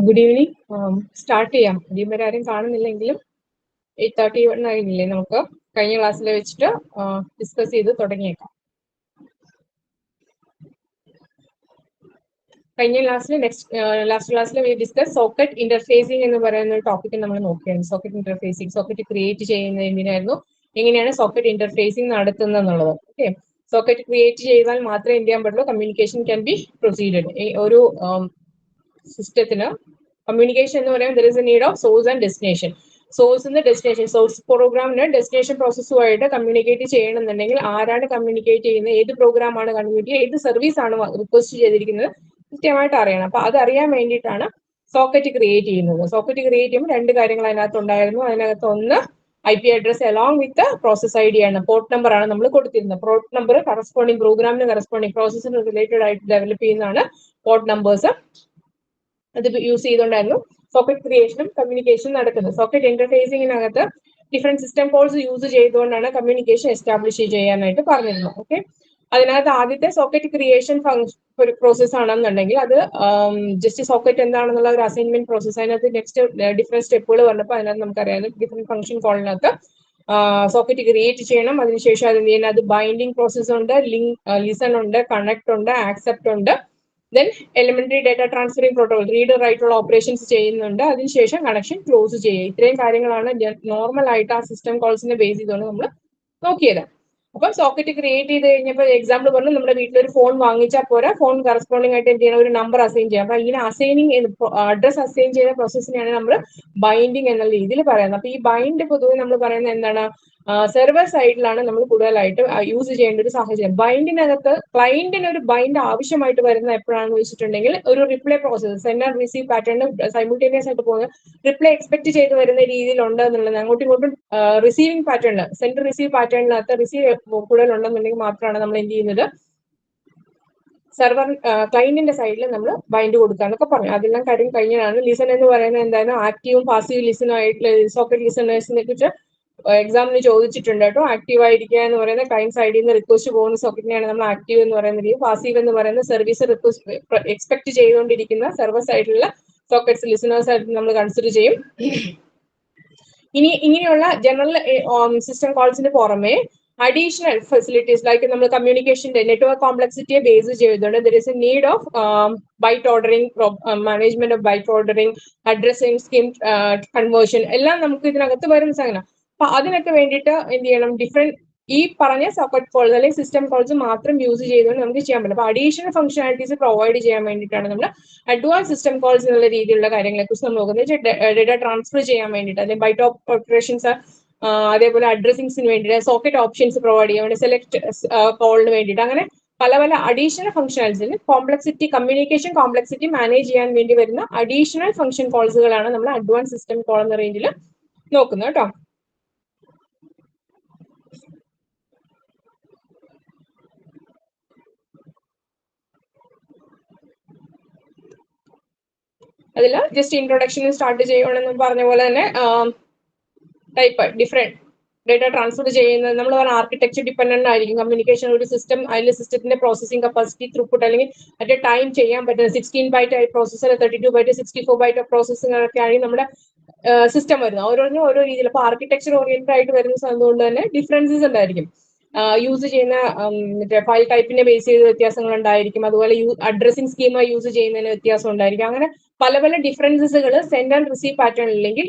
Good evening. Start ചെയ്യാം. ഇതീം വരെ ആരും കാണുന്നില്ലെങ്കിലും 8:31 ആയിരുന്നില്ലേ, നമുക്ക് കഴിഞ്ഞ ക്ലാസ്സിൽ വെച്ചിട്ട് ഡിസ്കസ് ചെയ്ത് തുടങ്ങിയേക്കാം. കഴിഞ്ഞ ക്ലാസ്സിൽ ലാസ്റ്റ് ക്ലാസ്സിൽ ഡിസ്കസ് സോക്കറ്റ് ഇന്റർഫേസിംഗ് എന്ന് പറയുന്ന ഒരു ടോപ്പിക് നമ്മൾ നോക്കിയാണ്. സോക്കറ്റ് ഇന്റർഫേസിംഗ്, സോക്കറ്റ് ക്രിയേറ്റ് ചെയ്യുന്നത് എന്തിനായിരുന്നു, എങ്ങനെയാണ് സോക്കറ്റ് ഇന്റർഫേസിംഗ് നടത്തുന്നത് എന്നുള്ളത്. ഓക്കെ, സോക്കറ്റ് ക്രിയേറ്റ് ചെയ്താൽ മാത്രമേ എന്ത് ചെയ്യാൻ പറ്റുള്ളൂ, കമ്മ്യൂണിക്കേഷൻ ക്യാൻ ബി പ്രൊസീഡഡ്. ഒരു സിസ്റ്റത്തിന് കമ്മ്യൂണിക്കേഷൻ എന്ന് പറയുമ്പോൾ there is a need of source and destination. സോഴ്സിന്റെ ഡെസ്റ്റിനേഷൻ, സോഴ്സ് പ്രോഗ്രാമിന് ഡെസ്റ്റിനേഷൻ പ്രോസസ്സുമായിട്ട് കമ്മ്യൂണിക്കേറ്റ് ചെയ്യണമെന്നുണ്ടെങ്കിൽ ആരാണ് കമ്മ്യൂണിക്കേറ്റ് ചെയ്യുന്നത്, ഏത് പ്രോഗ്രാമാണ് കമ്മ്യൂണിക്കേറ്റ് ചെയ്യുന്നത്, ഏത് സർവീസ് ആണ് റിക്വസ്റ്റ് ചെയ്തിരിക്കുന്നത് കൃത്യമായിട്ട് അറിയണം. അപ്പൊ അത് അറിയാൻ വേണ്ടിയിട്ടാണ് സോക്കറ്റ് ക്രിയേറ്റ് ചെയ്യുന്നത്. സോക്കറ്റ് ക്രിയേറ്റ് ചെയ്യുമ്പോൾ രണ്ട് കാര്യങ്ങൾ അതിനകത്ത് ഉണ്ടായിരുന്നു. അതിനകത്ത് ഒന്ന് IP address along with process ID ആണ്, പോർട്ട് നമ്പർ ആണ് നമ്മൾ കൊടുത്തിരുന്നത്. പോർട്ട് നമ്പർ കറസ്പോണ്ടിങ് പ്രോഗ്രാമിന് കറസ്പോണ്ടിങ് പ്രോസസ്സിന് റിലേറ്റഡ് ആയിട്ട് ഡെവലപ്പ് ചെയ്യുന്നതാണ് പോർട്ട് നമ്പേഴ്സ്. അത് യൂസ് ചെയ്തുകൊണ്ടായിരുന്നു സോക്കറ്റ് ക്രിയേഷനും കമ്മ്യൂണിക്കേഷൻ നടക്കുന്നത്. സോക്കറ്റ് ഇന്റർഫേസിംഗിനകത്ത് ഡിഫറെന്റ് സിസ്റ്റം കോൾസ് യൂസ് ചെയ്തുകൊണ്ടാണ് കമ്മ്യൂണിക്കേഷൻ എസ്റ്റാബ്ലിഷ് ചെയ്യാനായിട്ട് പറഞ്ഞിരുന്നത്. ഓക്കെ, അതിനകത്ത് ആദ്യത്തെ സോക്കറ്റ് ക്രിയേഷൻ ഒരു പ്രോസസ് ആണെന്നുണ്ടെങ്കിൽ അത് ജസ്റ്റ് സോക്കറ്റ് എന്താണെന്നുള്ള ഒരു അസൈൻമെന്റ് പ്രോസസ്. അതിനകത്ത് നെക്സ്റ്റ് ഡിഫറെന്റ് സ്റ്റെപ്പുകൾ വന്നപ്പോൾ അതിനകത്ത് നമുക്കറിയാം ഡിഫറെന്റ് ഫംഗ്ഷൻ കോളിനകത്ത് സോക്കറ്റ് ക്രിയേറ്റ് ചെയ്യണം. അതിനുശേഷം അത് എന്ത് ചെയ്യണം, അത് ബൈൻഡിങ് പ്രോസസ് ഉണ്ട്, ലിസൺ ഉണ്ട്, കണക്ട് ഉണ്ട്, ആക്സെപ്റ്റ് ഉണ്ട്, then elementary data transferring protocol, read write ഉള്ള ഓപ്പറേഷൻസ് ചെയ്യുന്നുണ്ട്, അതിനുശേഷം കണക്ഷൻ ക്ലോസ് ചെയ്യുക. ഇത്രയും കാര്യങ്ങളാണ് നോർമൽ ആയിട്ട് ആ സിസ്റ്റം കോൾസിനെ ബേസ് ചെയ്തുകൊണ്ട് നമ്മൾ നോക്കിയത്. അപ്പം സോക്കറ്റ് ക്രിയേറ്റ് ചെയ്ത് കഴിഞ്ഞപ്പോൾ എക്സാമ്പിൾ പറഞ്ഞു, നമ്മുടെ വീട്ടിലൊരു ഫോൺ വാങ്ങിച്ചാൽ പോരാ, ഫോൺ കറസ്പോണ്ടിങ് ആയിട്ട് എന്ത് ചെയ്യണം, ഒരു നമ്പർ അസൈൻ ചെയ്യാം. അപ്പൊ ഇങ്ങനെ അസൈനിങ് അഡ്രസ് അസൈൻ ചെയ്യുന്ന പ്രോസസ്സിനെയാണ് നമ്മൾ ബൈൻഡിങ് എന്ന രീതിയിൽ പറയുന്നത്. അപ്പൊ ഈ ബൈൻഡ് പൊതുവെ നമ്മൾ പറയുന്നത് എന്താണ്, സെർവർ സൈഡിലാണ് നമ്മൾ കൂടുതലായിട്ട് യൂസ് ചെയ്യേണ്ട ഒരു സാഹചര്യം. ബൈൻഡിനകത്ത് ക്ലയന്റിന് ഒരു ബൈൻഡ് ആവശ്യമായിട്ട് വരുന്നത് എപ്പോഴാണെന്ന് വെച്ചിട്ടുണ്ടെങ്കിൽ ഒരു reply process, send and receive pattern simultaneous ആയിട്ട് പോകുന്നത്, റിപ്ലൈ എക്സ്പെക്ട് ചെയ്ത് വരുന്ന രീതിയിലുണ്ട് എന്നുള്ളത്. അങ്ങോട്ടും ഇങ്ങോട്ടും റിസീവിംഗ് പാറ്റേണിൽ, സെൻഡ് റിസീവ് പാറ്റേണിനകത്ത് റിസീവ് കൂടുതൽ ഉണ്ടെന്നുണ്ടെങ്കിൽ മാത്രമാണ് നമ്മൾ എന്ത് ചെയ്യുന്നത്, സെർവർ ക്ലയന്റിന്റെ സൈഡിൽ നമ്മൾ ബൈൻഡ് കൊടുക്കുക എന്നൊക്കെ പറഞ്ഞു. അതെല്ലാം കാര്യം കഴിഞ്ഞതാണ്. ലിസൺ എന്ന് പറയുന്നത് എന്തായാലും ആക്റ്റീവും പാസീവ് ലിസണും ആയിട്ടുള്ള സോക്കറ്റ് ലിസണേഴ്സിനെ കുറിച്ച് എക്സാമിന് ചോദിച്ചിട്ടുണ്ട് കേട്ടോ. ആക്റ്റീവ് ആയിരിക്കുക എന്ന് പറയുന്നത് ക്ലയന്റ് സൈഡിൽ നിന്ന് റിക്വസ്റ്റ് പോകുന്ന സോക്കറ്റിനെയാണ് നമ്മൾ ആക്റ്റീവ് എന്ന് പറയുന്ന രീതി. പാസീവ് എന്ന് പറയുന്നത് സർവീസ് റിക്വസ്റ്റ് എക്സ്പെക്ട് ചെയ്തുകൊണ്ടിരിക്കുന്ന സെർവർ സൈഡിലുള്ള സോക്കറ്റ്സ് ലിസണേഴ്സ് ആയിട്ട് നമ്മൾ കൺസിഡർ ചെയ്യും. ഇനി ഇങ്ങനെയുള്ള ജനറൽ സിസ്റ്റം കോൾസിന് പുറമെ അഡീഷണൽ ഫെസിലിറ്റീസ് ലൈക്ക് നമ്മൾ കമ്മ്യൂണിക്കേഷന്റെ നെറ്റ്വർക്ക് കോംപ്ലക്സിറ്റിയെ ബേസ് ചെയ്തുകൊണ്ട് there is a need of byte ordering, management of byte ordering, addressing scheme conversion എല്ലാം നമുക്ക് ഇതിനകത്ത് വരുന്ന സാധനം. അപ്പൊ അതിനൊക്കെ വേണ്ടിയിട്ട് എന്ത് ചെയ്യണം, ഡിഫറെന്റ് ഈ പറഞ്ഞ സോക്കറ്റ് കോൾസ് അല്ലെങ്കിൽ സിസ്റ്റം കോൾസ് മാത്രം യൂസ് ചെയ്തുകൊണ്ട് നമുക്ക് ചെയ്യാൻ പറ്റും. അപ്പൊ അഡീഷണൽ ഫംഗ്ഷനാലിറ്റീസ് പ്രൊവൈഡ് ചെയ്യാൻ വേണ്ടിയിട്ടാണ് നമ്മൾ അഡ്വാൻസ് സിസ്റ്റം കോൾസ് എന്നുള്ള രീതിയിലുള്ള കാര്യങ്ങളെ കുറിച്ച് നമ്മൾ നോക്കുന്നത്. ഡേറ്റ ട്രാൻസ്ഫർ ചെയ്യാൻ വേണ്ടിയിട്ട്, അല്ലെങ്കിൽ ബൈറ്റ് ഓപ്പറേഷൻസ്, അതേപോലെ അഡ്രസ്സിംഗ്സിന് വേണ്ടിയിട്ട് സോക്കറ്റ് ഓപ്ഷൻസ് പ്രൊവൈഡ് ചെയ്യാൻ വേണ്ടി, സെലക്ട് കോളിന് വേണ്ടിയിട്ട്, അങ്ങനെ പല പല അഡീഷണൽ ഫംഗ്ഷനാലിറ്റീസിന് കോംപ്ലക്സിറ്റി, കമ്മ്യൂണിക്കേഷൻ കോംപ്ലക്സിറ്റി മാനേജ് ചെയ്യാൻ വേണ്ടി വരുന്ന അഡീഷണൽ ഫംഗ്ഷൻ കോൾസുകളാണ് നമ്മൾ അഡ്വാൻസ് സിസ്റ്റം കോൾ എന്ന റേഞ്ചിൽ നോക്കുന്നത് കേട്ടോ. അതിൽ ജസ്റ്റ് ഇൻട്രൊഡക്ഷൻ സ്റ്റാർട്ട് ചെയ്യുകയാണെന്ന് പറഞ്ഞ പോലെ തന്നെ ടൈപ്പ് ഡിഫറെന്റ് ഡേറ്റ ട്രാൻസ്ഫർ ചെയ്യുന്നത് നമ്മൾ പറഞ്ഞ ആർക്കിടെക്ചർ ഡിപ്പെൻഡന്റ് ആയിരിക്കും. കമ്മ്യൂണിക്കേഷൻ ഒരു സിസ്റ്റം, അതിൽ സിസ്റ്റത്തിന്റെ പ്രോസസിംഗ് കപ്പാസിറ്റി, ത്രൂപുട്ട്, അല്ലെങ്കിൽ അറ്റ് എ ടൈം ചെയ്യാൻ പറ്റുന്ന 16 byte processor, 32 byte, 64 byte processing ഒക്കെ ആണെങ്കിൽ നമ്മുടെ സിസ്റ്റം വരുന്നത് ഓരോന്നിനും ഓരോ രീതിയിൽ. അപ്പൊ ആർക്കിടെക്ചർ ഓറിയന്റഡ് ആയിട്ട് വരുന്ന അതുകൊണ്ട് തന്നെ ഡിഫറൻസസ് ഉണ്ടായിരിക്കും. യൂസ് ചെയ്യുന്ന മറ്റേ ഫയൽ ടൈപ്പിനെ ബേസ് ചെയ്ത് വ്യത്യാസങ്ങൾ ഉണ്ടായിരിക്കും. അതുപോലെ അഡ്രസ്സിംഗ് സ്കീമ യൂസ് ചെയ്യുന്നതിന് വ്യത്യാസം ഉണ്ടായിരിക്കും. അങ്ങനെ പല പല ഡിഫറൻസസുകൾ സെൻഡ് ആൻഡ് റിസീവ് പാറ്റേൺ അല്ലെങ്കിൽ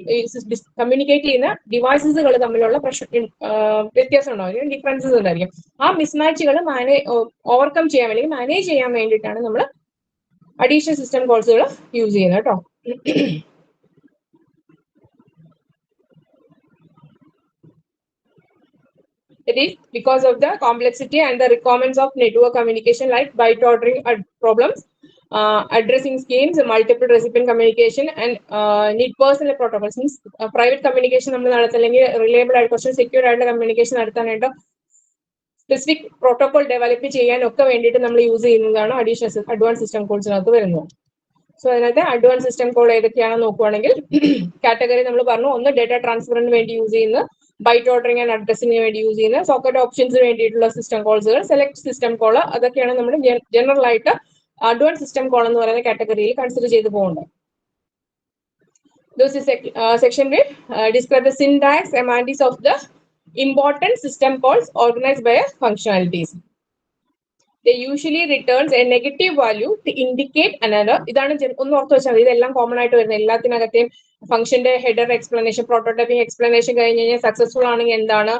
കമ്മ്യൂണിക്കേറ്റ് ചെയ്യുന്ന ഡിവൈസസുകൾ തമ്മിലുള്ള വ്യത്യാസം ഉണ്ടായിരിക്കും, ഡിഫറൻസസ് ഉണ്ടായിരിക്കും. ആ മിസ്മാച്ചുകൾ ഓവർകം ചെയ്യാൻ അല്ലെങ്കിൽ മാനേജ് ചെയ്യാൻ വേണ്ടിയിട്ടാണ് നമ്മൾ അഡീഷണൽ സിസ്റ്റം കോൾസുകൾ യൂസ് ചെയ്യുന്നത് കേട്ടോ. It is because of the complexity and the requirements of network communication like byte ordering problems, addressing schemes, multiple recipient communication, and need personal protocols. Means private communication നമ്മൾ നടത്തില്ലെങ്കിൽ reliable ആയിട്ട് കുറച്ച് secure ആയിട്ടുള്ള communication നടത്താനായിട്ട് specific protocol develop ചെയ്യാനൊക്കെ വേണ്ടിയിട്ട് നമ്മൾ use ചെയ്യുന്നതാണ് advance system കോൾസിനകത്ത് വരുന്നത്. സോ അതിനകത്ത് അഡ്വാൻസ് സിസ്റ്റം കോൾ ഏതൊക്കെയാണെന്ന് നോക്കുവാണെങ്കിൽ കാറ്റഗറി നമ്മൾ പറഞ്ഞു. ഒന്ന് ഡേറ്റ ട്രാൻസ്ഫറിന് വേണ്ടി യൂസ് ചെയ്യുന്ന, ബൈറ്റ് ഓർഡറിംഗ് ആൻഡ് അഡ്രസ്സിംഗിന് വേണ്ടി യൂസ് ചെയ്യുന്ന, സോക്കറ്റ് ഓപ്ഷൻസിന് വേണ്ടിയിട്ടുള്ള സിസ്റ്റം കോൾസുകൾ, സെലക്ട് സിസ്റ്റം കോൾ, അതൊക്കെയാണ് നമ്മൾ ജനറൽ ആയിട്ട് അഡ്വാൻസ് സിസ്റ്റം കോൾ എന്ന് പറയുന്ന കാറ്റഗറിയിൽ കൺസിഡർ ചെയ്ത് പോകുന്നത്. This is section will describe the syntax semantics of the important system calls organized by functionalities. They usually returns a negative value to indicate another. ഇതാണ് ഒന്ന് ഓർത്ത് വെച്ചാൽ മതി, ഇതെല്ലാം കോമൺ ആയിട്ട് വരുന്നത്. എല്ലാത്തിനകത്തെയും ഫംഗ്ഷന്റെ ഹെഡർ എക്സ്പ്ലനേഷൻ, പ്രോട്ടോടൈപ്പിംഗ് എക്സ്പ്ലനേഷൻ കഴിഞ്ഞ് കഴിഞ്ഞാൽ സക്സസ്ഫുൾ ആണെങ്കിൽ എന്താണ്,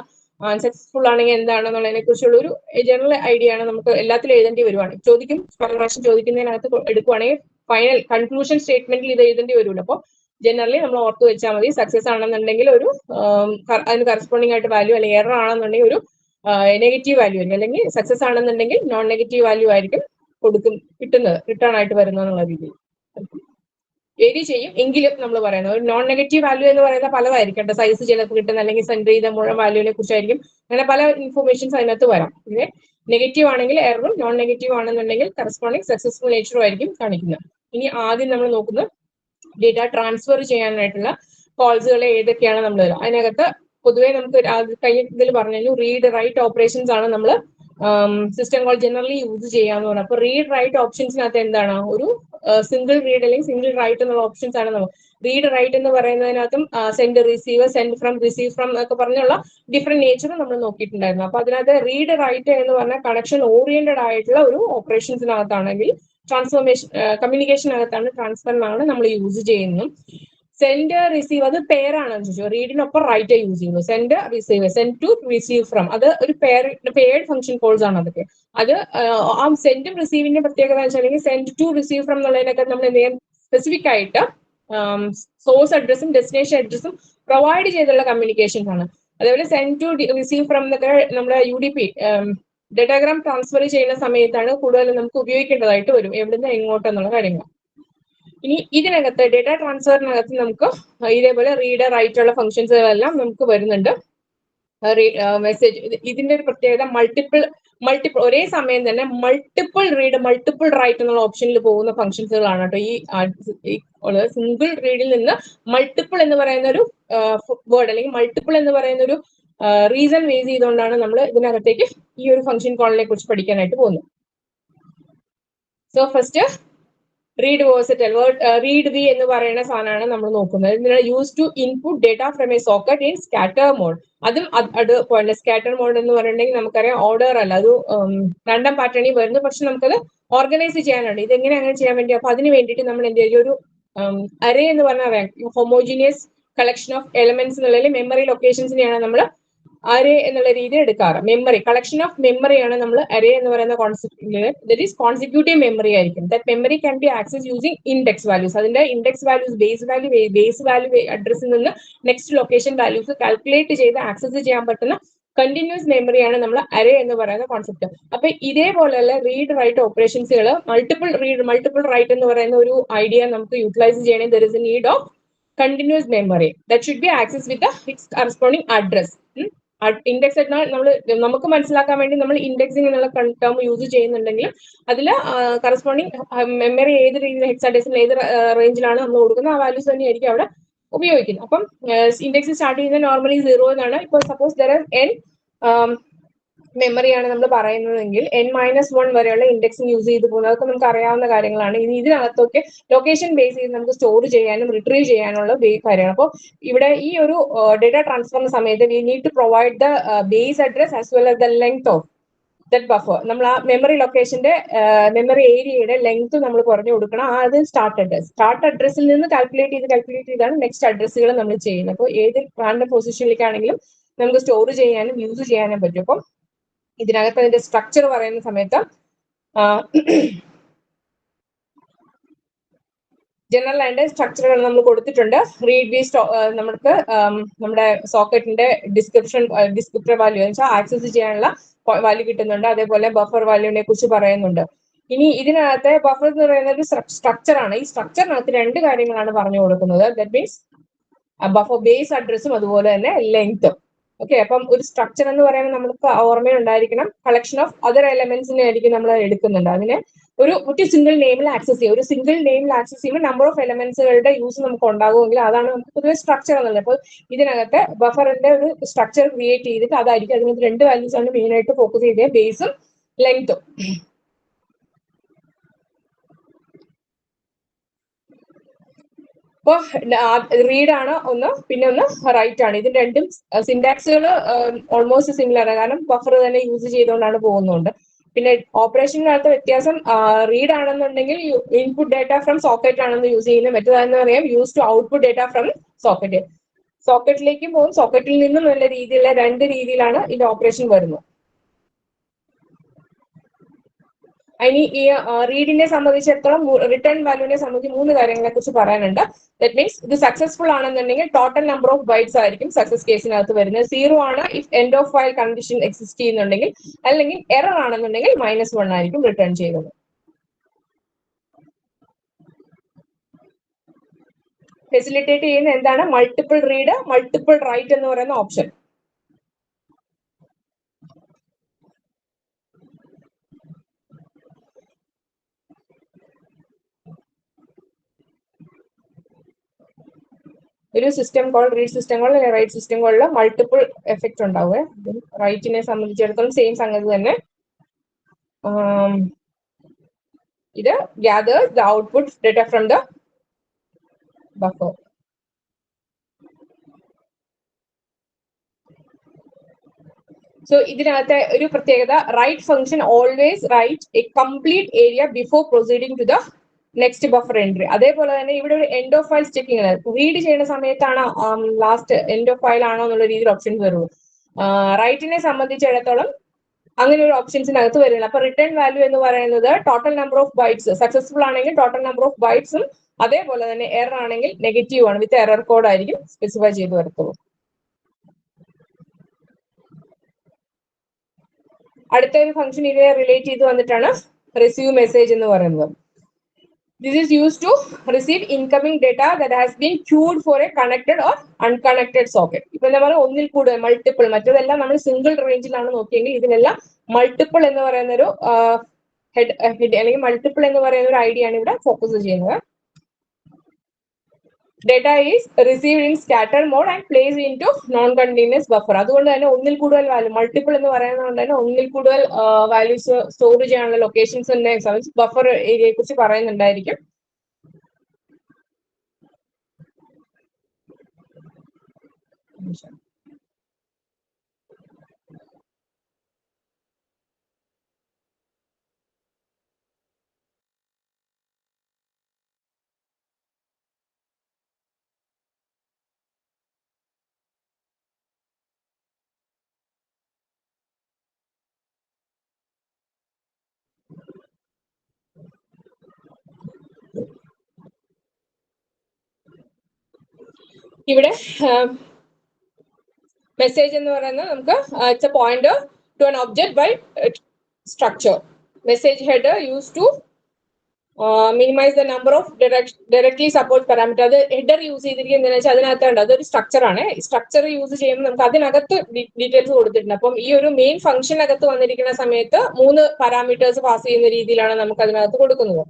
അൺസക്സസ്ഫുൾ ആണെങ്കിൽ എന്താണെന്നുള്ളതിനെ കുറിച്ചുള്ള ഒരു ജനറൽ ഐഡിയ ആണ് നമുക്ക് എല്ലാത്തിലും എഴുതേണ്ടി വരുവാണ്. ചോദിക്കും, പല പ്രാവശ്യം ചോദിക്കുന്നതിനകത്ത് എടുക്കുവാണെങ്കിൽ ഫൈനൽ കൺക്ലൂഷൻ സ്റ്റേറ്റ്മെന്റിൽ ഇത് എഴുതേണ്ടി വരുമല്ലോ. അപ്പോൾ ജനറലി നമ്മൾ ഓർത്ത് വെച്ചാൽ മതി, സക്സസ് ആണെന്നുണ്ടെങ്കിൽ ഒരു അതിന് കറസ്പോണ്ടിങ് ആയിട്ട് വാല്യൂ, അല്ലെങ്കിൽ എറർ ആണെന്നുണ്ടെങ്കിൽ ഒരു നെഗറ്റീവ് വാല്യൂ ആയിരിക്കും, അല്ലെങ്കിൽ സക്സസ് ആണെന്നുണ്ടെങ്കിൽ നോൺ നെഗറ്റീവ് വാല്യൂ ആയിരിക്കും കിട്ടുന്നത്, റിട്ടേൺ ആയിട്ട് വരുന്നത് എന്നുള്ള രീതിയിൽ വേരി ചെയ്യും. എങ്കിലും നമ്മൾ പറയുന്നത് ഒരു നോൺ നെഗറ്റീവ് വാല്യൂ എന്ന് പറയുന്ന പലതായിരിക്കും. സൈസ് ചിലപ്പോൾ കിട്ടുന്ന, അല്ലെങ്കിൽ സെൻഡ് ചെയ്ത മുഴുവൻ വാല്യൂവിനെ കുറിച്ചായിരിക്കും. അങ്ങനെ പല ഇൻഫോർമേഷൻസ് അതിനകത്ത് വരാം. പിന്നെ നെഗറ്റീവ് ആണെങ്കിൽ എററും, നോൺ നെഗറ്റീവ് ആണെന്നുണ്ടെങ്കിൽ കറസ്പോണ്ടിങ് സക്സസ്ഫുൾ നേച്ചറും ആയിരിക്കും കാണിക്കുന്നത്. ഇനി ആദ്യം നമ്മൾ നോക്കുന്നത് ഡേറ്റ ട്രാൻസ്ഫർ ചെയ്യാനായിട്ടുള്ള കോൾസുകൾ ഏതൊക്കെയാണ് നമ്മൾ തരാം. അതിനകത്ത് പൊതുവെ നമുക്ക് കഴിഞ്ഞ ഇതിൽ പറഞ്ഞു റീഡ് റൈറ്റ് ഓപ്പറേഷൻസ് ആണ് നമ്മൾ സിസ്റ്റം കോൾ ജനറലി യൂസ് ചെയ്യാന്ന് പറഞ്ഞത്. അപ്പൊ റീഡ് റൈറ്റ് ഓപ്ഷൻസിനകത്ത് എന്താണ്, ഒരു സിംഗിൾ റീഡ് അല്ലെങ്കിൽ സിംഗിൾ റൈറ്റ് എന്നുള്ള ഓപ്ഷൻസ് ആണ് നമ്മൾ. റീഡ് റൈറ്റ് എന്ന് പറയുന്നതിനകത്തും send receive, send from, receive from എന്നൊക്കെ പറഞ്ഞുള്ള ഡിഫറെന്റ് നേച്ചറും നമ്മൾ നോക്കിയിട്ടുണ്ടായിരുന്നു. അപ്പൊ അതിനകത്ത് റീഡ് റൈറ്റ് എന്ന് പറഞ്ഞാൽ കണക്ഷൻ ഓറിയന്റഡ് ആയിട്ടുള്ള ഒരു ഓപ്പറേഷൻസിനകത്താണെങ്കിൽ ട്രാൻസ്ഫോർമേഷൻ കമ്മ്യൂണിക്കേഷനകത്താണ്, ട്രാൻസ്ഫറിനാണ് നമ്മൾ യൂസ് ചെയ്യുന്നത്. സെൻഡ് റിസീവ് അത് പേരാണെന്ന് ചോദിച്ചു, റീഡിനൊപ്പം റൈറ്റ് യൂസ് ചെയ്യുന്നു. Send receive, send to, receive from, അത് ഒരു പേർഡ് ഫംഗ്ഷൻ കോൾസ് ആണ് അതൊക്കെ. അത് ആ സെൻഡും റിസീവിന്റെ പ്രത്യേകത വെച്ചാൽ സെൻഡ് ടു, റിസീവ് ഫ്രം എന്നുള്ളതിനൊക്കെ നമ്മൾ എന്ത് ചെയ്യാം, സ്പെസിഫിക് ആയിട്ട് സോഴ്സ് അഡ്രസ്സും ഡെസ്റ്റിനേഷൻ അഡ്രസ്സും പ്രൊവൈഡ് ചെയ്തുള്ള കമ്മ്യൂണിക്കേഷൻസ് ആണ്. അതേപോലെ സെൻഡ് ടു, റിസീവ് ഫ്രം എന്നൊക്കെ നമ്മുടെ UDP ഡേറ്റാഗ്രാം ട്രാൻസ്ഫർ ചെയ്യുന്ന സമയത്താണ് കൂടുതലും നമുക്ക് ഉപയോഗിക്കേണ്ടതായിട്ട് വരും, എവിടുന്ന് എങ്ങോട്ടെന്നുള്ള കാര്യങ്ങൾ. ഇനി ഇതിനകത്ത് ഡേറ്റ ട്രാൻസ്ഫറിനകത്ത് നമുക്ക് ഇതേപോലെ റീഡ് റൈറ്റ് ഉള്ള ഫംഗ്ഷൻസുകളെല്ലാം നമുക്ക് വരുന്നുണ്ട്. മെസ്സേജ്, ഇതിന്റെ ഒരു പ്രത്യേകത മൾട്ടിപ്പിൾ ഒരേ സമയം തന്നെ മൾട്ടിപ്പിൾ റീഡ്, മൾട്ടിപ്പിൾ റൈറ്റ് എന്നുള്ള ഓപ്ഷനിൽ പോകുന്ന ഫംഗ്ഷൻസുകളാണ് കേട്ടോ. ഈ സിംഗിൾ റീഡിൽ നിന്ന് മൾട്ടിപ്പിൾ എന്ന് പറയുന്ന ഒരു വേർഡ്, അല്ലെങ്കിൽ മൾട്ടിപ്പിൾ എന്ന് പറയുന്ന ഒരു റീസൺ ബേസ് ചെയ്തുകൊണ്ടാണ് നമ്മൾ ഇതിനകത്തേക്ക് ഈ ഒരു ഫംഗ്ഷൻ കോളിനെ കുറിച്ച് പഠിക്കാനായിട്ട് പോകുന്നത്. So first read versatile read V എന്ന് പറയുന്ന സാധനമാണ് നമ്മൾ നോക്കുന്നത്. ഇതിന് use to input data from a socket in scatter mode. അതും അതുപോലെ സ്കാറ്റർ മോഡ് എന്ന് പറയുന്നുണ്ടെങ്കിൽ നമുക്കറിയാം ഓർഡർ അല്ല, അത് റാൻഡം പാറ്റേണിൽ വരുന്നു, പക്ഷെ നമുക്കത് ഓർഗനൈസ് ചെയ്യാനുണ്ട്. ഇതെങ്ങനെ അങ്ങനെ ചെയ്യാൻ വേണ്ടി, അപ്പൊ അതിന് വേണ്ടിയിട്ട് നമ്മൾ എന്ത് ചെയ്യും, ഒരു അറേ എന്ന് പറഞ്ഞാൽ ഹോമോജീനിയസ് കളക്ഷൻ ഓഫ് എലമെന്റ്സ് എന്നുള്ളതിൽ മെമ്മറി ലൊക്കേഷൻസിനെയാണ് നമ്മൾ അറേ എന്നുള്ള രീതിയിൽ എടുക്കാറ്. മെമ്മറി കളക്ഷൻ ഓഫ് മെമ്മറിയാണ് നമ്മൾ അറേ എന്ന് പറയുന്ന കോൺസെപ്റ്റില്. ദറ്റ് ഈസ് കോൺസിക്യൂട്ടീവ് മെമ്മറി ആയിരിക്കും. That memory can be access using index values. അതിന്റെ ഇൻഡെക്സ് വാല്യൂസ് ബേസ് വാല്യൂ അഡ്രസ്സിൽ നിന്ന് നെക്സ്റ്റ് ലൊക്കേഷൻ വാല്യൂസ് കാൽക്കുലേറ്റ് ചെയ്ത് ആക്സസ് ചെയ്യാൻ പറ്റുന്ന കണ്ടിന്യൂസ് മെമ്മറിയാണ് നമ്മൾ അറേ എന്ന് പറയുന്ന കോൺസെപ്റ്റ്. അപ്പൊ ഇതേപോലെയുള്ള റീഡ് റൈറ്റ് ഓപ്പറേഷൻസുകൾ, മൾട്ടിപ്പിൾ റീഡ് മൾട്ടിപ്പിൾ റൈറ്റ് എന്ന് പറയുന്ന ഒരു ഐഡിയ നമുക്ക് യൂട്ടിലൈസ് ചെയ്യണമെങ്കിൽ there is a need of continuous memory that should be access with its corresponding address. Index എന്നാൽ നമുക്ക് മനസ്സിലാക്കാൻ വേണ്ടി നമ്മൾ ഇൻഡെക്സിംഗ് എന്നുള്ള ടേം യൂസ് ചെയ്യുന്നുണ്ടെങ്കിൽ അതിൽ കറസ്പോണ്ടിങ് മെമ്മറി ഏത് രീതിയിൽ ഹെക്സാഡെസിമൽ ഏത് റേഞ്ചിലാണ് നമ്മൾ കൊടുക്കുന്നത്, ആ വാല്യൂസ് തന്നെയായിരിക്കും അവിടെ ഉപയോഗിക്കുന്നത്. അപ്പം ഇൻഡെക്സ് സ്റ്റാർട്ട് ചെയ്യുന്നത് നോർമലി 0 എന്നാണ്. ഇപ്പോൾ സപ്പോസ് ദർ n മെമ്മറിയാണ് നമ്മൾ പറയുന്നതെങ്കിൽ n-1 വരെയുള്ള ഇൻഡെക്സിങ് യൂസ് ചെയ്ത് പോകുന്നത്, അതൊക്കെ നമുക്ക് അറിയാവുന്ന കാര്യങ്ങളാണ്. ഇനി ഇതിനകത്തൊക്കെ ലൊക്കേഷൻ ബേസ് ചെയ്ത് നമുക്ക് സ്റ്റോർ ചെയ്യാനും റിട്രീവ് ചെയ്യാനുള്ള കാര്യമാണ്. അപ്പോൾ ഇവിടെ ഈ ഒരു ഡേറ്റ ട്രാൻസ്ഫറിന്റെ സമയത്ത് we need to provide the base address as well as the length of that buffer. നമ്മൾ ആ മെമ്മറി ലൊക്കേഷന്റെ മെമ്മറി ഏരിയയുടെ ലെങ്ത് നമ്മൾ പറഞ്ഞു കൊടുക്കണം. അത് സ്റ്റാർട്ട് അഡ്രസ്സിൽ നിന്ന് കാൽക്കുലേറ്റ് ചെയ്താണ് നെക്സ്റ്റ് അഡ്രസ്സുകൾ നമ്മൾ ചെയ്യുന്നത്. അപ്പോൾ ഏത് റാൻഡം പൊസിഷനിലേക്കാണെങ്കിലും നമുക്ക് സ്റ്റോർ ചെയ്യാനും യൂസ് ചെയ്യാനും പറ്റും. അപ്പം ഇതിനകത്ത് അതിന്റെ സ്ട്രക്ചർ പറയുന്ന സമയത്ത് ജനറൽ ആയിട്ട് സ്ട്രക്ചറുകൾ നമ്മൾ കൊടുത്തിട്ടുണ്ട്. റീഡ് വി നമുക്ക് നമ്മുടെ സോക്കറ്റിന്റെ ഡിസ്ക്രിപ്റ്റർ വാല്യൂ എന്ന് വെച്ചാൽ ആക്സസ് ചെയ്യാനുള്ള വാല്യൂ കിട്ടുന്നുണ്ട്. അതേപോലെ ബഫർ വാല്യൂവിനെ കുറിച്ച് പറയുന്നുണ്ട്. ഇനി ഇതിനകത്ത് ബഫർ എന്ന് പറയുന്ന ഒരു സ്ട്രക്ചർ ആണ്. ഈ സ്ട്രക്ചറിനകത്ത് രണ്ട് കാര്യങ്ങളാണ് പറഞ്ഞു കൊടുക്കുന്നത്. ദാറ്റ് മീൻസ് ബഫർ ബേസ് അഡ്രസ്സും അതുപോലെ തന്നെ ലെങ്ത്തും. ഓക്കെ, അപ്പം ഒരു സ്ട്രക്ചർ എന്ന് പറയുമ്പോൾ നമുക്ക് ഓർമ്മയുണ്ടായിരിക്കണം കളക്ഷൻ ഓഫ് അതർ എലമെന്റ്സിനെ ആയിരിക്കും നമ്മൾ എടുക്കുന്നുണ്ട്. അതിനെ ഒരു സിംഗിൾ നെയിമിൽ ആക്സസ് ചെയ്യും. ഒരു സിംഗിൾ നെയിമിൽ ആക്സസ് ചെയ്യുമ്പോൾ നമ്പർ ഓഫ് എലമെന്റ്സുകളുടെ യൂസ് നമുക്ക് ഉണ്ടാകുമെങ്കിൽ അതാണ് നമുക്ക് പൊതുവെ സ്ട്രക്ചർ എന്നുള്ളത്. അപ്പോൾ ഇതിനകത്ത് ബഫറിന്റെ ഒരു സ്ട്രക്ചർ ക്രിയേറ്റ് ചെയ്തിട്ട് അതായിരിക്കും അതിനകത്ത് രണ്ട് വാല്യൂസ് ആണ് മെയിൻ ആയിട്ട് ഫോക്കസ് ചെയ്തത്, ബേസും ലെങ്ത്തും. അപ്പൊ റീഡ് ആണ് ഒന്ന്, പിന്നെ ഒന്ന് റൈറ്റ് ആണ്. ഇതിന് രണ്ടും സിന്റാക്സുകൾ ഓൾമോസ്റ്റ് സിമിലർ ആണ്, കാരണം ബഫർ തന്നെ യൂസ് ചെയ്തുകൊണ്ടാണ് പോകുന്നുണ്ട്. പിന്നെ ഓപ്പറേഷനകത്ത് വ്യത്യാസം, റീഡ് ആണെന്നുണ്ടെങ്കിൽ ഇൻപുട്ട് ഡേറ്റ ഫ്രം സോക്കറ്റ് ആണെന്ന് യൂസ് ചെയ്യുന്നത്, മറ്റേതാണെന്ന് പറയാം use to output data from socket. സോക്കറ്റിലേക്കും പോകും, സോക്കറ്റിൽ നിന്നും നല്ല രീതിയിലുള്ള രണ്ട് രീതിയിലാണ് ഇതിന്റെ ഓപ്പറേഷൻ വരുന്നത്. ഇനി ഈ റീഡിനെ സംബന്ധിച്ചിടത്തോളം റിട്ടേൺ വാല്യൂവിനെ സംബന്ധിച്ച് മൂന്ന് കാര്യങ്ങളെ കുറിച്ച് പറയാനുണ്ട്. ദാറ്റ് മീൻസ് ഇത് സക്സസ്ഫുൾ ആണെന്നുണ്ടെങ്കിൽ ടോട്ടൽ നമ്പർ ഓഫ് ബൈറ്റ്സ് ആയിരിക്കും സക്സസ് കേസിനകത്ത് വരുന്നത്. 0 ആണ് if end of file condition exist ചെയ്യുന്നുണ്ടെങ്കിൽ, അല്ലെങ്കിൽ എറർ ആണെന്നുണ്ടെങ്കിൽ -1 ആയിരിക്കും റിട്ടേൺ ചെയ്യുന്നത്. ഫെസിലിറ്റേറ്റ് ചെയ്യുന്ന എന്താണ്? മൾട്ടിപ്പിൾ റീഡ്, മൾട്ടിപ്പിൾ റൈറ്റ് എന്ന് പറയുന്ന ഓപ്ഷൻ. ഒരു system call, read system call, write system കോളിൽ മൾട്ടിപ്പിൾ എഫക്റ്റ് ഉണ്ടാവുക. റൈറ്റിനെ സംബന്ധിച്ചിടത്തോളം സെയിം സംഗതി തന്നെ. ഇത് gather the output data from the buffer. So ഇതിനകത്തെ ഒരു പ്രത്യേകത, write function always write a complete area before proceeding to the next buffer entry. അതേപോലെ തന്നെ ഇവിടെ ഒരു end of file checking, read ചെയ്യുന്ന സമയത്താണ് ലാസ്റ്റ് എൻഡ് ഓഫ് ഫയൽ ആണോ എന്നുള്ള രീതിയിൽ ഓപ്ഷൻസ് വരുള്ളൂ. റൈറ്റിനെ സംബന്ധിച്ചിടത്തോളം അങ്ങനെ ഒരു ഓപ്ഷൻസിനകത്ത് വരുന്നില്ല. അപ്പൊ റിട്ടേൺ വാല്യൂ എന്ന് പറയുന്നത് total number of bytes, successful ആണെങ്കിൽ ടോട്ടൽ നമ്പർ ഓഫ് ബൈറ്റ്സും, അതേപോലെ തന്നെ എറർ ആണെങ്കിൽ നെഗറ്റീവ് ആണ്, വിത്ത് എറർ കോഡ് ആയിരിക്കും സ്പെസിഫൈ ചെയ്ത് വരത്തുള്ളൂ. അടുത്ത ഒരു ഫംഗ്ഷൻ ഇതിനെ റിലേറ്റ് ചെയ്ത് വന്നിട്ടാണ് റിസീവ് മെസ്സേജ് എന്ന് പറയുന്നത്. This is used to receive incoming data that has been queued for a connected or unconnected socket. ഇപ്പൊ നമ്മൾ ഒന്നിൽ കൂടുതൽ, മൾട്ടിപ്പിൾ, മറ്റേതെല്ലാം നമ്മൾ സിംഗിൾ റേഞ്ചിലാണ് നോക്കിയെങ്കിൽ ഇതിനെല്ലാം മൾട്ടിപ്പിൾ എന്ന് പറയുന്ന ഒരു ഹെഡ് അല്ലെങ്കിൽ മൾട്ടിപ്പിൾ എന്ന് പറയുന്ന ഒരു ഐഡിയ ആണ് ഇവിടെ ഫോക്കസ് ചെയ്യുന്നത്. Data is received in scatter mode and placed into non-continuous buffer. അതുകൊണ്ട് തന്നെ ഒന്നിൽ കൂടുതൽ വാല്യൂ, മൾട്ടിപ്പിൾ എന്ന് പറയുന്നതുകൊണ്ട് തന്നെ ഒന്നിൽ കൂടുതൽ വാല്യൂസ് സ്റ്റോർ ചെയ്യാനുള്ള ലൊക്കേഷൻസ് ബഫർ ഏരിയയെ കുറിച്ച് പറയുന്നുണ്ടായിരിക്കും. ഇവിടെ മെസ്സേജ് എന്ന് പറയുന്നത് നമുക്ക് it's a pointer to an object by structure. Message header use to minimise the number of directly support parameter. അത് ഹെഡർ യൂസ് ചെയ്തിരിക്കുന്നത് വെച്ചാൽ അതിനകത്തുണ്ട്, അതൊരു സ്ട്രക്ചർ ആണ്. സ്ട്രക്ചർ യൂസ് ചെയ്യുമ്പോൾ നമുക്ക് അതിനകത്ത് ഡീറ്റെയിൽസ് കൊടുത്തിട്ടുണ്ട്. അപ്പം ഈ ഒരു മെയിൻ ഫംഗ്ഷനകത്ത് വന്നിരിക്കുന്ന സമയത്ത് 3 പാരാമീറ്റേഴ്സ് പാസ് ചെയ്യുന്ന രീതിയിലാണ് നമുക്ക് അതിനകത്ത് കൊടുക്കുന്നത്.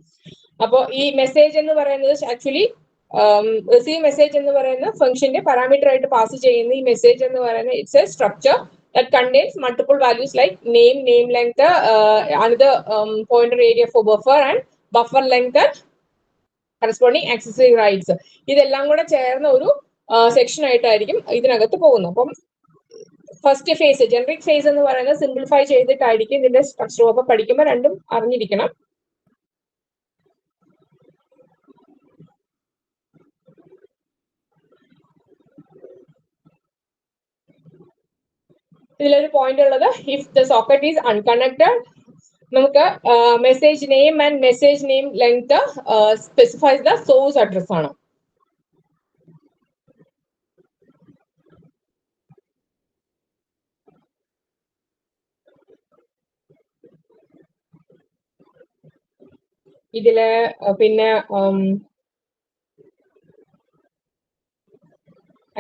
അപ്പോൾ ഈ മെസ്സേജ് എന്ന് പറയുന്നത് ആക്ച്വലി റിസീവ് മെസ്സേജ് എന്ന് പറയുന്ന ഫംഗ്ഷന്റെ പാരാമീറ്റർ ആയിട്ട് പാസ് ചെയ്യുന്ന ഈ മെസ്സേജ് എന്ന് പറയുന്നത് it's A structure that contains multiple values like name length, another pointer area for buffer, and buffer length and corresponding accessory rights. ഇതെല്ലാം കൂടെ ചേർന്ന ഒരു സെക്ഷൻ ആയിട്ടായിരിക്കും ഇതിനകത്ത് പോകുന്നത്. അപ്പം ഫസ്റ്റ് ഫേസ്, ജനറിക് ഫേസ് എന്ന് പറയുന്നത് സിംപ്ലിഫൈ ചെയ്തിട്ടായിരിക്കും ഇതിന്റെ സ്ട്രക്ചർ. അപ്പൊ പഠിക്കുമ്പോൾ രണ്ടും അറിഞ്ഞിരിക്കണം. ഇതിലൊരു പോയിന്റ് ഉള്ളത്, if the socket is unconnected, നമുക്ക് message name and message name length specifies the source address ആണ്. ഇതില് പിന്നെ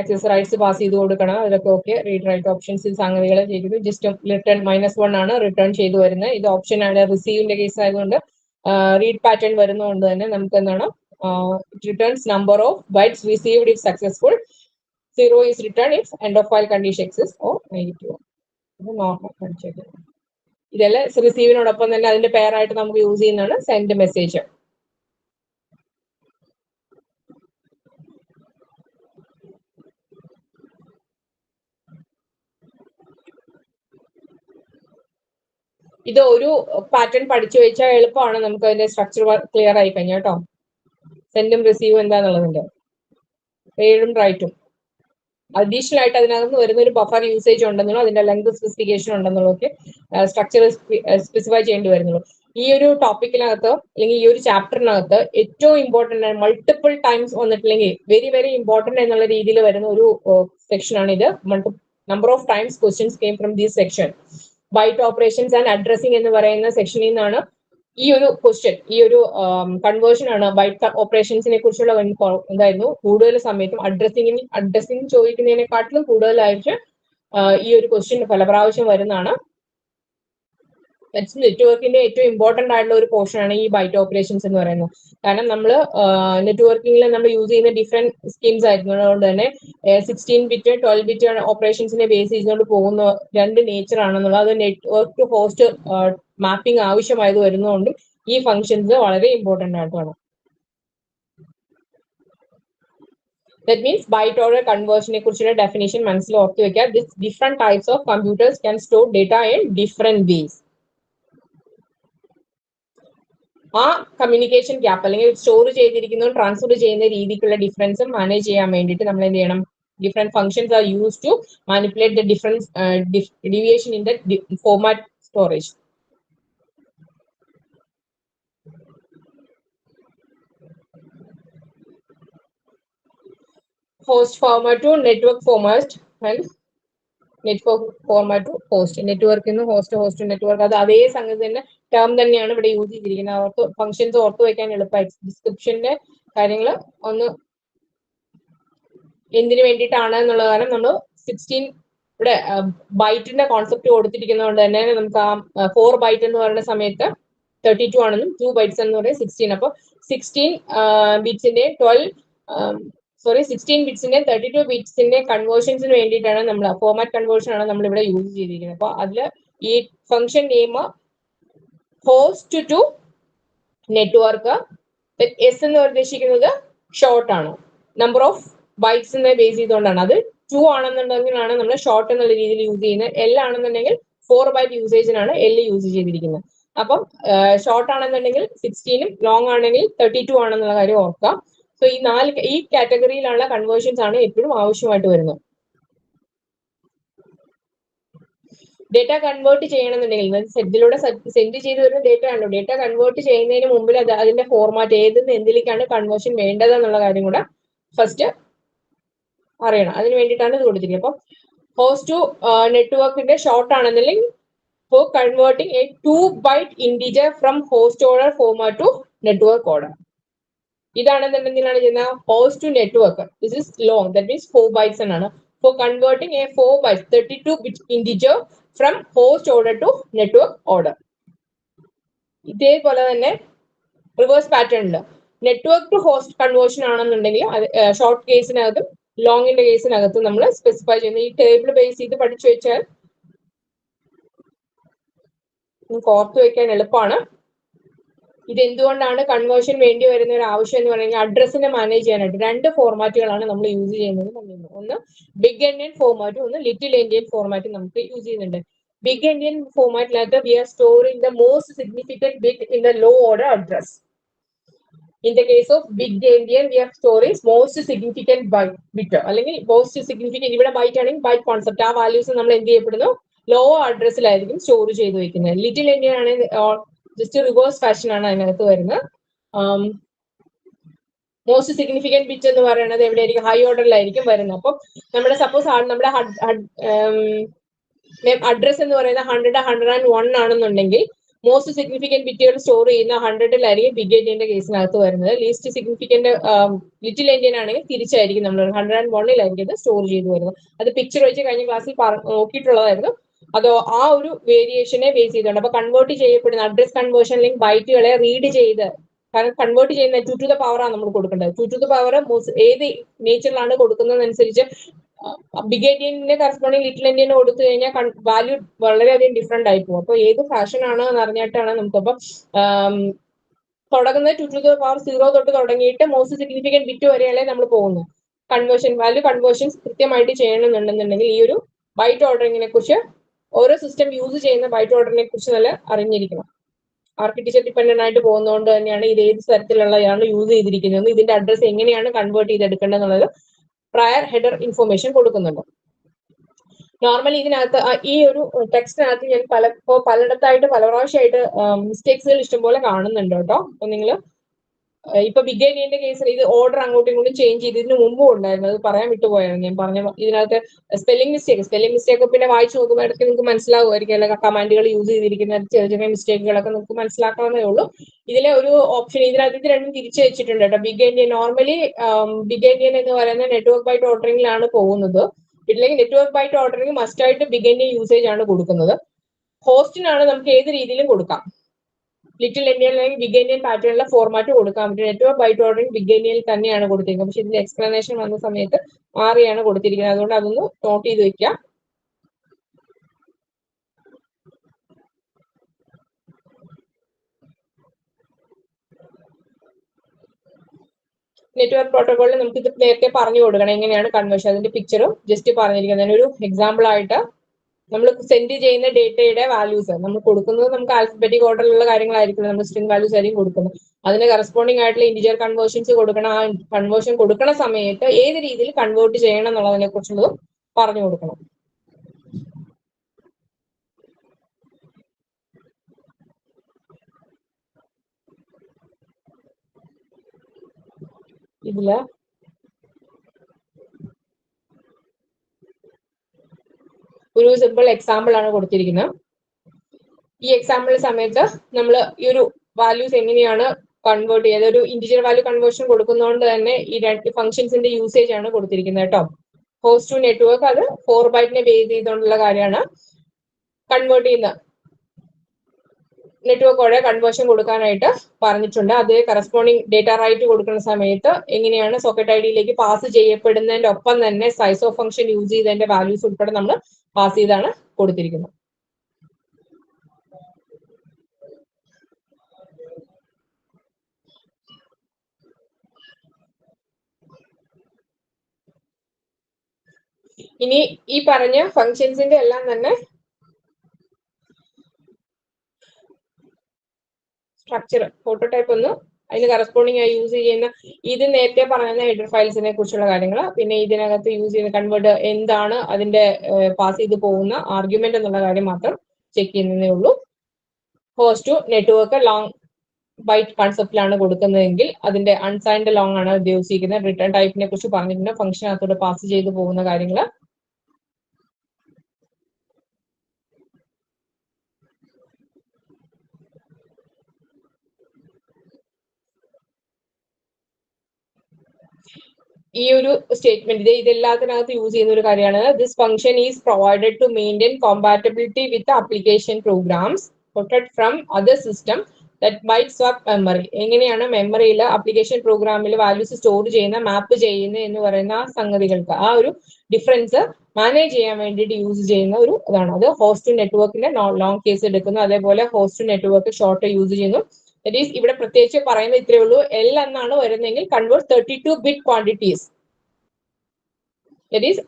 ആക്സസ് റൈറ്റ്സ് പാസ് ചെയ്ത് കൊടുക്കണം. അതൊക്കെ ഓക്കെ. റീഡ് റൈറ്റ് ഓപ്ഷൻസ് സംഗതികൾ ചെയ്തു. ജസ്റ്റ് റിട്ടേൺ -1 ആണ് റിട്ടേൺ ചെയ്തു വരുന്നത്. ഇത് ഓപ്ഷൻ ആണ്. റിസീവിന്റെ കേസ് ആയതുകൊണ്ട് റീഡ് പാറ്റേൺ വരുന്നതുകൊണ്ട് തന്നെ നമുക്ക് എന്താണ്, returns number of bytes received if successful. 0 is returned if end of file condition exists or negative. ഇത് നോർമൽ ചെക്ക്. ഇതെല്ലാം റിസീവിനോടൊപ്പം തന്നെ അതിന്റെ പെയറായിട്ട് നമുക്ക് യൂസ് ചെയ്യുന്നതാണ് സെൻഡ് മെസ്സേജ്. ഇത് ഒരു പാറ്റേൺ പഠിച്ചു വെച്ചാൽ എളുപ്പമാണ് നമുക്ക് അതിന്റെ സ്ട്രക്ചർ ക്ലിയർ ആയി കഴിഞ്ഞാൽ കേട്ടോ. സെൻഡും റിസീവും എന്താന്നുള്ളതിന്റെ റീഡും റൈറ്റും അഡീഷണൽ ആയിട്ട് അതിനകത്ത് വരുന്ന ഒരു ബഫർ യൂസേജ് ഉണ്ടെന്നുള്ളൂ, അതിന്റെ ലെങ്ത് സ്പെസിഫിക്കേഷൻ ഉണ്ടെന്നുള്ളൂ, ഒക്കെ സ്ട്രക്ചർ സ്പെസിഫൈ ചെയ്യേണ്ടി വരുന്നുള്ളൂ. ഈ ഒരു ടോപ്പിക്കിനകത്ത് അല്ലെങ്കിൽ ഈ ഒരു ചാപ്റ്ററിനകത്ത് ഏറ്റവും ഇമ്പോർട്ടന്റ് ആണ്, മൾട്ടിപ്പിൾ ടൈംസ് വന്നിട്ടില്ലെങ്കിൽ വെരി വെരി ഇമ്പോർട്ടന്റ് എന്നുള്ള രീതിയിൽ വരുന്ന ഒരു സെക്ഷൻ ആണ് ഇത്. Number of times questions came from these section. Byte operations and addressing എന്ന് പറയുന്ന സെക്ഷനിൽ നിന്നാണ് ഈ ഒരു ക്വസ്റ്റ്യൻ, ഈ ഒരു കൺവേർഷൻ ആണ്. ബൈറ്റ് ഓപ്പറേഷൻസിനെ കുറിച്ചുള്ള എന്തായിരുന്നു കൂടുതൽ സമയത്തും അഡ്രസ്സിംഗ് ചോദിക്കുന്നതിനെക്കാട്ടിലും കൂടുതലായിട്ട് ഈ ഒരു ക്വസ്റ്റ്യൻ പല പ്രാവശ്യം വരുന്നതാണ്. നെറ്റ്വർക്കിന്റെ ഏറ്റവും ഇമ്പോർട്ടന്റ് ആയിട്ടുള്ള ഒരു പോർഷൻ ആണ് ഈ ബൈറ്റ് ഓപ്പറേഷൻസ് എന്ന് പറയുന്നത്. കാരണം നമ്മൾ നെറ്റ്വർക്കിംഗിൽ നമ്മൾ യൂസ് ചെയ്യുന്ന ഡിഫറെന്റ് സ്കീംസ് ആയിരിക്കുന്നതുകൊണ്ട് തന്നെ 16 ബിറ്റ് 12 ബിറ്റ് ഓപ്പറേഷൻസിനെ ബേസ് ചെയ്തുകൊണ്ട് പോകുന്ന രണ്ട് നേച്ചർ ആണെന്നുള്ളത്. അത് നെറ്റ്വർക്ക് ടു ഹോസ്റ്റ് മാപ്പിംഗ് ആവശ്യമായത് വരുന്നതുകൊണ്ട് ഈ ഫംഗ്ഷൻസ് വളരെ ഇമ്പോർട്ടന്റ് ആയിട്ടാണ്. That means byte order conversion കുറിച്ചുള്ള ഡെഫിനേഷൻ മനസ്സിൽ ഓർത്ത് വെക്കുക. This different types of computers can store data in different ways. ആ കമ്മ്യൂണിക്കേഷൻ ഗ്യാപ്പ് അല്ലെങ്കിൽ സ്റ്റോർ ചെയ്തിരിക്കുന്നതും ട്രാൻസ്ഫർ ചെയ്യുന്ന രീതിക്കുള്ള ഡിഫറൻസ് മാനേജ് ചെയ്യാൻ വേണ്ടിയിട്ട് നമ്മൾ എന്ത് ചെയ്യണം? Different functions are use to manipulate the difference deviation in the format storage. Host format to network format and network format to host. നെറ്റ്വർക്കിൽ നിന്ന് ഹോസ്റ്റ് നെറ്റ്വർക്ക്, അത് അതേ സംഗതി തന്നെ ടേം തന്നെയാണ് ഇവിടെ യൂസ് ചെയ്തിരിക്കുന്നത്. അവർക്ക് ഫംഗ്ഷൻസ് ഓർത്ത് വെക്കാൻ എളുപ്പമായി. ഡിസ്ക്രിപ്ഷന്റെ കാര്യങ്ങൾ ഒന്ന് എന്തിനു വേണ്ടിയിട്ടാണ് എന്നുള്ള കാരണം നമ്മൾ 16 ഇവിടെ ബൈറ്റിന്റെ കോൺസെപ്റ്റ് കൊടുത്തിരിക്കുന്നതുകൊണ്ട് തന്നെ നമുക്ക് ആ 4 ബൈറ്റ് എന്ന് പറയുന്ന സമയത്ത് 32 ആണെന്നും 2 ബൈറ്റ്സ് എന്ന് പറയുന്നത് 16. അപ്പൊ 16 ബിറ്റ്സിന്റെ 16 ബിറ്റ്സിന്റെ 32 ബിറ്റ്സിന്റെ കൺവേർഷൻസിന് വേണ്ടിയിട്ടാണ് നമ്മൾ ഫോർമാറ്റ് കൺവേർഷൻ ആണ് നമ്മൾ ഇവിടെ യൂസ് ചെയ്തിരിക്കുന്നത്. അപ്പൊ അതിൽ ഈ function name host to network, S എന്ന് ഉദ്ദേശിക്കുന്നത് ഷോർട്ട് ആണ്, നമ്പർ ഓഫ് ബൈറ്റ്സിനെ ബേസ് ചെയ്തുകൊണ്ടാണ്. അത് 2 ആണെന്നുണ്ടെങ്കിലാണ് നമ്മൾ ഷോർട്ട് എന്നുള്ള രീതിയിൽ യൂസ് ചെയ്യുന്നത്. എൽ ആണെന്നുണ്ടെങ്കിൽ 4 ബൈറ്റ് യൂസേജിനാണ് എൽ യൂസ് ചെയ്തിരിക്കുന്നത്. അപ്പം ഷോർട്ട് ആണെന്നുണ്ടെങ്കിൽ 16ഉം ലോങ് ആണെങ്കിൽ 32 ആണെന്നുള്ള കാര്യം ഓർക്കാം. സോ ഈ കാറ്റഗറിയിലുള്ള കൺവേർഷൻസ് ആണ് എപ്പോഴും ആവശ്യമായിട്ട് വരുന്നത്. ഡേറ്റ കൺവേർട്ട് ചെയ്യണമെന്നുണ്ടെങ്കിൽ ഇതിലൂടെ സെൻഡ് ചെയ്ത് വരുന്ന ഡേറ്റ ആണല്ലോ. ഡേറ്റ കൺവേർട്ട് ചെയ്യുന്നതിന് മുമ്പിൽ അതിന്റെ ഫോർമാറ്റ് ഏതെന്ന് എന്തിലേക്കാണ് കൺവേർഷൻ വേണ്ടത് എന്നുള്ള കാര്യം കൂടെ ഫസ്റ്റ് അറിയണം. അതിന് വേണ്ടിയിട്ടാണ് ഇത് കൊടുത്തിരിക്കുന്നത്. അപ്പൊ ഹോസ്റ്റ് ടു നെറ്റ്വർക്കിന്റെ ഷോർട്ട് ആണെന്നുണ്ടെങ്കിൽ for converting a 2 byte integer from host order format to network order. ഇതാണെന്നുണ്ടെങ്കിലാണ് ചെയ്യുന്നത് host to network. This is long, that means 4 bytes എന്നാണ്. For converting a 4 bytes 32 bit integer from host order to network order. ഇതേപോലെ തന്നെ reverse പാറ്റേണിൽ network to host conversion ആണെന്നുണ്ടെങ്കിൽ short കേസിനകത്തും ലോങ്ങിന്റെ കേസിനകത്തും നമ്മൾ സ്പെസിഫൈ ചെയ്യുന്നത്. ഈ ടേബിൾ ബേസ് ചെയ്ത് പഠിച്ചു വെച്ചാൽ നമുക്ക് ഓർത്തു വെക്കാൻ എളുപ്പമാണ്. ഇതെന്തുകൊണ്ടാണ് കൺവേർഷൻ വേണ്ടി വരുന്ന ഒരു ആവശ്യം എന്ന് പറയുന്നത് അഡ്രസ്സിനെ മാനേജ് ചെയ്യാനായിട്ട് 2 ഫോർമാറ്റുകളാണ് നമ്മൾ യൂസ് ചെയ്യുന്നത്. ഒന്ന് ബിഗ് എൻഡിയൻ ഫോർമാറ്റും ഒന്ന് ലിറ്റിൽ എൻഡിയൻ ഫോർമാറ്റും നമുക്ക് യൂസ് ചെയ്യുന്നുണ്ട്. ബിഗ് എൻഡിയൻ ഫോർമാറ്റിനകത്ത് we are storing the most significant bit in the low order address. In the case of big endian, we are storing most significant bit അല്ലെങ്കിൽ most significant, ഇവിടെ byte ആണെങ്കിൽ byte concept, ആ values നമ്മൾ എന്ത് ചെയ്യപ്പെടുന്നു law അഡ്രസ്സിലായിരിക്കും store ചെയ്ത് വെക്കുന്നത്. Little endian ആണെങ്കിൽ ജസ്റ്റ് റിവേഴ്സ് ഫാഷൻ ആണ് അതിനകത്ത് വരുന്നത്. മോസ്റ്റ് സിഗ്നിഫിക്കന്റ് ബിറ്റ് എന്ന് പറയുന്നത് എവിടെയായിരിക്കും? ഹൈ ഓർഡറിലായിരിക്കും വരുന്നത്. അപ്പം നമ്മുടെ സപ്പോസ് നമ്മുടെ അഡ്രസ് എന്ന് പറയുന്നത് 100, 101 ആണെന്നുണ്ടെങ്കിൽ മോസ്റ്റ് സിഗ്നിഫിക്കന്റ് ബിറ്റുകൾ സ്റ്റോർ ചെയ്യുന്ന 100-ലായിരിക്കും ബിഗ് എൻഡിയന്റെ കേസിനകത്ത് വരുന്നത്. ലീസ്റ്റ് സിഗ്നിഫിക്കന്റ് ലിറ്റിൽ എൻഡിയൻ ആണെങ്കിൽ തിരിച്ചായിരിക്കും നമ്മൾ 101-ലായിരിക്കും ഇത് സ്റ്റോർ ചെയ്ത് വരുന്നത്. അത് പിക്ചർ വെച്ച് കഴിഞ്ഞ ക്ലാസ്സിൽ നോക്കിയിട്ടുള്ളതായിരുന്നു. അതോ ആ ഒരു വേരിയേഷനെ ബേസ് ചെയ്തുകൊണ്ട് അപ്പൊ കൺവേർട്ട് ചെയ്യപ്പെടുന്ന അഡ്രസ് കൺവേർഷൻ അല്ലെങ്കിൽ ബൈറ്റുകളെ റീഡ് ചെയ്ത്, കാരണം കൺവേർട്ട് ചെയ്യുന്ന 2 to the power ആണ് നമ്മൾ കൊടുക്കേണ്ടത്. 2 to the power ഏത് നേച്ചറിലാണ് കൊടുക്കുന്നതനുസരിച്ച് ബിഗ് എൻഡിയനെ കറസ്പോണ്ടിങ് ലിറ്റിൽ എൻഡിയന് കൊടുത്തു കഴിഞ്ഞാൽ വാല്യൂ വളരെയധികം ഡിഫറെന്റ് ആയി പോകും. അപ്പൊ ഏത് ഫാഷൻ ആണ് എന്ന് അറിഞ്ഞിട്ടാണ് നമുക്കപ്പം തുടങ്ങുന്നത് 2 to the power 0 തൊട്ട് തുടങ്ങിയിട്ട് മോസ്റ്റ് സിഗ്നിഫിക്കന്റ് ബിറ്റ് വരെയല്ലേ നമ്മൾ പോകുന്നത്. വാല്യൂ കൺവേർഷൻസ് കൃത്യമായിട്ട് ചെയ്യണമെന്നുണ്ടെന്നുണ്ടെങ്കിൽ ഈ ഒരു ബൈറ്റ് ഓർഡറിങ്ങിനെ കുറിച്ച് ഓരോ സിസ്റ്റം യൂസ് ചെയ്യുന്ന ബൈറ്റ് ഓർഡറിനെ കുറിച്ച് നല്ല അറിഞ്ഞിരിക്കണം. ആർക്കിടെക്ചർ ഡിപ്പെൻഡന്റ് ആയിട്ട് പോകുന്നതുകൊണ്ട് തന്നെയാണ് ഇത് ഏത് തരത്തിലുള്ളതാണ് യൂസ് ചെയ്തിരിക്കുന്നത്, ഇതിന്റെ അഡ്രസ് എങ്ങനെയാണ് കൺവേർട്ട് ചെയ്തെടുക്കേണ്ടതെന്നുള്ളത് പ്രയർ ഹെഡർ ഇൻഫർമേഷൻ കൊടുക്കുന്നുണ്ട്. നോർമലി ഇതിനകത്ത് ഈ ഒരു ടെക്സ്റ്റിനകത്ത് ഞാൻ പലയിടത്തായിട്ട് പല പ്രാവശ്യമായിട്ട് മിസ്റ്റേക്സുകൾ ഇഷ്ടംപോലെ കാണുന്നുണ്ട് കേട്ടോ. അപ്പൊ നിങ്ങൾ ഇപ്പൊ ബിഗ് ഏരിയന്റെ കേസിൽ ഇത് ഓർഡർ അങ്ങോട്ടും ഇങ്ങോട്ടും ചേഞ്ച് ചെയ്ത് ഇതിന് മുമ്പും ഉണ്ടായിരുന്നു, അത് പറയാൻ വിട്ടുപോയായിരുന്നു. ഞാൻ പറഞ്ഞ ഇതിനകത്ത് സ്പെല്ലിംഗ് മിസ്റ്റേക്ക് പിന്നെ വായിച്ചു നോക്കുമ്പോൾ ഇടയ്ക്ക് നിങ്ങൾക്ക് മനസ്സിലാവുമായിരിക്കും, അല്ലെങ്കിൽ കമാൻഡുകൾ യൂസ് ചെയ്തിരിക്കുന്ന ചെറിയ ചെറിയ മിസ്റ്റേക്കുകളൊക്കെ നമുക്ക് മനസ്സിലാക്കാവുന്നേ ഉള്ളൂ. ഇതിലെ ഒരു ഓപ്ഷൻ ഇതിനകത്ത് ഇത് രണ്ടും തിരിച്ചു വെച്ചിട്ടുണ്ട് കേട്ടോ. Big Aryan normally big Aryan എന്ന് പറയുന്ന നെറ്റ്വർക്ക് ബൈറ്റ് ഓർഡറിംഗിലാണ് പോകുന്നത്. ഇല്ലെങ്കിൽ നെറ്റ്വർക്ക് ബൈറ്റ് ഓർഡറിംഗ് മസ്റ്റ് ആയിട്ട് ബിഗ് ഏരിയൻ യൂസേജ് ആണ് കൊടുക്കുന്നത്. ഹോസ്റ്റിനാണ് നമുക്ക് ഏത് രീതിയിലും കൊടുക്കാം. ലിറ്റിൽ എൻഡിയൻ അല്ലെങ്കിൽ ബിഗ് ഏരിയൻ പാറ്റേണിലെ ഫോർമാറ്റ് കൊടുക്കാൻ പറ്റും. നെറ്റ്വർക്ക് ബൈറ്റ് ഓർഡറിംഗ് ബിഗ് ഏരിയനിൽ തന്നെയാണ് കൊടുത്തിരിക്കുന്നത്. പക്ഷെ ഇതിന്റെ എക്സ്പ്ലനേഷൻ വന്ന സമയത്ത് മാറിയാണ് കൊടുത്തിരിക്കുന്നത്. അതുകൊണ്ട് അതൊന്ന് നോട്ട് ചെയ്ത് വെക്കാം. നെറ്റ്വർക്ക് പ്രോട്ടോകോളിൽ നമുക്ക് ഇത് നേരത്തെ പറഞ്ഞു കൊടുക്കണം എങ്ങനെയാണ് കൺവേർഷൻ. അതിന്റെ പിക്ചറും ജസ്റ്റ് പറഞ്ഞിരിക്കുന്നത്. ഒരു എക്സാമ്പിൾ ആയിട്ട് നമ്മൾ സെൻഡ് ചെയ്യുന്ന ഡേറ്റയുടെ വാല്യൂസ് നമ്മൾ കൊടുക്കുന്നത് നമുക്ക് ആൽഫബറ്റിക് ഓർഡറിലുള്ള കാര്യങ്ങളായിരിക്കും, നമ്മൾ സ്ട്രിംഗ് വാല്യൂസ് ആയിരിക്കും കൊടുക്കുന്നത്. അതിന് കറസ്പോണ്ടിങ് ആയിട്ടുള്ള ഇന്റിജർ കൺവേർഷൻസ് കൊടുക്കണം. ആ കൺവേർഷൻ കൊടുക്കുന്ന സമയത്ത് ഏത് രീതിയിൽ കൺവേർട്ട് ചെയ്യണം എന്നുള്ളതിനെ കുറിച്ചുള്ളത് പറഞ്ഞു കൊടുക്കണം. ഇതില് ഒരു സിമ്പിൾ എക്സാമ്പിൾ ആണ് കൊടുത്തിരിക്കുന്നത്. ഈ എക്സാമ്പിൾ സമയത്ത് നമ്മൾ ഈ ഒരു വാല്യൂസ് എങ്ങനെയാണ് കൺവേർട്ട് ചെയ്യുന്നത്, ഒരു ഇന്റിജർ വാല്യൂ കൺവേർഷൻ കൊടുക്കുന്നതുകൊണ്ട് തന്നെ ഈ രണ്ട് ഫംഗ്ഷൻസിന്റെ യൂസേജ് ആണ് കൊടുത്തിരിക്കുന്നത് കേട്ടോ. ഹോസ്റ്റ് ടു നെറ്റ്വർക്ക് അത് 4 ബൈറ്റിനെ ബേസ് ചെയ്തുകൊണ്ടുള്ള കാര്യമാണ്. കൺവേർട്ട് ചെയ്യുന്ന നെറ്റ്വർക്കോടെ കൺവേർഷൻ കൊടുക്കാനായിട്ട് പറഞ്ഞിട്ടുണ്ട്. അത് കറസ്പോണ്ടിങ് ഡേറ്റ റൈറ്റ് കൊടുക്കുന്ന സമയത്ത് എങ്ങനെയാണ് സോക്കറ്റ് ഐ ഡിയിലേക്ക് പാസ് ചെയ്യപ്പെടുന്നതിന്റെ ഒപ്പം തന്നെ സൈസ് ഓഫ് ഫംഗ്ഷൻ യൂസ് ചെയ്തതിന്റെ വാല്യൂസ് ഉൾപ്പെടെ നമ്മൾ പാസ് ചെയ്താണ് കൊടുത്തിരിക്കുന്നത്. ഇനി ഈ പറഞ്ഞ ഫങ്ഷൻസിന്റെ എല്ലാം തന്നെ സ്ട്രക്ചർ ഫോട്ടോടൈപ്പ് ഒന്ന് അതിന് കറസ്പോണ്ടിങ് ആയി യൂസ് ചെയ്യുന്ന ഇത് നേരത്തെ പറയുന്ന ഹെഡർ ഫയൽസിനെ കുറിച്ചുള്ള കാര്യങ്ങൾ, പിന്നെ ഇതിനകത്ത് യൂസ് ചെയ്യുന്ന കൺവേർട്ട് എന്താണ് അതിന്റെ പാസ് ചെയ്ത് പോകുന്ന ആർഗ്യുമെന്റ് എന്നുള്ള കാര്യം മാത്രം ചെക്ക് ചെയ്യുന്നതേ ഉള്ളൂ. Host to network long byte കൺസെപ്റ്റിലാണ് കൊടുക്കുന്നതെങ്കിൽ അതിന്റെ അൺസൈൻഡ് ലോങ് ആണ് ഉദ്ദേശിക്കുന്നത്. റിട്ടേൺ ടൈപ്പിനെ കുറിച്ച് പറഞ്ഞിട്ടുണ്ട്, ഫംഗ്ഷനകത്തോട് പാസ് ചെയ്ത് പോകുന്ന കാര്യങ്ങൾ. ഈ ഒരു സ്റ്റേറ്റ്മെന്റ് ഇതെല്ലാത്തിനകത്ത് യൂസ് ചെയ്യുന്ന ഒരു കാര്യമാണ്. This function is provided to maintain compatibility with application programs protect from other system that might swap memory. എങ്ങനെയാണ് മെമ്മറിയിൽ ആപ്ലിക്കേഷൻ പ്രോഗ്രാമിൽ വാല്യൂസ് സ്റ്റോർ ചെയ്യുന്ന മാപ്പ് ചെയ്യുന്ന എന്ന് പറയുന്ന സംഗതികൾക്ക് ആ ഒരു ഡിഫറൻസ് മാനേജ് ചെയ്യാൻ വേണ്ടിയിട്ട് യൂസ് ചെയ്യുന്ന ഒരു ഇതാണ്. അത് ഹോസ്റ്റ് നെറ്റ്വർക്കിന്റെ ലോങ് കേസ് എടുക്കുന്നു. അതേപോലെ ഹോസ്റ്റ് നെറ്റ്വർക്ക് ഷോർട്ട് യൂസ് ചെയ്യുന്നു. ദറ്റ് ഈസ് ഇവിടെ പ്രത്യേകിച്ച് പറയുന്നത് ഇത്രയേ ഉള്ളൂ. എൽ എന്നാണ് വരുന്നതെങ്കിൽ convert 32 bit quantities. That is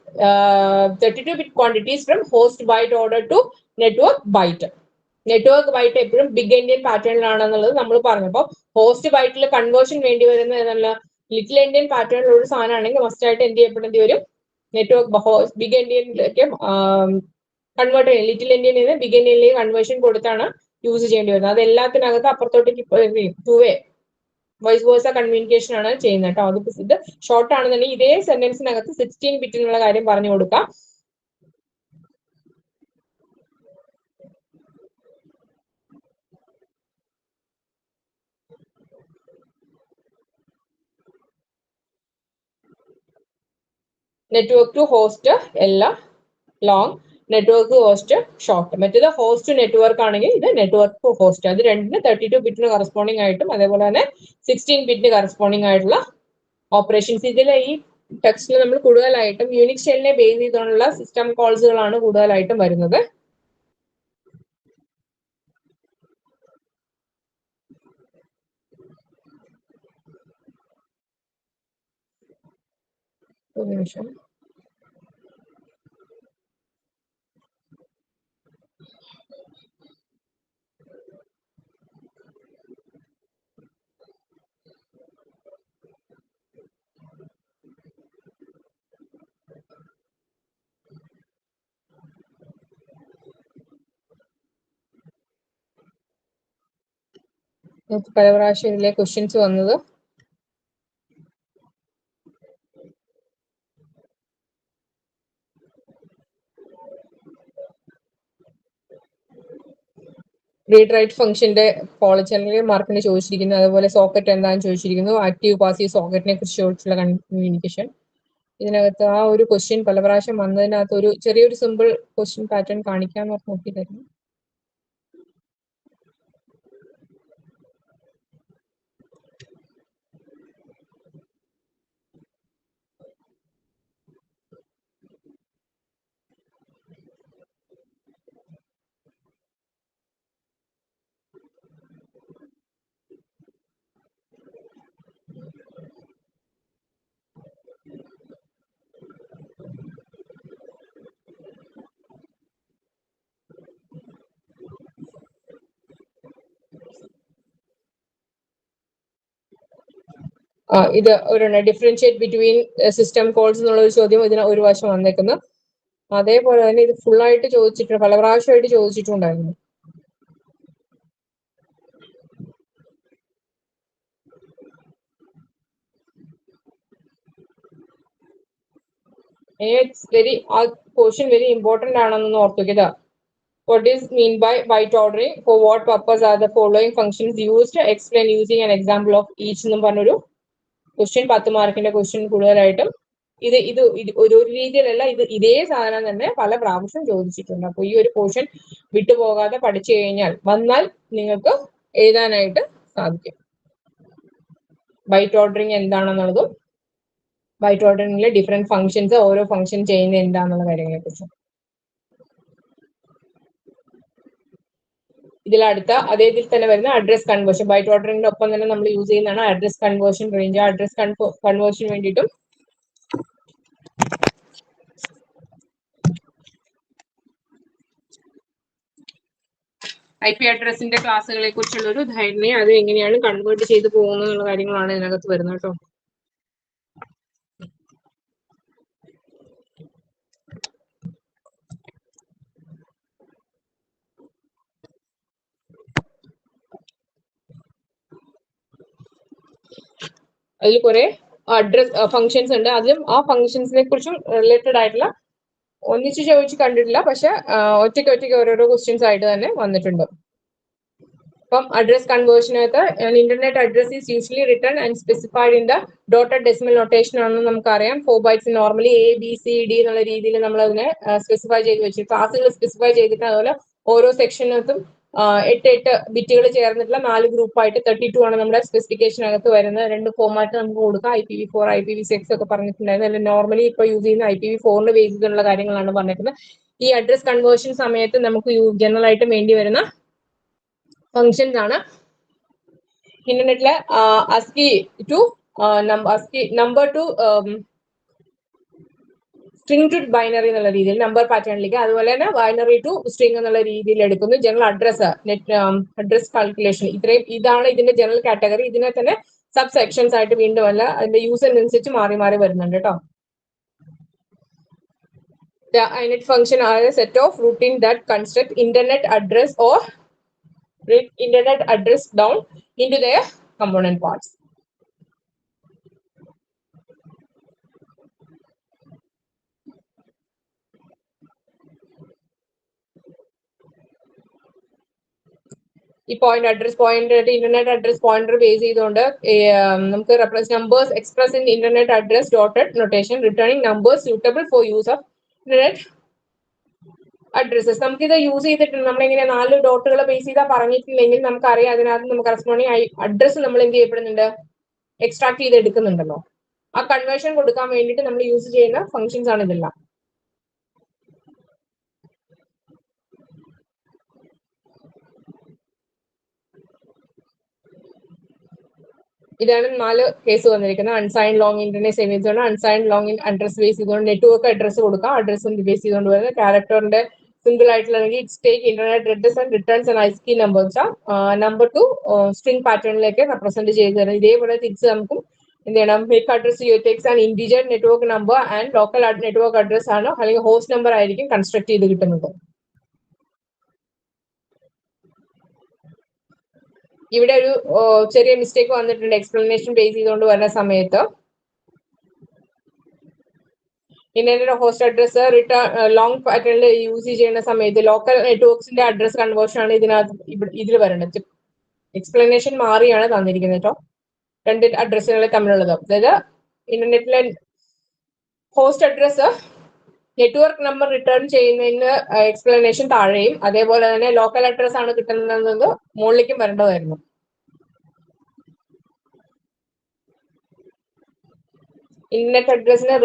32 bit quantities from host byte order to network byte. Network byte എപ്പോഴും ബിഗ് എൻഡിയൻ പാറ്റേണിലാണെന്നുള്ളത് നമ്മൾ പറഞ്ഞു. അപ്പോൾ ഹോസ്റ്റ് ബൈറ്റിൽ കൺവേർഷൻ വേണ്ടി വരുന്ന ഏതല്ല ലിറ്റിൽ എൻഡിയൻ പാറ്റേണിലുള്ള ഒരു സാധനമാണെങ്കിൽ മസ്റ്റ് ആയിട്ട് എന്ത് ചെയ്യപ്പെടേണ്ടി വരും, നെറ്റ്വർക്ക് ബിഗ് എൻഡിയനിലേക്ക് കൺവേർട്ട് ചെയ്യും. ലിറ്റിൽ എൻഡിയൻ നിന്ന് ബിഗ് എൻഡിയനിലേക്ക് കൺവേർഷൻ കൊടുത്താണ് യൂസ് ചെയ്യേണ്ടി വരുന്നത്. അത് എല്ലാത്തിനകത്ത് അപ്പുറത്തോട്ടേക്ക് two way vice versa communication ആണ് ചെയ്യുന്നത് കേട്ടോ. അത് ഇത് ഷോർട്ട് ആണെന്നുണ്ടെങ്കിൽ ഇതേ സെന്റൻസിനകത്ത് 16 ബിറ്റിനുള്ള കാര്യം പറഞ്ഞു കൊടുക്കാം. നെറ്റ്വർക്ക് ടു ഹോസ്റ്റ് എല്ലാം ലോങ്, നെറ്റ്വർക്ക് ഹോസ്റ്റ് ഷോർട്ട്. മറ്റേത് ഹോസ്റ്റ് നെറ്റ്വർക്ക് ആണെങ്കിൽ ഇത് നെറ്റ്വർക്ക് ഹോസ്റ്റ്. അത് രണ്ടിന് 32 ബിറ്റിന് കറസ്പോണ്ടിങ് ആയിട്ടും അതേപോലെ തന്നെ 16 ബിറ്റിന് കറസ്പോണ്ടിങ് ആയിട്ടുള്ള ഓപ്പറേഷൻസ്. ഇതിൽ ഈ ടെക്സ്റ്റിൽ നമ്മൾ കൂടുതലായിട്ടും യൂണിക്സ് ഷെല്ലിനെ ബേസ് ചെയ്തുകൊണ്ടുള്ള സിസ്റ്റം കോൾസുകളാണ് കൂടുതലായിട്ടും വരുന്നത്. ഒരു നിമിഷം. പല പ്രാവശ്യം ഇതിലെ ക്വസ്റ്റ്യൻസ് വന്നത്. റീഡ് റൈറ്റ് ഫംഗ്ഷന്റെ പോളിച്ച് അല്ലെങ്കിൽ മാർക്കിന് ചോദിച്ചിരിക്കുന്നു. അതുപോലെ സോക്കറ്റ് എന്താണെന്ന് ചോദിച്ചിരിക്കുന്നു. ആക്റ്റീവ് പാസീവ് സോക്കറ്റിനെ കുറിച്ച് ചോദിച്ചിട്ടുള്ള കമ്മ്യൂണിക്കേഷൻ. ഇതിനകത്ത് ആ ഒരു ക്വസ്റ്റ്യൻ പല പ്രാവശ്യം വന്നതിനകത്ത് ഒരു ചെറിയൊരു സിമ്പിൾ ക്വസ്റ്റ്യൻ പാറ്റേൺ കാണിക്കാന്ന് നോക്കിയിട്ടായിരുന്നു. ഇത് ഒരു ഡിഫറൻഷിയേറ്റ് ബിറ്റ്വീൻ സിസ്റ്റം കോൾസ് എന്നുള്ള ഒരു ചോദ്യം ഇതിന് ഒരു വശം വന്നേക്കുന്നു. അതേപോലെ തന്നെ ഇത് ഫുൾ ആയിട്ട് ചോദിച്ചിട്ടുണ്ട്, പല പ്രാവശ്യമായിട്ട് ചോദിച്ചിട്ടുണ്ടായിരുന്നു. ഇറ്റ്സ് വെരി ആ ക്വസ്റ്റ്യൻ വെരി ഇമ്പോർട്ടന്റ് ആണെന്ന് ഓർത്തുക. What is mean by byte ordering? For what purpose are the following functions used? Explain using an example of each എന്നും പറഞ്ഞൊരു ക്വസ്റ്റ്യൻ 10 മാർക്കിന്റെ ക്വസ്റ്റ്യൻ കൂടുതലായിട്ടും ഇത് ഒരു രീതിയിലല്ല, ഇതേ സാധനം തന്നെ പല പ്രാവശ്യം ചോദിച്ചിട്ടുണ്ട്. അപ്പൊ ഈ ഒരു പോർഷൻ വിട്ടുപോകാതെ പഠിച്ചു കഴിഞ്ഞാൽ വന്നാൽ നിങ്ങൾക്ക് എഴുതാനായിട്ട് സാധിക്കും. ബൈറ്റ് ഓർഡറിങ് എന്താണെന്നുള്ളതും ബൈറ്റ് ഓർഡറിങ്ങിലെ ഡിഫറെന്റ് ഫംഗ്ഷൻസ്, ഓരോ ഫംഗ്ഷൻ ചെയ്യുന്നത് എന്താണെന്നുള്ള കാര്യങ്ങളെ കുറിച്ചും. ഇതിലടുത്ത അതേ ഇതിൽ തന്നെ വരുന്ന അഡ്രസ് കൺവേർഷൻ, ബൈറ്റ് ഓർഡറിന്റെ ഒപ്പം തന്നെ നമ്മൾ യൂസ് ചെയ്യുന്നതാണ് അഡ്രസ് കൺവേർഷൻ റേഞ്ച്. അഡ്രസ് കൺവേർഷന് വേണ്ടിയിട്ടും IP അഡ്രസ്സിന്റെ ക്ലാസ്സുകളെ കുറിച്ചുള്ള ഒരു ധാരണയും അത് എങ്ങനെയാണ് കൺവേർട്ട് ചെയ്തു പോകുന്നത് എന്നുള്ള കാര്യങ്ങളാണ് ഇതിനകത്ത് വരുന്നത് കേട്ടോ. അതിൽ കുറെ അഡ്രസ് ഫങ്ഷൻസ് ഉണ്ട്. അതിലും ആ ഫങ്ഷൻസിനെ കുറിച്ചും റിലേറ്റഡ് ആയിട്ടുള്ള ഒന്നിച്ച് ചോദിച്ച് കണ്ടിട്ടില്ല, പക്ഷെ ഒറ്റയ്ക്ക് ഓരോരോ ക്വസ്റ്റ്യൻസ് ആയിട്ട് തന്നെ വന്നിട്ടുണ്ട്. അപ്പം അഡ്രസ് കൺവേർഷനകത്ത് internet address is usually return and specified in the dotted decimal notation ആണെന്ന് നമുക്കറിയാം. 4 bytes നോർമലി ABCD എന്നുള്ള രീതിയിൽ നമ്മൾ അതിനെ സ്പെസിഫൈ ചെയ്ത് വെച്ചു, ക്ലാസ്സുകൾ സ്പെസിഫൈ ചെയ്തിട്ട്. അതുപോലെ ഓരോ സെക്ഷനകത്തും 8 ബിറ്റുകൾ ചേർന്നിട്ടുള്ള 4 ഗ്രൂപ്പായിട്ട് 32 ആണ് നമ്മുടെ സ്പെസിഫിക്കേഷനകത്ത് വരുന്നത്. 2 ഫോർമാറ്റ് നമുക്ക് കൊടുക്കാം, IPv4 IPv6 ഒക്കെ പറഞ്ഞിട്ടുണ്ടായിരുന്നു. അല്ലെങ്കിൽ നോർമലി ഇപ്പൊ യൂസ് ചെയ്യുന്ന IPv4 ബേസ് ചെയ്തിട്ടുള്ള കാര്യങ്ങളാണ് പറഞ്ഞിരിക്കുന്നത്. ഈ അഡ്രസ് കൺവേർഷൻ സമയത്ത് നമുക്ക് ജനറൽ ആയിട്ട് വേണ്ടി വരുന്ന ഫങ്ഷൻസ് ആണ് ഇന്റർനെറ്റിലെ ASCII to number to string to binary എന്നുള്ള രീതിയിൽ നമ്പർ പാറ്റേണിലേക്ക്, അതുപോലെ തന്നെ ബൈനറി ടു സ്ട്രിംഗ് എന്നുള്ള രീതിയിൽ എടുക്കുന്നു. ജനറൽ അഡ്രസ് അഡ്രസ് കാൽക്കുലേഷൻ, ഇതാണ് ഇതിന്റെ ജനറൽ കാറ്റഗറി. ഇതിനെ തന്നെ സബ് സെക്ഷൻസ് ആയിട്ട് വീണ്ടും അല്ല അതിന്റെ യൂസറിനനുസരിച്ച് മാറി മാറി വരുന്നുണ്ട് കേട്ടോ. The init function are a set of routine that construct internet address or break internet address down into their component parts. ഈ point address point internet address pointer base ചെയ്തുകൊണ്ട് നമുക്ക് numbers express in internet address dotted notation returning numbers suitable for use of internet addresses. നമുക്കിത് use ചെയ്തിട്ടുണ്ട്. നമ്മളിങ്ങനെ 4 ഡോട്ടുകൾ base ചെയ്താൽ പറഞ്ഞിട്ടില്ലെങ്കിൽ നമുക്കറിയാം അതിനകത്ത് നമുക്ക് കറസ്പോണ്ടിങ് അഡ്രസ്സ് നമ്മൾ എന്ത് ചെയ്യപ്പെടുന്നുണ്ട്, എക്സ്ട്രാക്ട് ചെയ്ത് എടുക്കുന്നുണ്ടല്ലോ. ആ കൺവേർഷൻ കൊടുക്കാൻ വേണ്ടിയിട്ട് നമ്മൾ യൂസ് ചെയ്യുന്ന ഫങ്ഷൻസ് ആണ് ഇതെല്ലാം. ഇതാണ് 4 കേസ് വന്നിരിക്കുന്നത്. അൺസൈൻഡ് ലോങ് ഇന്റർനെറ്റ് സെമീസ് ആണ്. അൺസൈൻഡ് ലോങ് അഡ്രസ് ബേസ് ചെയ്തുകൊണ്ട് നെറ്റ്വർക്ക് അഡ്രസ് കൊടുക്കാം, അഡ്രസ് ബേസ് ചെയ്തുകൊണ്ട് വരുന്നത് ക്യാരക്ടറിന്റെ സിംഗിൾ ആയിട്ടുള്ള its take internet address and returns and ASCII numbers. Number to string പാറ്റേണിലേക്ക് റെപ്രസെന്റ് ചെയ്ത് തരുന്നത്. ഇതേപോലെ തിരിച്ച് നമുക്കും എന്ത് ചെയ്യണം, make address takes and integer network number and local network address ആണ്, അല്ലെങ്കിൽ ഹോസ്റ്റ് നമ്പർ ആയിരിക്കും കൺസ്ട്രക്ട് ചെയ്ത് കിട്ടുന്നത്. ഇവിടെ ഒരു ചെറിയ മിസ്റ്റേക്ക് വന്നിട്ടുണ്ട് എക്സ്പ്ലനേഷൻ ബേസ് ചെയ്തുകൊണ്ട് വരുന്ന സമയത്ത്. Internet host address return long പാറ്റേണിൽ യൂസ് ചെയ്യുന്ന സമയത്ത് ലോക്കൽ നെറ്റ്വർക്സിന്റെ അഡ്രസ് കൺവേർഷൻ ആണ് ഇതിൽ വരുന്നത്. എക്സ്പ്ലനേഷൻ മാറിയാണ് തന്നിരിക്കുന്നത് കേട്ടോ, രണ്ട് അഡ്രസ്സുകൾ തമ്മിലുള്ളത്. അതായത് ഇന്റർനെറ്റിലെ host address network number return ചെയ്യുന്നതിന് എക്സ്പ്ലനേഷൻ താഴെയും, അതേപോലെ തന്നെ ലോക്കൽ അഡ്രസ് ആണ് കിട്ടുന്നത് മുകളിലേക്കും വരേണ്ടതായിരുന്നു. ഇന്റർനെറ്റ് അഡ്രസ്സിനെ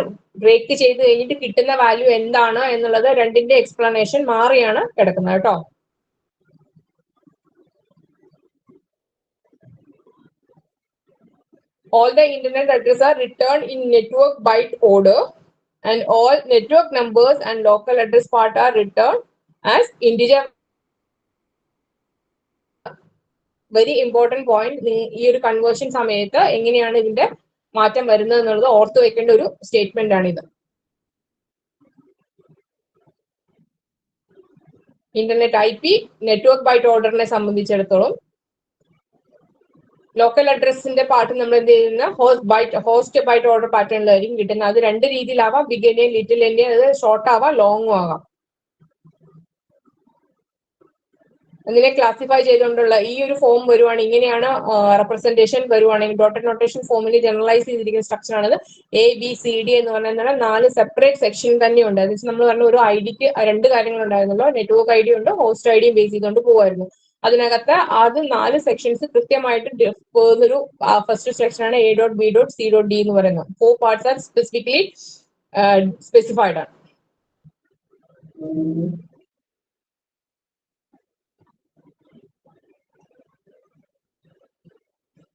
ബ്രേക്ക് ചെയ്ത് കഴിഞ്ഞിട്ട് കിട്ടുന്ന വാല്യൂ എന്താണ് എന്നുള്ളത് രണ്ടിന്റെ എക്സ്പ്ലനേഷൻ മാറിയാണ് കിടക്കുന്നത് കേട്ടോ. All the internet addresses are returned in network byte order, and all network numbers and local address part are returned as integer. Very important point. ഈ ഒരു കൺവേർഷൻ സമയത്ത് എങ്ങനെയാണ് ഇതിന്റെ മാറ്റം വരുന്നത് എന്നുള്ളത് ഓർത്ത് വെക്കേണ്ട ഒരു സ്റ്റേറ്റ്മെന്റ് ആണ് ഇത്. ഇന്റർനെറ്റ് IP നെറ്റ്വർക്ക് ബൈറ്റ് ഓർഡറിനെ സംബന്ധിച്ചിടത്തോളം ലോക്കൽ അഡ്രസ്സിന്റെ പാർട്ട് നമ്മൾ എന്ത് ചെയ്യുന്ന ഹോസ്റ്റ് ബൈറ്റ് ഓർഡർ പാറ്റേണിലായിരിക്കും കിട്ടുന്നത്. അത് രണ്ട് രീതിയിലാവാം, ബിഗ് എൻഡിയൻ ലിറ്റിൽ എൻഡിയൻ, അത് ഷോർട്ട് ആവാം ലോങ്ങും ആവാം. അതിനെ ക്ലാസിഫൈ ചെയ്തുകൊണ്ടുള്ള ഈ ഒരു ഫോം വരുവാണ്, ഇങ്ങനെയാണ് റെപ്രസെന്റേഷൻ വരുവാണെങ്കിൽ ഡോട്ടഡ് നൊട്ടേഷൻ ഫോമിൽ ജനറലൈസ് ചെയ്തിരിക്കുന്ന സ്ട്രക്ചർ ആണത്. ABCD എന്ന് പറഞ്ഞാൽ 4 സെപ്പറേറ്റ് സെക്ഷൻ തന്നെയുണ്ട്. അത് നമ്മൾ പറഞ്ഞ ഒരു ഐഡിക്ക് രണ്ട് കാര്യങ്ങൾ ഉണ്ടായിരുന്നല്ലോ, നെറ്റ്വർക്ക് ID ഉണ്ട്, ഹോസ്റ്റ് ID ബേസ് ചെയ്തുകൊണ്ട് പോകുമായിരുന്നു. അതിനകത്ത് അത് 4 സെക്ഷൻസ് കൃത്യമായിട്ട് പോകുന്നൊരു ഫസ്റ്റ് സെക്ഷൻ ആണ് A.B.C.D എന്ന് പറയുന്നത്. 4 പാർട്സ് ആർ സ്പെസിഫിക്കലി സ്പെസിഫൈഡ് ആണ്.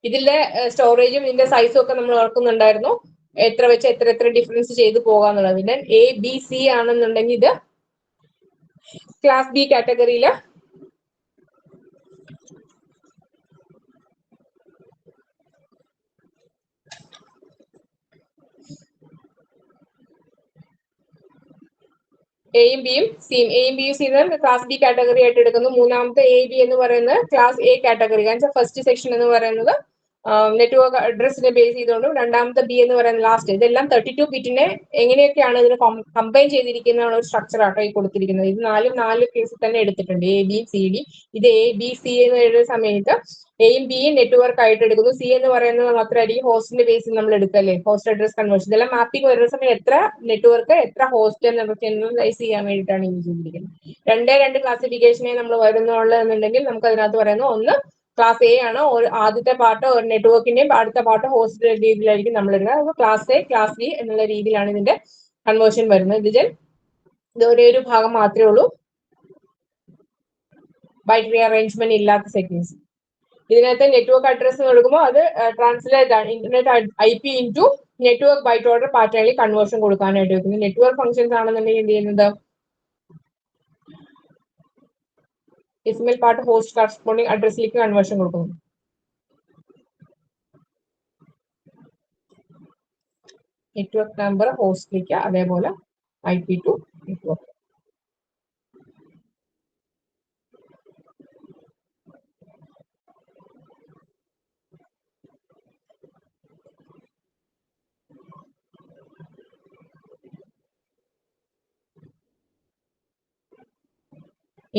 ഇതിന്റെ സ്റ്റോറേജും ഇതിന്റെ സൈസും ഒക്കെ നമ്മൾ ഓർക്കുന്നുണ്ടായിരുന്നു, എത്ര വെച്ച് എത്ര ഡിഫറൻസ് ചെയ്ത് പോകാന്നുള്ളത്. പിന്നെ ABC ആണെന്നുണ്ടെങ്കിൽ ഇത് ക്ലാസ് B കാറ്റഗറിയില് എയും ബിയും സിയും ക്ലാസ് B കാറ്റഗറി ആയിട്ട് എടുക്കുന്നു. മൂന്നാമത്തെ AB എന്ന് പറയുന്നത് ക്ലാസ് A കാറ്റഗറി. കാരണം ഫസ്റ്റ് സെക്ഷൻ എന്ന് പറയുന്നത് നെറ്റ്വർക്ക് അഡ്രസ്സിനെ ബേസ് ചെയ്തുകൊണ്ടും രണ്ടാമത്തെ B എന്ന് പറയുന്നത് ലാസ്റ്റ്. ഇതെല്ലാം 32 ബിറ്റിനെ എങ്ങനെയൊക്കെയാണ് ഇതിന് കമ്പൈൻ ചെയ്തിരിക്കുന്ന ഒരു സ്ട്രക്ചർ ആട്ടോ ഈ കൊടുത്തിരിക്കുന്നത്. ഇത് 4 കേസിൽ തന്നെ എടുത്തിട്ടുണ്ട്, ABCD. ഇത് ABC എന്ന് എഴുതുന്ന സമയത്ത് എയും ബിയും നെറ്റ്വർക്ക് ആയിട്ട് എടുക്കുന്നു. C എന്ന് പറയുന്നത് മാത്രമായിരിക്കും ഹോസ്റ്റിന്റെ ബേസിൽ നമ്മൾ എടുക്കല്ലേ, ഹോസ്റ്റ് അഡ്രസ് കൺവേർഷൻ. ഇതെല്ലാം മാപ്പിംഗ് വരുന്ന സമയം എത്ര നെറ്റ്വർക്ക് എത്ര ഹോസ്റ്റ് എന്നൊക്കെ ജനറലൈസ് ചെയ്യാൻ വേണ്ടിയിട്ടാണ് യൂസ് ചെയ്തിരിക്കുന്നത്. രണ്ട് ക്ലാസിഫിക്കേഷനെ നമ്മൾ വരുന്നുള്ളതെന്നുണ്ടെങ്കിൽ നമുക്ക് അതിനകത്ത് പറയുന്നത്, ഒന്ന് ക്ലാസ് A ആണ്, ആദ്യത്തെ പാർട്ട് ഒരു നെറ്റ്വർക്കിന്റെയും അടുത്ത പാർട്ട് ഹോസ്റ്റ് രീതിയിലായിരിക്കും നമ്മൾ ഇടുന്നത്. അപ്പോൾ ക്ലാസ് A ക്ലാസ് B എന്നുള്ള രീതിയിലാണ് ഇതിന്റെ കൺവേർഷൻ വരുന്നത്. ഇത് ഒരേ ഒരു ഭാഗം മാത്രമേ ഉള്ളൂ ബൈറ്റ് റീഅറേഞ്ച്മെന്റ് ഇല്ലാത്ത സെഗ്മെന്റ്സ്. ഇതിനകത്ത് നെറ്റ്വർക്ക് അഡ്രസ് കൊടുക്കുമ്പോൾ അത് ട്രാൻസ്ലേറ്റ് ആണ്, internet IP into network byte order പാറ്റേണിൽ കൺവേർഷൻ കൊടുക്കാനായിട്ട് വെക്കുന്നത്. നെറ്റ്വർക്ക് ഫംഗ്ഷൻസ് ആണെന്നുണ്ടെങ്കിൽ എന്ത് ചെയ്യുന്നത്, ഡെസിമൽ പാർട്ട് ഹോസ്റ്റ് കറസ്പോണ്ടിങ് അഡ്രസ്സിലേക്ക് കൺവേർഷൻ കൊടുക്കുന്നു. നെറ്റ്വർക്ക് നമ്പർ ഹോസ്റ്റിലേക്ക്, അതേപോലെ IP ടു നെറ്റ്വർക്ക്.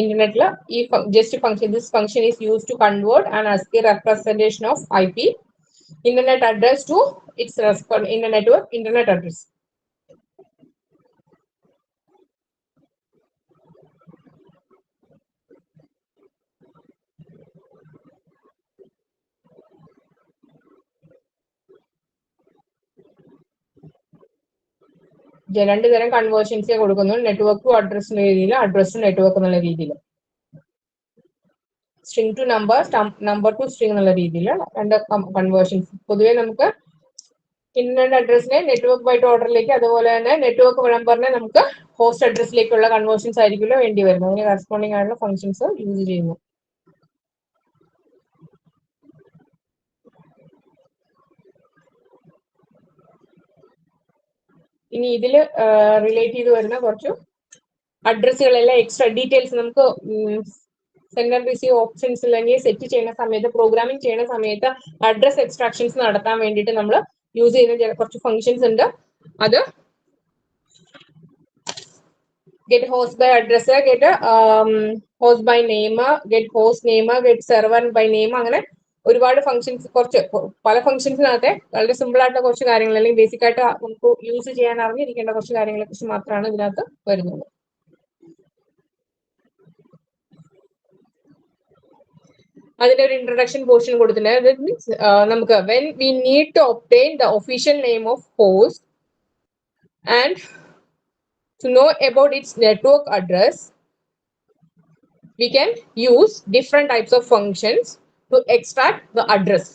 ഇന്റർനെറ്റില് ഈ just function, this function is use to convert and ASCII representation of IP internet address to its in the network internet address. രണ്ട് തരം conversions കൊടുക്കുന്നു, network to address എന്ന രീതിയിൽ, address to network എന്നുള്ള രീതിയിൽ, string to number, number to string എന്നുള്ള രീതിയിൽ രണ്ട് കൺവേർഷൻസ്. പൊതുവെ നമുക്ക് ഇന്റർനെറ്റ് അഡ്രസ്സിനെ നെറ്റ്വർക്ക് ബൈറ്റ് ഓർഡറിലേക്ക്, അതുപോലെ തന്നെ നെറ്റ്വർക്ക് നമ്പറിനെ നമുക്ക് ഹോസ്റ്റ് അഡ്രസ്സിലേക്കുള്ള കൺവേർഷൻസ് ആയിരിക്കുമല്ലോ വേണ്ടി വരുന്നത്. അതിന് കറസ്പോണ്ടിങ് ആയിട്ടുള്ള ഫംഗ്ഷൻസ് യൂസ് ചെയ്യുന്നു. ഇനി ഇതിൽ റിലേറ്റ് ചെയ്ത് വരുന്ന കുറച്ച് അഡ്രസ്സുകളെല്ലാം എക്സ്ട്രാ ഡീറ്റെയിൽസ് നമുക്ക് സെൻഡ് ആൻഡ് റിസീവ് ഓപ്ഷൻസ് അല്ലെങ്കിൽ സെറ്റ് ചെയ്യുന്ന സമയത്ത്, പ്രോഗ്രാമിംഗ് ചെയ്യുന്ന സമയത്ത് അഡ്രസ് എക്സ്ട്രാക്ഷൻസ് നടത്താൻ വേണ്ടിയിട്ട് നമ്മൾ യൂസ് ചെയ്യുന്ന കുറച്ച് ഫംഗ്ഷൻസ് ഉണ്ട്. അത് get host by address, get host by name, get host name, get server by name, അങ്ങനെ ഒരുപാട് ഫംഗ്ഷൻസ്, കുറച്ച് പല ഫംഗ്ഷൻസിനകത്തെ വളരെ സിമ്പിൾ ആയിട്ടുള്ള കുറച്ച് കാര്യങ്ങൾ അല്ലെങ്കിൽ ബേസിക് ആയിട്ട് നമുക്ക് യൂസ് ചെയ്യാൻ അറിഞ്ഞിരിക്കേണ്ട കുറച്ച് കാര്യങ്ങളെ കുറിച്ച് മാത്രമാണ് ഇതിനകത്ത് വരുന്നത്. അതിന്റെ ഒരു ഇൻട്രൊഡക്ഷൻ പോർഷൻ കൊടുത്തിട്ടുണ്ട്. നമുക്ക് when we need to obtain the official name of host and to know about its network address, we can use different types of functions to extract the address.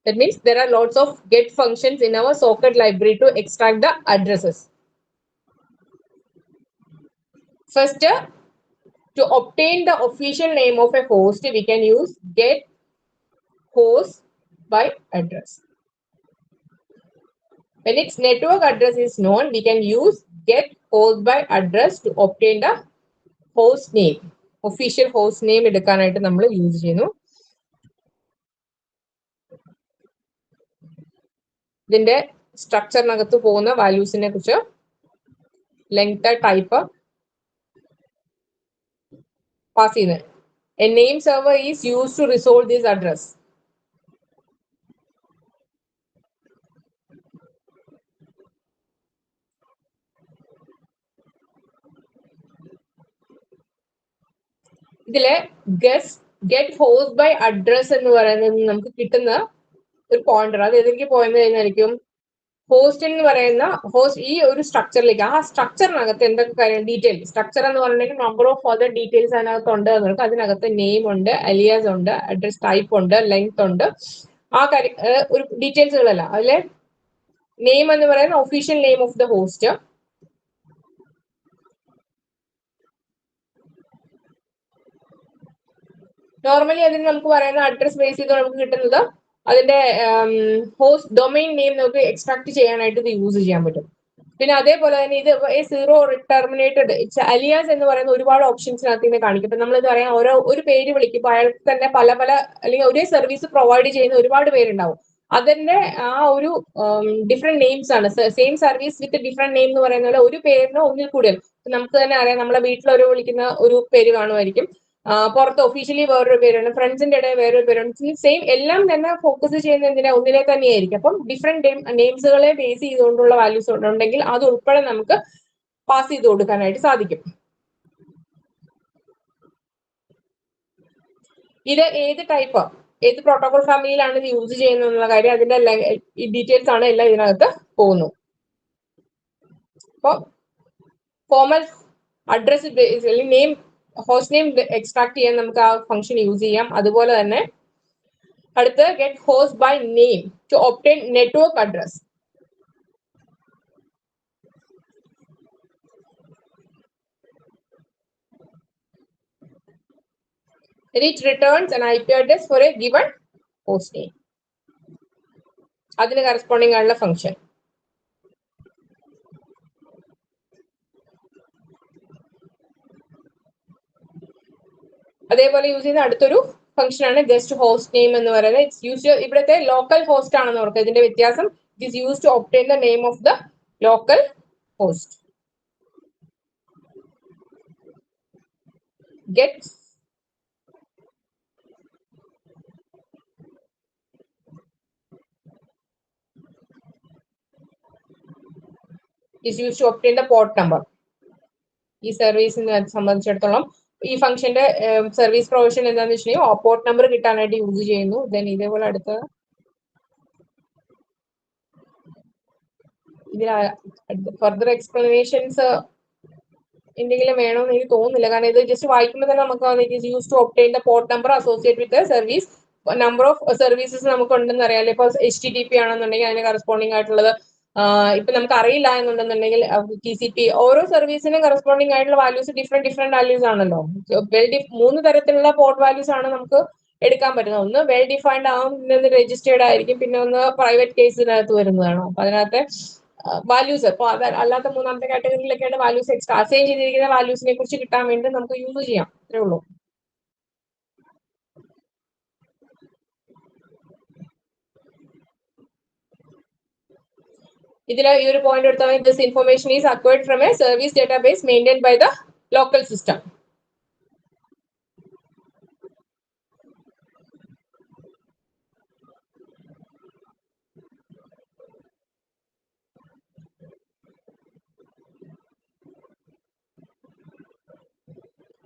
That means there are lots of get functions in our socket library to extract the addresses. First, to obtain the official name of a host, we can use get host by address. When its network address is known, we can use get host by address to obtain the host name. Official host name എടുക്കാനായിട്ട് നമ്മൾ use ചെയ്യുന്നു. ഇതിന്റെ സ്ട്രക്ചറിനകത്ത് പോകുന്ന വാല്യൂസിനെ കുറിച്ച് length, type pass ചെയ്യുന്നത്. A name server is used to resolve this address. ഇതിലെ get host by address എന്ന് പറയുന്നത് നമുക്ക് കിട്ടുന്ന ഒരു പോയിന്റർ. അത് ഏതെങ്കിലും പോയിന്റ് കഴിഞ്ഞായിരിക്കും ഹോസ്റ്റ് എന്ന് പറയുന്ന ഹോസ്റ്റ് ഈ ഒരു സ്ട്രക്ചറിലേക്ക്, ആ സ്ട്രക്ചറിനകത്ത് എന്തൊക്കെ കാര്യം ഡീറ്റെയിൽ, സ്ട്രക്ചർ എന്ന് പറഞ്ഞിട്ടുണ്ടെങ്കിൽ നമ്പർ ഓഫ് അതർ ഡീറ്റെയിൽസ് അതിനകത്ത് ഉണ്ട് എന്നുള്ളത്. അതിനകത്ത് നെയിം ഉണ്ട്, അലിയാസ് ഉണ്ട്, അഡ്രസ് ടൈപ്പ് ഉണ്ട്, ലെങ്ത് ഉണ്ട്, ആ കാര്യം ഒരു ഡീറ്റെയിൽസുകളല്ല. അതിലെ നെയിം എന്ന് പറയുന്ന official name of the host. Normally അതിന് നമുക്ക് പറയുന്ന അഡ്രസ് ബേസ് ചെയ്ത് നമുക്ക് കിട്ടുന്നത് അതിന്റെ ഹോസ്റ്റ് ഡൊമൈൻ നെയിം നമുക്ക് എക്സ്ട്രാക്ട് ചെയ്യാനായിട്ട് ഇത് യൂസ് ചെയ്യാൻ പറ്റും. പിന്നെ അതേപോലെ തന്നെ ഇത് സീറോ ടെർമിനേറ്റഡ് അലിയാസ് എന്ന് പറയുന്ന ഒരുപാട് ഓപ്ഷൻസിനകത്ത് ഇതിനെ കാണിക്കും. ഇപ്പൊ നമ്മളിത് പറയാം, ഒരു പേര് വിളിക്കുമ്പോൾ അയാൾക്ക് തന്നെ പല അല്ലെങ്കിൽ ഒരേ സർവീസ് പ്രൊവൈഡ് ചെയ്യുന്ന ഒരുപാട് പേരുണ്ടാവും. അതിന്റെ ആ ഒരു ഡിഫറെന്റ് നെയിംസ് ആണ്. Same service with different name എന്ന് പറയുന്ന പോലെ ഒരു പേരിന് ഒന്നിൽ കൂടുതൽ. നമുക്ക് തന്നെ അറിയാം, നമ്മളെ വീട്ടിലൊരു വിളിക്കുന്ന ഒരു പേര് കാണുമായിരിക്കും, പുറത്ത് ഒഫീഷ്യലി വേറൊരു പേരാണ്, ഫ്രണ്ട്സിന്റെ ഇടയിൽ വേറൊരു പേരാണ്. സെയിം എല്ലാം തന്നെ ഫോക്കസ് ചെയ്യുന്ന എന്തിനാ ഒന്നിനെ തന്നെയായിരിക്കും. അപ്പം ഡിഫറെന്റ് നെയിംസുകളെ ബേസ് ചെയ്തുകൊണ്ടുള്ള വാല്യൂസ് ഉണ്ടെങ്കിൽ അത് ഉൾപ്പെടെ നമുക്ക് പാസ് ചെയ്ത് കൊടുക്കാനായിട്ട് സാധിക്കും. ഇത് ഏത് ടൈപ്പ്, ഏത് പ്രോട്ടോകോൾ ഫാമിലിയിലാണ് ഇത് യൂസ് ചെയ്യുന്നതെന്നുള്ള കാര്യം, അതിന്റെ ഡീറ്റെയിൽസ് ആണ് എല്ലാം ഇതിനകത്ത് പോകുന്നു. അപ്പൊ formal address name, host name extract ചെയ്യാൻ നമുക്ക് ആ ഫംഗ്ഷൻ യൂസ് ചെയ്യാം. അതുപോലെ തന്നെ അടുത്ത് get host by name to obtain network address. It returns an IP address for a given host name. അതിന് കറസ്പോണ്ടിങ് ആയിട്ടുള്ള ഫംഗ്ഷൻ. അതേപോലെ യൂസ് ചെയ്യുന്ന അടുത്തൊരു ഫംഗ്ഷൻ ആണ് ഗസ്റ്റ് ഹോസ്റ്റ് നെയിം എന്ന് പറയുന്നത്. ഇറ്റ്സ് യൂസ്, ഇവിടുത്തെ ലോക്കൽ ഹോസ്റ്റ് ആണെന്ന് ഓർക്കുക. ഇതിന്റെ വ്യത്യാസം, it is use to obtain the name of the local host. Get is used to obtain the port number. ഈ സർവീസിനെ സംബന്ധിച്ചിടത്തോളം ഈ ഫംഗ്ഷന്റെ സർവീസ് പ്രൊവിഷൻ എന്താണെന്ന് വെച്ചിട്ടുണ്ടെങ്കിൽ പോർട്ട് നമ്പർ കിട്ടാനായിട്ട് യൂസ് ചെയ്യുന്നു. ദെൻ ഇതേപോലെ അടുത്ത ഇതിൽ ഫർദർ എക്സ്പ്ലനേഷൻസ് എന്തെങ്കിലും വേണമെന്ന് എനിക്ക് തോന്നുന്നില്ല, കാരണം ഇത് ജസ്റ്റ് വായിക്കുമ്പോൾ തന്നെ നമുക്ക് it is use to obtain the port number associate with service. Number of services നമുക്ക് ഉണ്ടെന്ന് അറിയാലോ. ഇപ്പൊ HTTP ആണെന്നുണ്ടെങ്കിൽ അതിന് കറസ്പോണ്ടിങ് ആയിട്ടുള്ളത്, ഇപ്പൊ നമുക്ക് അറിയില്ല എന്നുണ്ടെന്നുണ്ടെങ്കിൽ TCP, ഓരോ സർവീസിനും കറസ്പോണ്ടിങ് ആയിട്ടുള്ള വാല്യൂസ് ഡിഫറെന്റ് വാല്യൂസ് ആണല്ലോ. മൂന്ന് തരത്തിലുള്ള പോർട്ട് വാല്യൂസ് ആണ് നമുക്ക് എടുക്കാൻ പറ്റുന്നത്. ഒന്ന് വെൽ ഡിഫൈൻഡ് ആവും, പിന്നെ ഒന്ന് രജിസ്റ്റേർഡ് ആയിരിക്കും, പിന്നെ ഒന്ന് പ്രൈവറ്റ് കേസിനകത്ത് വരുന്നതാണ്. അപ്പൊ അതിനകത്ത് വാല്യൂസ്. ഇപ്പോൾ അല്ലാത്ത മൂന്നാമത്തെ കാറ്റഗറിയിലൊക്കെയാണ് വാല്യൂസ് എക്സ്ട്രാ അസൈൻ ചെയ്തിരിക്കുന്ന വാല്യൂസിനെ കുറിച്ച് കിട്ടാൻ വേണ്ടി നമുക്ക് യൂസ് ചെയ്യാം. അത്രേ ഉള്ളൂ. ഇതിൽ ഈ ഒരു പോയിന്റ് എടുത്താൽ this information is acquired from a service database maintained by the local system.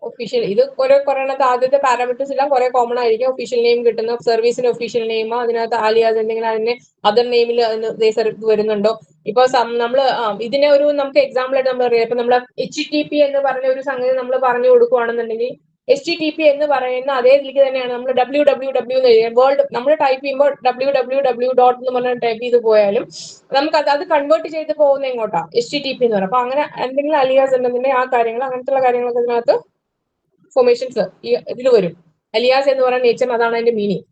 Official ഇത് കുറേണത് ആദ്യത്തെ പാരാമീറ്റേഴ്സ് എല്ലാം കുറെ കോമൺ ആയിരിക്കും. ഒഫീഷ്യൽ നെയിം കിട്ടുന്ന സർവീസിന്റെ ഒഫീഷ്യൽ നെയിം, അതിനകത്ത് ആലിയാസ് എന്തെങ്കിലും അതിന്റെ അതർ നെയിമിൽ വരുന്നുണ്ടോ. ഇപ്പൊ നമ്മള് ഇതിനെ ഒരു നമുക്ക് എക്സാമ്പിൾ ആയിട്ട് നമ്മൾ അറിയാം. ഇപ്പൊ നമ്മൾ HTTP എന്ന് പറഞ്ഞ ഒരു സംഗതി നമ്മൾ പറഞ്ഞു കൊടുക്കുകയാണെന്നുണ്ടെങ്കിൽ HTTP എന്ന് പറയുന്ന അതേ രീതിക്ക് തന്നെയാണ് നമ്മൾ www എന്ന് വേൾഡ് നമ്മൾ ടൈപ്പ് ചെയ്യുമ്പോൾ www ഡോട്ട് എന്ന് പറഞ്ഞ ടൈപ്പ് ചെയ്ത് പോയാലും നമുക്ക് അത് കൺവേർട്ട് ചെയ്ത് പോകുന്ന എങ്ങോട്ടാ HTTP എന്ന് പറയും. അപ്പൊ അങ്ങനെ എന്തെങ്കിലും അലിയാസ് ഉണ്ടെന്നുണ്ടെങ്കിൽ ആ കാര്യങ്ങൾ അങ്ങനത്തെ കാര്യങ്ങളൊക്കെ ഇതിനകത്ത് ഫോർമേഷൻസ് ഇതിൽ വരും. അലിയാസ് എന്ന് പറയുന്ന നേച്ചർ, അതാണ് അതിന്റെ മീനിങ്.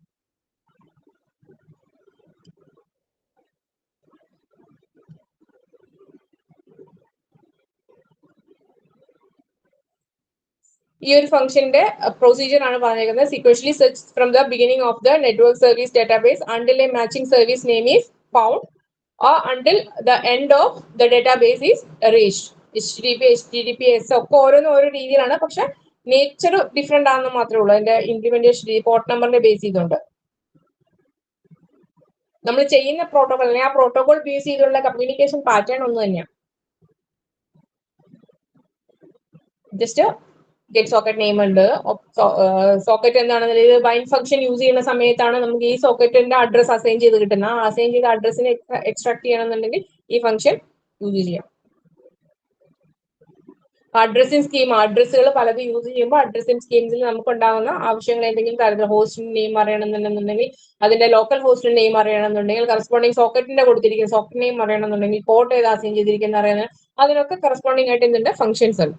ഈ ഒരു ഫംഗ്ഷന്റെ പ്രൊസീജിയർ ആണ് പറഞ്ഞിരിക്കുന്നത്. Sequentially search from the beginning of the network service database until A matching service name is found or until the end of the database is reached. HTTP, HTTPS ഒക്കെ ഓരോന്നും ഓരോ രീതിയിലാണ്. പക്ഷെ നേച്ചർ ഡിഫറെന്റ് ആണെന്ന് മാത്രമേ ഉള്ളൂ. അതിന്റെ ഇംപ്ലിമെന്റേഷൻ പോർട്ട് നമ്പറിനെ ബേസ് ചെയ്തുകൊണ്ട് നമ്മൾ ചെയ്യുന്ന പ്രോട്ടോകോൾ അല്ലെങ്കിൽ ആ പ്രോട്ടോകോൾ ബേസ് ചെയ്തുള്ള കമ്മ്യൂണിക്കേഷൻ പാറ്റേൺ ഒന്ന് തന്നെയാണ്. ജസ്റ്റ് ഗെറ്റ് സോക്കറ്റ് നെയിം ഉണ്ട്. സോക്കറ്റ് എന്താണെന്നുള്ളത് ബൈൻഡ് ഫംഗ്ഷൻ യൂസ് ചെയ്യുന്ന സമയത്താണ് നമുക്ക് ഈ സോക്കറ്റിന്റെ അഡ്രസ് അസൈൻ ചെയ്ത് കിട്ടുന്നത്. ആ അസൈൻ ചെയ്ത അഡ്രസ്സിനെ എക്സ്ട്രാക്ട് ചെയ്യണമെന്നുണ്ടെങ്കിൽ ഈ ഫംഗ്ഷൻ യൂസ് ചെയ്യാം. അഡ്രസ്സിംഗ് സ്കീം, അഡ്രസ്സുകൾ പലത് യൂസ് ചെയ്യുമ്പോൾ അഡ്രസ്സിംഗ് സ്കീംസിൽ നമുക്ക് ഉണ്ടാകുന്ന ആവശ്യങ്ങൾ എന്തെങ്കിലും തരത്തിൽ ഹോസ്റ്റിന്റെ നെയിം അറിയണമെന്നുണ്ടെങ്കിൽ അതിന്റെ ലോക്കൽ ഹോസ്റ്റിന്റെ നെയിം അറിയണമെന്നുണ്ടെങ്കിൽ കറസ്പോണ്ടിങ് സോക്കറ്റിന്റെ കൊടുത്തിരിക്കുന്ന സോക്കറ്റ് നെയിം അറിയണമെന്നുണ്ടെങ്കിൽ പോർട്ട് ഏത് അസൈൻ ചെയ്തിരിക്കുന്ന അറിയുന്നത്, അതിനൊക്കെ കറസ്പോണ്ടിങ് ആയിട്ട് ഇതിന്റെ ഫംഗ്ഷൻസ് ഉണ്ട്.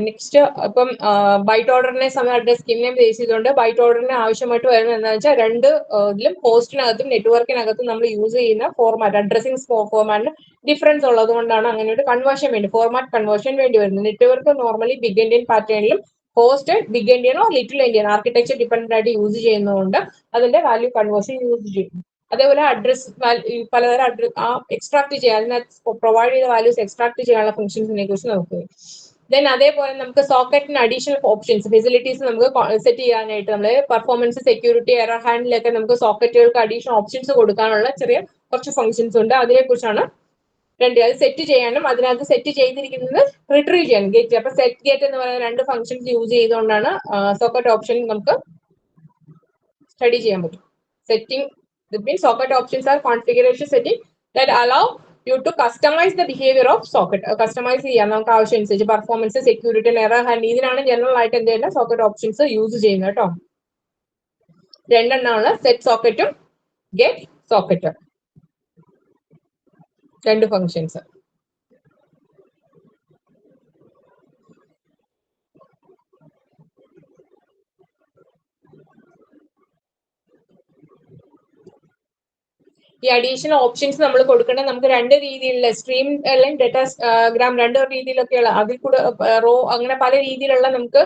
നെക്സ്റ്റ് ഇപ്പം ബൈറ്റ് ഓർഡറിനെ അഡ്രസ് സ്കീം നെയിം ബേസ് ചെയ്തുകൊണ്ട് ബൈറ്റ് ഓർഡറിന് ആവശ്യമായിട്ട് വരുന്നത് എന്താണെന്ന് വെച്ചാൽ രണ്ട് ഇതിലും ഹോസ്റ്റിനകത്തും നെറ്റ്വർക്കിനകത്തും നമ്മൾ യൂസ് ചെയ്യുന്ന ഫോർമാറ്റ് അഡ്രസ്സിംഗ് ഫോർമാറ്റിന് ഡിഫറൻസ് ഉള്ളത് കൊണ്ടാണ് അങ്ങനെ ഒരു കൺവേർഷൻ വേണ്ടി ഫോർമാറ്റ് കൺവേർഷൻ വേണ്ടി വരുന്നത്. നെറ്റ്വർക്ക് നോർമലി ബിഗ് എൻഡിയൻ പാറ്റേണിലും ഹോസ്റ്റ് ബിഗ് എൻഡിയനോ ലിറ്റിൽ എൻഡിയൻ ആർക്കിടെക്ചർ ഡിപ്പെൻഡന്റ് ആയിട്ട് യൂസ് ചെയ്യുന്നതുകൊണ്ട് അതിന്റെ വാല്യൂ കൺവേർഷൻ യൂസ് ചെയ്യും. അതേപോലെ അഡ്രസ് പലതരം എക്സ്ട്രാക്ട് ചെയ്യാൻ അതിനകത്ത് പ്രൊവൈഡ് ചെയ്ത വാല്യൂസ് എക്സ്ട്രാക്ട് ചെയ്യാനുള്ള ഫംഗ്ഷൻസിനെ കുറിച്ച് നമുക്ക് ദെൻ അതേപോലെ നമുക്ക് സോക്കറ്റിന് അഡീഷണൽ ഓപ്ഷൻസ് ഫെസിലിറ്റീസ് നമുക്ക് സെറ്റ് ചെയ്യാനായിട്ട് നമ്മൾ പെർഫോമൻസ് സെക്യൂരിറ്റി എറർ ഹാൻഡിലൊക്കെ നമുക്ക് സോക്കറ്റുകൾക്ക് അഡീഷണൽ ഓപ്ഷൻസ് കൊടുക്കാനുള്ള ചെറിയ കുറച്ച് ഫംഗ്ഷൻസ് ഉണ്ട്. അതിനെക്കുറിച്ചാണ് അത് സെറ്റ് ചെയ്യാനും അതിനകത്ത് സെറ്റ് ചെയ്തിരിക്കുന്നത് റിട്രീവ് ചെയ്യാനും ഗേറ്റ്. അപ്പൊ സെറ്റ് ഗേറ്റ് എന്ന് പറയുന്ന രണ്ട് ഫംഗ്ഷൻസ് യൂസ് ചെയ്തുകൊണ്ടാണ് സോക്കറ്റ് ഓപ്ഷൻ നമുക്ക് സ്റ്റഡി ചെയ്യാൻ പറ്റും. Setting means socket options are configuration setting that allow you to customise the behaviour of socket. Customise ചെയ്യാം നമുക്ക് ആവശ്യം അനുസരിച്ച് പെർഫോമൻസ് സെക്യൂരിറ്റി എറർ ഹാൻഡ് ഇതിനാണ് ജനറൽ ആയിട്ട് എന്ത് ചെയ്യുന്നത് സോക്കറ്റ് ഓപ്ഷൻസ് യൂസ് ചെയ്യുന്നത് കേട്ടോ. രണ്ടെണ്ണമാണ് സെറ്റ് സോക്കറ്റും ഗെറ്റ് സോക്കറ്റും, രണ്ട് ഫംഗ്ഷൻസ്. ഈ അഡീഷണൽ ഓപ്ഷൻസ് നമ്മൾ കൊടുക്കേണ്ടത് നമുക്ക് രണ്ട് രീതിയിലുള്ള സ്ട്രീം അല്ലെങ്കിൽ ഡേറ്റാഗ്രാം രണ്ട് രീതിയിലൊക്കെയുള്ള അതിൽ കൂടെ റോ അങ്ങനെ പല രീതിയിലുള്ള നമുക്ക്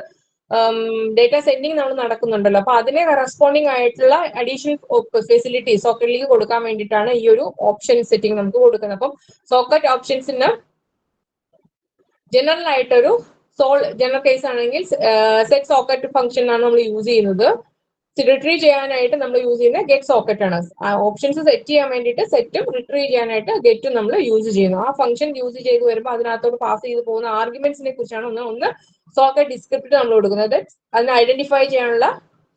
ഡേറ്റ സെൻഡിങ് നമ്മൾ നടക്കുന്നുണ്ടല്ലോ. അപ്പൊ അതിനെ കറസ്പോണ്ടിങ് ആയിട്ടുള്ള അഡീഷണൽ ഫെസിലിറ്റീസ് സോക്കറ്റിലേക്ക് കൊടുക്കാൻ വേണ്ടിയിട്ടാണ് ഈ ഒരു ഓപ്ഷൻ സെറ്റിംഗ് നമുക്ക് കൊടുക്കുന്നത്. അപ്പം സോക്കറ്റ് ഓപ്ഷൻസിന് ജനറൽ ആയിട്ടൊരു ജനറൽ കേസ് ആണെങ്കിൽ സെറ്റ് സോക്കറ്റ് ഫംഗ്ഷൻ ആണ് നമ്മൾ യൂസ് ചെയ്യുന്നത്. റിട്രീവ് ചെയ്യാനായിട്ട് നമ്മൾ യൂസ് ചെയ്യുന്ന ഗെറ്റ് സോക്കറ്റ് ആണ്. ഓപ്ഷൻസ് സെറ്റ് ചെയ്യാൻ വേണ്ടിയിട്ട് സെറ്റും റിട്രീവ് ചെയ്യാനായിട്ട് ഗെറ്റും നമ്മൾ യൂസ് ചെയ്യുന്നു. ആ ഫംഗ്ഷൻ യൂസ് ചെയ്ത് വരുമ്പോൾ അതിനകത്തോട് പാസ് ചെയ്ത് പോകുന്ന ആർഗ്യുമെന്റ്സിനെ കുറിച്ചാണ് ഒന്ന് സോക്കറ്റ് ഡിസ്ക്രിപ്റ്റർ നമ്മൾ കൊടുക്കുന്നത്. അതിനെ ഐഡന്റിഫൈ ചെയ്യാനുള്ള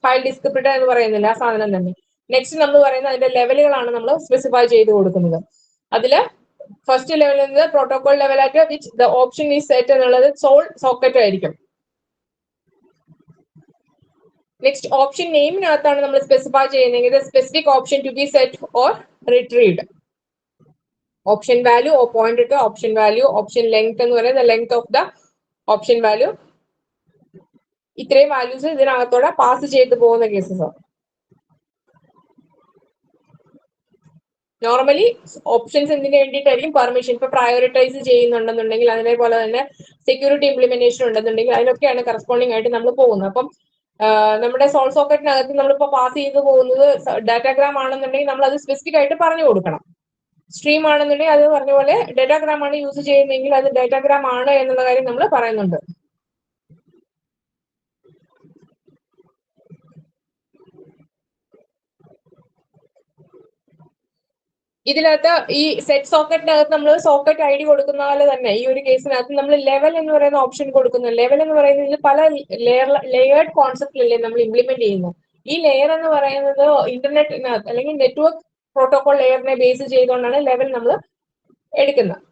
ഫയൽ ഡിസ്ക്രിപ്റ്റർ എന്ന് പറയുന്നില്ല ആ സാധനം തന്നെ. നെക്സ്റ്റ് നമ്മൾ പറയുന്നത് അതിന്റെ ലെവലുകളാണ് നമ്മൾ സ്പെസിഫൈ ചെയ്ത് കൊടുക്കുന്നത്. അതില് ഫസ്റ്റ് ലെവൽ എന്നത് പ്രോട്ടോകോൾ ലെവലായിട്ട് which the option is set എന്നുള്ളത് സോൾ സോക്കറ്റ് ആയിരിക്കും. നെക്സ്റ്റ് ഓപ്ഷൻ നെയിമിനകത്താണ് നമ്മൾ സ്പെസിഫൈ ചെയ്യുന്നത് specific option to be set or retrieved. Option value or point to option value, option length എന്ന് പറയുന്നത് length of the option value. ഇത്രയും values ഇതിനകത്തോടെ pass ചെയ്ത് പോകുന്ന കേസസ്. നോർമലി ഓപ്ഷൻസ് എന്തിനു വേണ്ടിയിട്ടായിരിക്കും? പെർമിഷൻ. ഇപ്പൊ പ്രയോറിറ്റൈസ് ചെയ്യുന്നുണ്ടെന്നുണ്ടെങ്കിൽ, അതേപോലെ തന്നെ സെക്യൂരിറ്റി ഇംപ്ലിമെന്റേഷൻ ഉണ്ടെന്നുണ്ടെങ്കിൽ അതിനൊക്കെയാണ് കറസ്പോണ്ടിങ് ആയിട്ട് നമ്മൾ പോകുന്നത്. അപ്പം നമ്മുടെ സോൾ സോക്കറ്റിനകത്ത് നമ്മളിപ്പോ പാസ് ചെയ്ത് പോകുന്നത് ഡാറ്റാഗ്രാം ആണെന്നുണ്ടെങ്കിൽ നമ്മൾ അത് സ്പെസിഫിക് ആയിട്ട് പറഞ്ഞു കൊടുക്കണം. സ്ട്രീം ആണെന്നുണ്ടെങ്കിൽ അത് പറഞ്ഞ പോലെ ഡാറ്റാഗ്രാം ആണ് യൂസ് ചെയ്യുന്നതെങ്കിൽ അത് ഡാറ്റാഗ്രാം ആണ് എന്നുള്ള കാര്യം നമ്മൾ പറയുന്നുണ്ട്. ഇതിനകത്ത് ഈ സെറ്റ് സോക്കറ്റിനകത്ത് നമ്മൾ സോക്കറ്റ് ഐ ഡി കൊടുക്കുന്ന പോലെ തന്നെ ഈ ഒരു കേസിനകത്ത് നമ്മൾ ലെവൽ എന്ന് പറയുന്ന ഓപ്ഷൻ കൊടുക്കുന്നു. ലെവൽ എന്ന് പറയുന്നത് പല ലെയേർഡ് കോൺസെപ്റ്റിലല്ലേ നമ്മൾ ഇംപ്ലിമെന്റ് ചെയ്യുന്നത്. ഈ ലെയർ എന്ന് പറയുന്നത് ഇന്റർനെറ്റിനകത്ത് അല്ലെങ്കിൽ നെറ്റ്വർക്ക് പ്രോട്ടോകോൾ ലെയറിനെ ബേസ് ചെയ്തുകൊണ്ടാണ് ലെവൽ നമ്മൾ എടുക്കുന്നത്.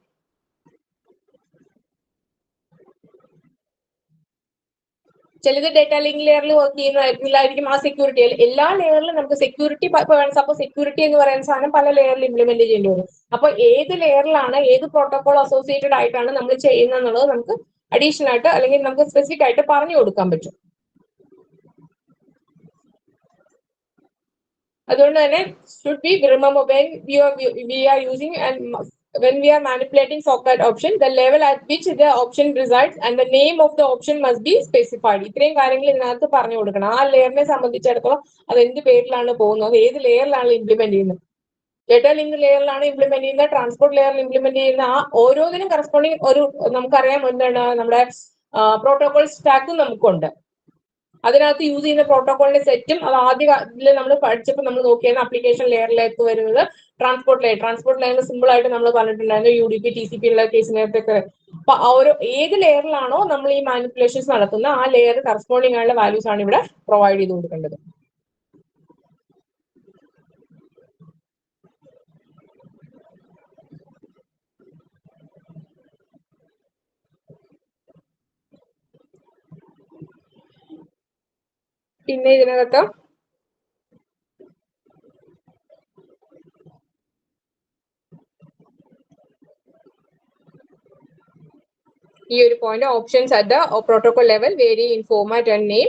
ചിലത് ഡേറ്റ ലിങ്ക് ലെയറിൽ വർക്ക് ചെയ്യുന്നതായിരിക്കും. ആ സെക്യൂരിറ്റി എല്ലാ ലെയറിലും നമുക്ക് സെക്യൂരിറ്റി സപ്പോസ് സെക്യൂരിറ്റി എന്ന് പറയുന്ന സാധനം പല ലെയറിൽ ഇംപ്ലിമെന്റ് ചെയ്യേണ്ടി വരും. അപ്പൊ ഏത് ലെയറിലാണ് ഏത് പ്രോട്ടോകോൾ അസോസിയേറ്റഡ് ആയിട്ടാണ് നമ്മൾ ചെയ്യുന്നത് എന്നുള്ളത് നമുക്ക് അഡീഷണൽ ആയിട്ട് അല്ലെങ്കിൽ നമുക്ക് സ്പെസിഫിക് ആയിട്ട് പറഞ്ഞു കൊടുക്കാൻ പറ്റും. അതുകൊണ്ട് തന്നെ should be remember when we are using and when we are manipulating socket option, the level at which the option resides and the name of the option must be specified. ഇത്രയും കാര്യങ്ങൾ ഇതിനകത്ത് പറഞ്ഞു കൊടുക്കണം. ആ ലെയറിനെ സംബന്ധിച്ചിടത്തോളം അത് എന്ത് പേരിലാണ് പോകുന്നത്, ഏത് ലെയറിലാണ് ഇംപ്ലിമെന്റ് ചെയ്യുന്നത്. ഡേറ്റ ലിങ്ക് ലെയറിലാണ് ഇംപ്ലിമെന്റ് ചെയ്യുന്നത്, ട്രാൻസ്പോർട്ട് ലെയറിൽ ഇംപ്ലിമെന്റ് ചെയ്യുന്ന ആ ഓരോന്നിനും കറസ്പോണ്ടിങ് ഒരു നമുക്കറിയാം എന്താണ് നമ്മുടെ പ്രോട്ടോകോൾ സ്റ്റാക്കും നമുക്കുണ്ട്. അതിനകത്ത് യൂസ് ചെയ്യുന്ന പ്രോട്ടോകോളിന്റെ സെറ്റും അത് ആദ്യം നമ്മൾ പഠിച്ചപ്പോൾ നമ്മൾ നോക്കിയാണ് അപ്ലിക്കേഷൻ ലെയറിലേക്ക് വരുന്നത് ട്രാൻസ്പോർട്ട് ലെയറിൽ സിമ്പിൾ ആയിട്ട് നമ്മൾ പറഞ്ഞിട്ടുണ്ടായിരുന്നു UDP TCP ഉള്ള കേസിനകത്തൊക്കെ. അപ്പൊ ഓരോ ഏത് ലെയറിലാണോ നമ്മൾ ഈ മാനിപ്പുലേഷൻസ് നടത്തുന്നത് ആ ലെയർ കറസ്പോണ്ടിങ് ആയുള്ള വാല്യൂസ് ആണ് ഇവിടെ പ്രൊവൈഡ് ചെയ്ത് കൊടുക്കേണ്ടത്. പിന്നെ ഇതിനകത്ത് ഈ ഒരു point options at the protocol level vary in format and name.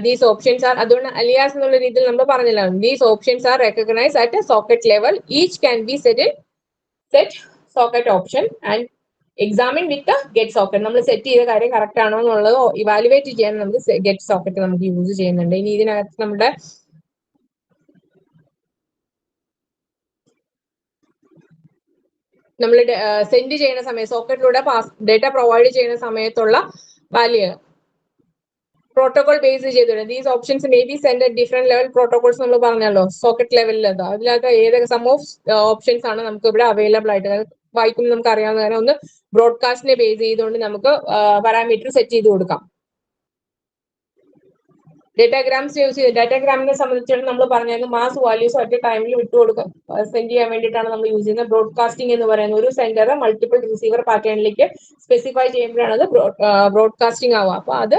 These options are, അതുകൊണ്ട് അലിയാസ് എന്നുള്ള രീതിയിൽ നമ്മൾ പറഞ്ഞല്ലോ, these options are recognise at socket level. Each can be set socket option and examine with get socket. നമ്മൾ set ചെയ്ത കാര്യം correct ആണോ എന്നുള്ളത് ഇവാലുവേറ്റ് ചെയ്യാൻ നമുക്ക് ഗെറ്റ് സോക്കറ്റ് നമുക്ക് യൂസ് ചെയ്യുന്നുണ്ട്. ഇനി ഇതിനകത്ത് നമ്മുടെ നമ്മൾ സെൻഡ് ചെയ്യുന്ന സമയം സോക്കറ്റിലൂടെ ഡേറ്റ പ്രൊവൈഡ് ചെയ്യുന്ന സമയത്തുള്ള വാല്യൂ പ്രോട്ടോകോൾ ബേസ് ചെയ്തിട്ടുണ്ട്. These options may be send at different level protocols നമ്മൾ പറഞ്ഞല്ലോ സോക്കറ്റ് ലെവലിൽ. അതിനകത്ത് ഏതൊക്കെ സം ഓഫ് ഓപ്ഷൻസ് ആണ് നമുക്ക് ഇവിടെ അവൈലബിൾ ആയിട്ട് വായിക്കുമ്പോൾ നമുക്ക് അറിയാവുന്ന കാര്യം. ഒന്ന് ബ്രോഡ്കാസ്റ്റിനെ ബേസ് ചെയ്തുകൊണ്ട് നമുക്ക് പാരാമീറ്റർ സെറ്റ് ചെയ്ത് കൊടുക്കാം. ഡേറ്റാഗ്രാംസ് യൂസ് ചെയ്ത് ഡേറ്റാഗ്രാമിനെ സംബന്ധിച്ചിടത്തോളം നമ്മൾ പറഞ്ഞായിരുന്നു മാസ് വാല്യൂസ് ഒറ്റ ടൈമിൽ വിട്ടുകൊടുക്കാം സെൻഡ് ചെയ്യാൻ വേണ്ടിയിട്ടാണ് നമ്മൾ യൂസ് ചെയ്യുന്നത്. ബ്രോഡ്കാസ്റ്റിംഗ് എന്ന് പറയുന്ന ഒരു സെൻഡർ മൾട്ടിപ്പിൾ റിസീവർ പാറ്റേണിലേക്ക് സ്പെസിഫൈ ചെയ്യുമ്പോഴാണ് അത് ബ്രോഡ്കാസ്റ്റിംഗ് ആവുക. അപ്പൊ അത്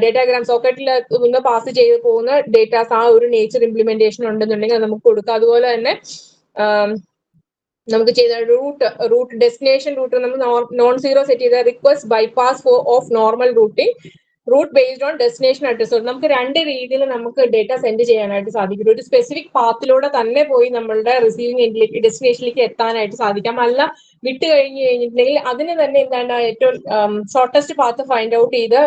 ഡേറ്റാഗ്രാം സോക്കറ്റിൽ നിന്ന് പാസ് ചെയ്ത് പോകുന്ന ഡേറ്റാസ് ആ ഒരു നേച്ചർ ഇംപ്ലിമെന്റേഷൻ ഉണ്ടെന്നുണ്ടെങ്കിൽ അത് നമുക്ക് കൊടുക്കാം. അതുപോലെ തന്നെ നമുക്ക് ചെയ്ത റൂട്ട് ഡെസ്റ്റിനേഷൻ റൂട്ട് നമ്മൾ നോൺ സീറോ സെറ്റ് ചെയ്ത request bypass of normal routing route based on destination address. നമുക്ക് രണ്ട് രീതിയിൽ നമുക്ക് ഡേറ്റ സെൻഡ് ചെയ്യാനായിട്ട് സാധിക്കും. ഒരു സ്പെസിഫിക് പാത്തിലൂടെ തന്നെ പോയി നമ്മളുടെ റിസീവിംഗ് എൻഡിലേക്ക് ഡെസ്റ്റിനേഷനിലേക്ക് എത്താനായിട്ട് സാധിക്കാം. അല്ല വിട്ട് കഴിഞ്ഞിട്ടുണ്ടെങ്കിൽ അതിന് തന്നെ എന്താണ് ഏറ്റവും ഷോർട്ടസ്റ്റ് പാത്ത് ഫൈൻഡ് ഔട്ട് ചെയ്ത്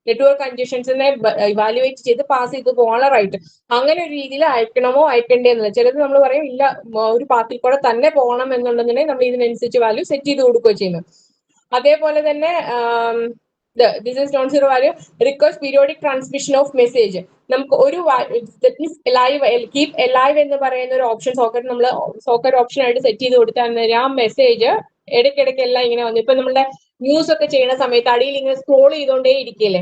നെറ്റ്വർക്ക് കണ്ടീഷൻസിനെ ഇവാലുവേറ്റ് ചെയ്ത് പാസ് ചെയ്ത് പോകാനുള്ള റൈറ്റ്. അങ്ങനെ ഒരു രീതിയിൽ അയക്കണമോ അയക്കണ്ടേ എന്നുള്ളത്. ചിലത് നമ്മൾ പറയും ഇല്ല ഒരു പാത്തിൽ കൂടെ തന്നെ പോകണം എന്നുള്ളതിനെ നമ്മൾ ഇതിനനുസരിച്ച് വാല്യൂ സെറ്റ് ചെയ്ത് കൊടുക്കുകയോ ചെയ്യുന്നു. അതേപോലെ തന്നെ this is non-zero value request periodic transmission of message. നമുക്ക് ഒരു കീപ് എലൈവ് എന്ന് പറയുന്ന ഒരു ഓപ്ഷൻ സോക്കറ്റ് നമ്മൾ സോക്കറ്റ് ഓപ്ഷൻ ആയിട്ട് സെറ്റ് ചെയ്ത് കൊടുത്താൽ ആ മെസ്സേജ് ഇടയ്ക്കിടയ്ക്ക് എല്ലാം ഇങ്ങനെ വന്നു. ഇപ്പൊ നമ്മളുടെ ന്യൂസ് ഒക്കെ ചെയ്യുന്ന സമയത്ത് അടിയിൽ ഇങ്ങനെ സ്ക്രോൾ ചെയ്തുകൊണ്ടേ ഇരിക്കുകയല്ലേ,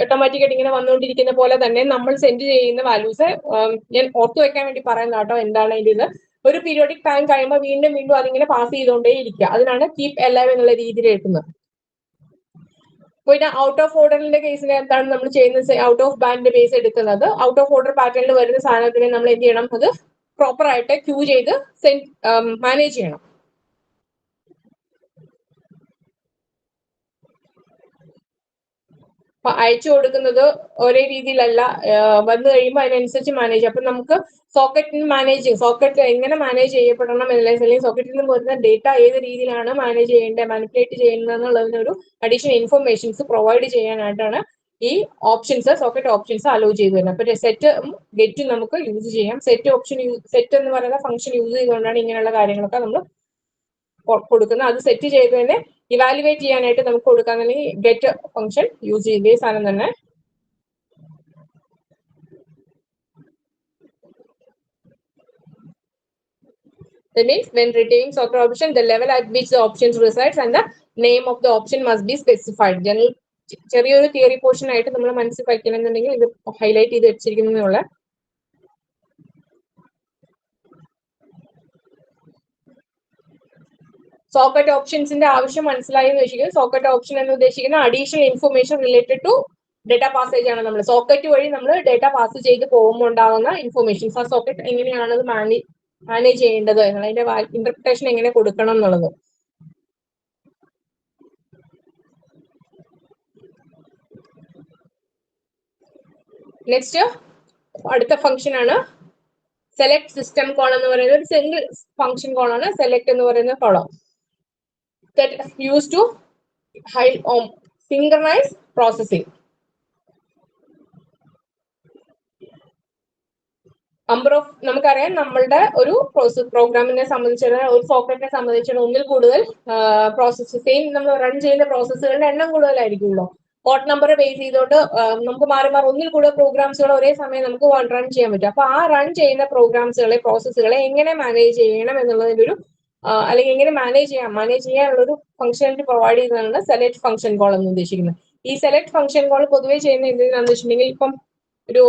ഓട്ടോമാറ്റിക് ആയിട്ട് ഇങ്ങനെ വന്നുകൊണ്ടിരിക്കുന്ന പോലെ തന്നെ നമ്മൾ സെൻഡ് ചെയ്യുന്ന വാല്യൂസ് ഞാൻ ഓർത്തു വെക്കാൻ വേണ്ടി പറയുന്ന കേട്ടോ എന്താണ് ഇതിൽ ഒരു പീരിയോഡിക് ടൈം കഴിയുമ്പോൾ വീണ്ടും വീണ്ടും അതിങ്ങനെ പാസ് ചെയ്തുകൊണ്ടേ ഇരിക്കുക. അതിനാണ് കീപ് അലൈവ് എന്നുള്ള രീതിയിൽ എഴുതുന്നത്. പിന്നെ ഔട്ട് ഓഫ് ഓർഡറിന്റെ കേസിൽ എന്താണ് നമ്മൾ ചെയ്യുന്നത്? ഔട്ട് ഓഫ് ബാൻഡ് ബേസ് എടുക്കുന്നത്. ഔട്ട് ഓഫ് ഓർഡർ പാറ്റേണിൽ വരുന്ന സാധനത്തിന് നമ്മൾ എന്ത് ചെയ്യണം? അത് പ്രോപ്പർ ആയിട്ട് ക്യൂ ചെയ്ത് മാനേജ് ചെയ്യണം. അപ്പൊ അയച്ചു കൊടുക്കുന്നത് ഒരേ രീതിയിലല്ല, വന്നു കഴിയുമ്പോൾ അതിനനുസരിച്ച് മാനേജ്. അപ്പൊ നമുക്ക് സോക്കറ്റിൽ സോക്കറ്റ് എങ്ങനെ മാനേജ് ചെയ്യപ്പെടണം അല്ലെങ്കിൽ സോക്കറ്റിൽ നിന്ന് വരുന്ന ഡേറ്റ ഏത് രീതിയിലാണ് മാനേജ് ചെയ്യേണ്ടത്, മാനിപ്പുലേറ്റ് ചെയ്യുന്നത് എന്നുള്ളതിനൊരു അഡീഷണൽ ഇൻഫർമേഷൻസ് പ്രൊവൈഡ് ചെയ്യാനായിട്ടാണ് ഈ ഓപ്ഷൻസ്, സോക്കറ്റ് ഓപ്ഷൻസ് അലോ ചെയ്തു വരുന്നത്. അപ്പൊ സെറ്റും ഗെറ്റും നമുക്ക് യൂസ് ചെയ്യാം. സെറ്റ് എന്ന് പറയുന്ന ഫംഗ്ഷൻ യൂസ് ചെയ്തുകൊണ്ടാണ് ഇങ്ങനെയുള്ള കാര്യങ്ങളൊക്കെ നമ്മൾ കൊടുക്കുന്നത്. അത് സെറ്റ് ചെയ്ത് തന്നെ ഇവാലുവേറ്റ് ചെയ്യാനായിട്ട് നമുക്ക് കൊടുക്കാൻ അല്ലെങ്കിൽ ഗെറ്റ് ഫംഗ്ഷൻ യൂസ് ചെയ്തേ സാധനം തന്നെ. That means when retaining socket option, the level at which the options resides and the name of the option must be specified. General ചെറിയൊരു തിയറി പോർഷൻ ആയിട്ട് നമ്മൾ മനസ്സിൽ വയ്ക്കണമെന്നുണ്ടെങ്കിൽ ഇത് ഹൈലൈറ്റ് ചെയ്ത് വെച്ചിരിക്കുന്നതിനുള്ള സോക്കറ്റ് ഓപ്ഷൻസിന്റെ ആവശ്യം മനസ്സിലായി എന്ന് വെച്ചിരിക്കുന്നത്. സോക്കറ്റ് ഓപ്ഷൻ എന്ന് ഉദ്ദേശിക്കുന്ന additional information related to data passage ആണ്. നമ്മൾ സോക്കറ്റ് വഴി നമ്മൾ ഡേറ്റ പാസ് ചെയ്ത് പോകുമ്പോൾ ഉണ്ടാകുന്ന ഇൻഫർമേഷൻസ്, ആ സോക്കറ്റ് എങ്ങനെയാണ് അത് മാനേജ് ചെയ്യേണ്ടത് എന്നുള്ളതിന്റെ ഇന്റർപ്രിട്ടേഷൻ എങ്ങനെ കൊടുക്കണം എന്നുള്ളത്. നെക്സ്റ്റ് അടുത്ത ഫംഗ്ഷൻ ആണ് സെലക്ട് സിസ്റ്റം കോൾ എന്ന് പറയുന്നത്. ഒരു സിംഗിൾ ഫംഗ്ഷൻ കോൾ ആണ് സെലക്ട് എന്ന് പറയുന്ന column. that is used to synchronize processing. Number of നമുക്കറിയാം, നമ്മളുടെ ഒരു പ്രോഗ്രാമിനെ സംബന്ധിച്ചിടത്തോളം, ഒരു സോഫ്റ്റ്വെയറിനെ സംബന്ധിച്ചിടത്തോളം ഒന്നിൽ കൂടുതൽ സെയിം നമ്മൾ റൺ ചെയ്യുന്ന പ്രോസസ്സുകളുടെ എണ്ണം കൂടുതലായിരിക്കുമല്ലോ. പോർട്ട് നമ്പർ ബേസ് ചെയ്തുകൊണ്ട് നമുക്ക് മാറി മാറി ഒന്നിൽ കൂടുതൽ പ്രോഗ്രാംസുകൾ ഒരേ സമയം നമുക്ക് റൺ ചെയ്യാൻ പറ്റും. അപ്പൊ ആ റൺ ചെയ്യുന്ന പ്രോസസ്സുകളെ എങ്ങനെ മാനേജ് ചെയ്യണം എന്നുള്ളതിന്റെ ഒരു അല്ലെങ്കിൽ എങ്ങനെ മാനേജ് ചെയ്യാനുള്ള ഒരു ഫംഗ്ഷനാലിറ്റി പ്രൊവൈഡ് ചെയ്യുന്നതാണ് സെലക്ട് ഫംഗ്ഷൻ കോൾ എന്ന് ഉദ്ദേശിക്കുന്നത്. ഈ സെലക്ട് ഫംഗ്ഷൻ കോൾ പൊതുവെ ചെയ്യുന്ന എന്തിനാണെന്ന് വെച്ചിട്ടുണ്ടെങ്കിൽ, ഇപ്പം ഒരു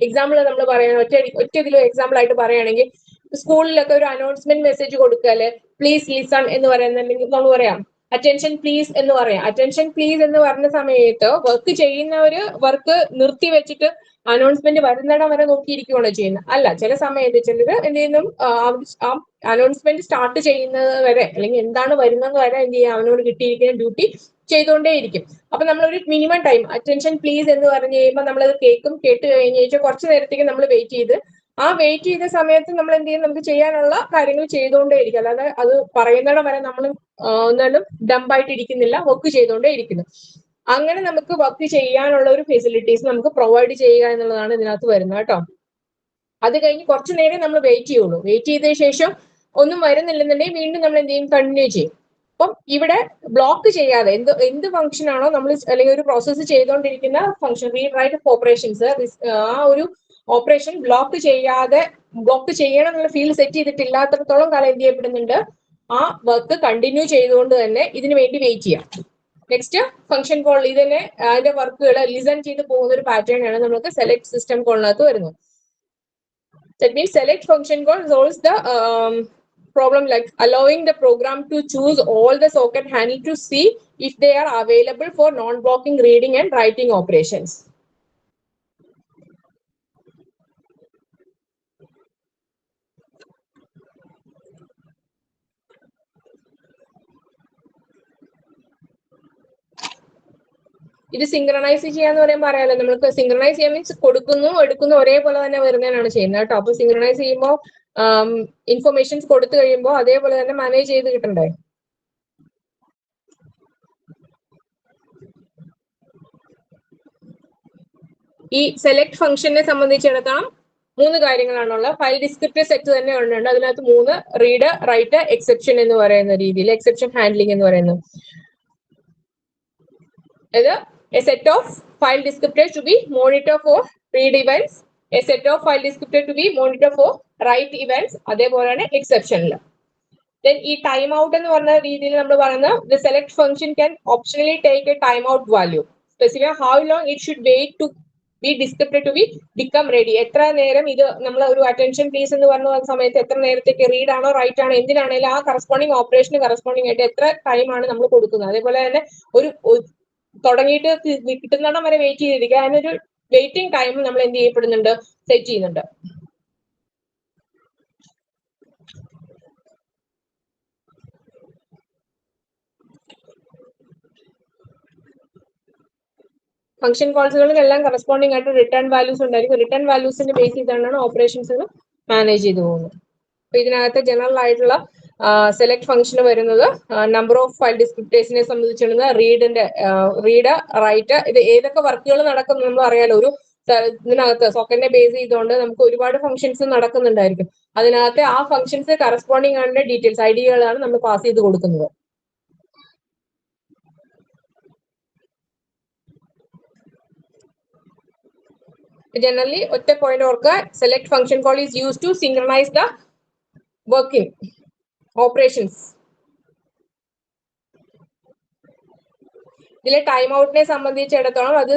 എക്സാമ്പിൾ നമ്മൾ പറയാൻ ഒറ്റ ഇതിലും എക്സാമ്പിൾ ആയിട്ട് പറയുകയാണെങ്കിൽ, സ്കൂളിലൊക്കെ ഒരു അനൗൺസ്മെന്റ് മെസ്സേജ് കൊടുക്കാല് പ്ലീസ് ലിസൺ എന്ന് പറയുന്നുണ്ടെങ്കിൽ നമ്മൾ പറയാം അറ്റൻഷൻ പ്ലീസ് എന്ന് പറയാം. അറ്റൻഷൻ പ്ലീസ് എന്ന് പറഞ്ഞ സമയത്ത് വർക്ക് ചെയ്യുന്നവര് വർക്ക് നിർത്തി വെച്ചിട്ട് അനൗൺസ്മെന്റ് വരുന്നിടം വരെ നോക്കിയിരിക്കുകയാണോ ചെയ്യുന്നത്? അല്ല, ചില സമയത്ത് ചിലർ എന്ത് ചെയ്യുന്നു, ആ അനൗൺസ്മെന്റ് സ്റ്റാർട്ട് ചെയ്യുന്നത് വരെ അല്ലെങ്കിൽ എന്താണ് വരുന്നത് വരെ എന്ത് ചെയ്യുക, അവനോട് കിട്ടിയിരിക്കുന്ന ഡ്യൂട്ടി ചെയ്തുകൊണ്ടേയിരിക്കും. അപ്പൊ നമ്മളൊരു മിനിമം ടൈം അറ്റൻഷൻ പ്ലീസ് എന്ന് പറഞ്ഞു കഴിയുമ്പോൾ നമ്മളത് കേട്ട് കഴിഞ്ഞ് കുറച്ച് നേരത്തേക്ക് നമ്മൾ വെയിറ്റ് ചെയ്ത്, ആ വെയിറ്റ് ചെയ്ത സമയത്ത് നമ്മൾ എന്ത് ചെയ്യും, നമുക്ക് ചെയ്യാനുള്ള കാര്യങ്ങൾ ചെയ്തുകൊണ്ടേയിരിക്കും. അല്ലാതെ അത് പറയുന്നിടം വരെ നമ്മൾ ഒന്നും ഡംപായിട്ട് ഇരിക്കുന്നില്ല, വർക്ക് ചെയ്തുകൊണ്ടേ ഇരിക്കുന്നു. അങ്ങനെ നമുക്ക് വർക്ക് ചെയ്യാനുള്ള ഒരു ഫെസിലിറ്റീസ് നമുക്ക് പ്രൊവൈഡ് ചെയ്യുക എന്നുള്ളതാണ് ഇതിനകത്ത് വരുന്നത് കേട്ടോ. അത് കഴിഞ്ഞ് കുറച്ചു നേരം നമ്മൾ വെയിറ്റ് ചെയ്യുള്ളൂ. വെയിറ്റ് ചെയ്തതിനു ശേഷം ഒന്നും വരുന്നില്ലെന്നുണ്ടെങ്കിൽ വീണ്ടും നമ്മൾ എന്ത് ചെയ്യും, കണ്ടിന്യൂ ചെയ്യും. അപ്പം ഇവിടെ ബ്ലോക്ക് ചെയ്യാതെ എന്ത് ഫംഗ്ഷൻ ആണോ നമ്മൾ അല്ലെങ്കിൽ ഒരു പ്രോസസ്സ് ചെയ്തുകൊണ്ടിരിക്കുന്ന function, read write of operations, ആ ഒരു ഓപ്പറേഷൻ ബ്ലോക്ക് ചെയ്യണം എന്നുള്ള ഫീൽഡ് സെറ്റ് ചെയ്തിട്ടില്ലാത്തടത്തോളം കാലം എന്ത് ചെയ്യപ്പെടുന്നുണ്ട്, ആ വർക്ക് കണ്ടിന്യൂ ചെയ്തുകൊണ്ട് തന്നെ ഇതിനു വേണ്ടി വെയിറ്റ് ചെയ്യാം. നെക്സ്റ്റ് ഫംഗ്ഷൻ കോൾ, ഇതിനെ അതിന്റെ വർക്കുകൾ ലിസൺ ചെയ്ത് പോകുന്ന ഒരു പാറ്റേൺ ആണ് നമുക്ക് സെലക്ട് സിസ്റ്റം കോളിനകത്ത് വരുന്നത്. That means select function call solves the problem like allowing the program to choose all the socket handle to see if they are available for non-blocking reading and writing operations. ഇത് synchronise ചെയ്യാന്ന് പറയുമ്പോൾ അറിയാലോ, നമുക്ക് synchronise ചെയ്യാൻ means എടുക്കുന്നു ഒരേപോലെ തന്നെ വരുന്നതിനാണ് ചെയ്യുന്നത് കേട്ടോ. അപ്പൊ സിംഗ്രണൈസ് ചെയ്യുമ്പോൾ ഇൻഫർമേഷൻസ് കൊടുത്തു കഴിയുമ്പോൾ അതേപോലെ തന്നെ മാനേജ് ചെയ്ത് കിട്ടണ്ടേ. ഈ സെലക്ട് ഫംഗ്ഷനെ സംബന്ധിച്ചിടത്തോളം 3 കാര്യങ്ങളാണുള്ളത്. ഫയൽ ഡിസ്ക്രിപ്റ്റർ സെറ്റ് തന്നെ ഉണ്ട്. അതിനകത്ത് 3 റീഡ്, റൈറ്റ്, എക്സെപ്ഷൻ എന്ന് പറയുന്ന രീതിയിൽ, എക്സെപ്ഷൻ ഹാൻഡ്ലിംഗ് എന്ന് പറയുന്നത്. ഇത് a set of file descriptors to be monitor for read events, a set of file descriptor to be monitor for write events, അതേപോലെയാണ് എക്സെപ്ഷനിൽ. Then ഈ ടൈം ഔട്ട് എന്ന് പറഞ്ഞ രീതിയിൽ നമ്മൾ പറയുന്നത്, the select function can optionally take a time out value, specify how long it should wait to be descripted to be become ready. എത്ര നേരം ഇത് നമ്മൾ ഒരു അറ്റൻഷൻ പ്ലീസ് എന്ന് പറഞ്ഞ സമയത്ത് എത്ര നേരത്തേക്ക് റീഡ് ആണോ റൈറ്റ് ആണോ എന്തിനാണെങ്കിലും ആ കറസ്പോണ്ടിങ് ഓപ്പറേഷന് കറസ്പോണ്ടിങ് ആയിട്ട് എത്ര ടൈമാണ് നമ്മൾ കൊടുക്കുന്നത്. അതേപോലെ തന്നെ ഒരു തുടങ്ങിയിട്ട് കിട്ടുന്നിടം വരെ വെയിറ്റ് ചെയ്തിരിക്കുക. അതിനൊരു വെയിറ്റിംഗ് ടൈം നമ്മൾ എന്ത് ചെയ്യപ്പെടുന്നുണ്ട്, സെറ്റ് ചെയ്യുന്നുണ്ട്. ഫംഗ്ഷൻ കോൾസുകളിലെല്ലാം കറസ്പോണ്ടിങ് ആയിട്ട് റിട്ടേൺ വാല്യൂസ് ഉണ്ടായിരിക്കും. റിട്ടേൺ വാല്യൂസിന്റെ ബേസ് ചെയ്താണ് ഓപ്പറേഷൻസ് മാനേജ് ചെയ്തു പോകുന്നത്. അപ്പൊ ഇതിനകത്ത് ജനറൽ ആയിട്ടുള്ള സെലക്ട് ഫംഗ്ഷൻ വരുന്നത് നമ്പർ ഓഫ് ഫയൽ ഡിസ്ക്രിപ്റ്റേഴ്സിനെ സംബന്ധിച്ചിരുന്ന റീഡ് റൈറ്റ് ഇത് ഏതൊക്കെ വർക്കുകൾ നടക്കും നമ്മൾ അറിയാലോ. ഒരു ഇതിനകത്ത് സോക്കറ്റിനെ ബേസ് ചെയ്തുകൊണ്ട് നമുക്ക് ഒരുപാട് ഫംഗ്ഷൻസ് നടക്കുന്നുണ്ടായിരിക്കും. അതിനകത്ത് ആ ഫംഗ്ഷൻസ് കറസ്പോണ്ടിങ് ആയിട്ടുള്ള ഡീറ്റെയിൽസ് ഐഡിയകളാണ് നമ്മൾ പാസ് ചെയ്ത് കൊടുക്കുന്നത്. Generally, ഒറ്റ പോയിന്റ് ഓർക്കുക, select function call is use to synchronise the working operations. ഇതിലെ ടൈം ഔട്ടിനെ സംബന്ധിച്ചിടത്തോളം അത്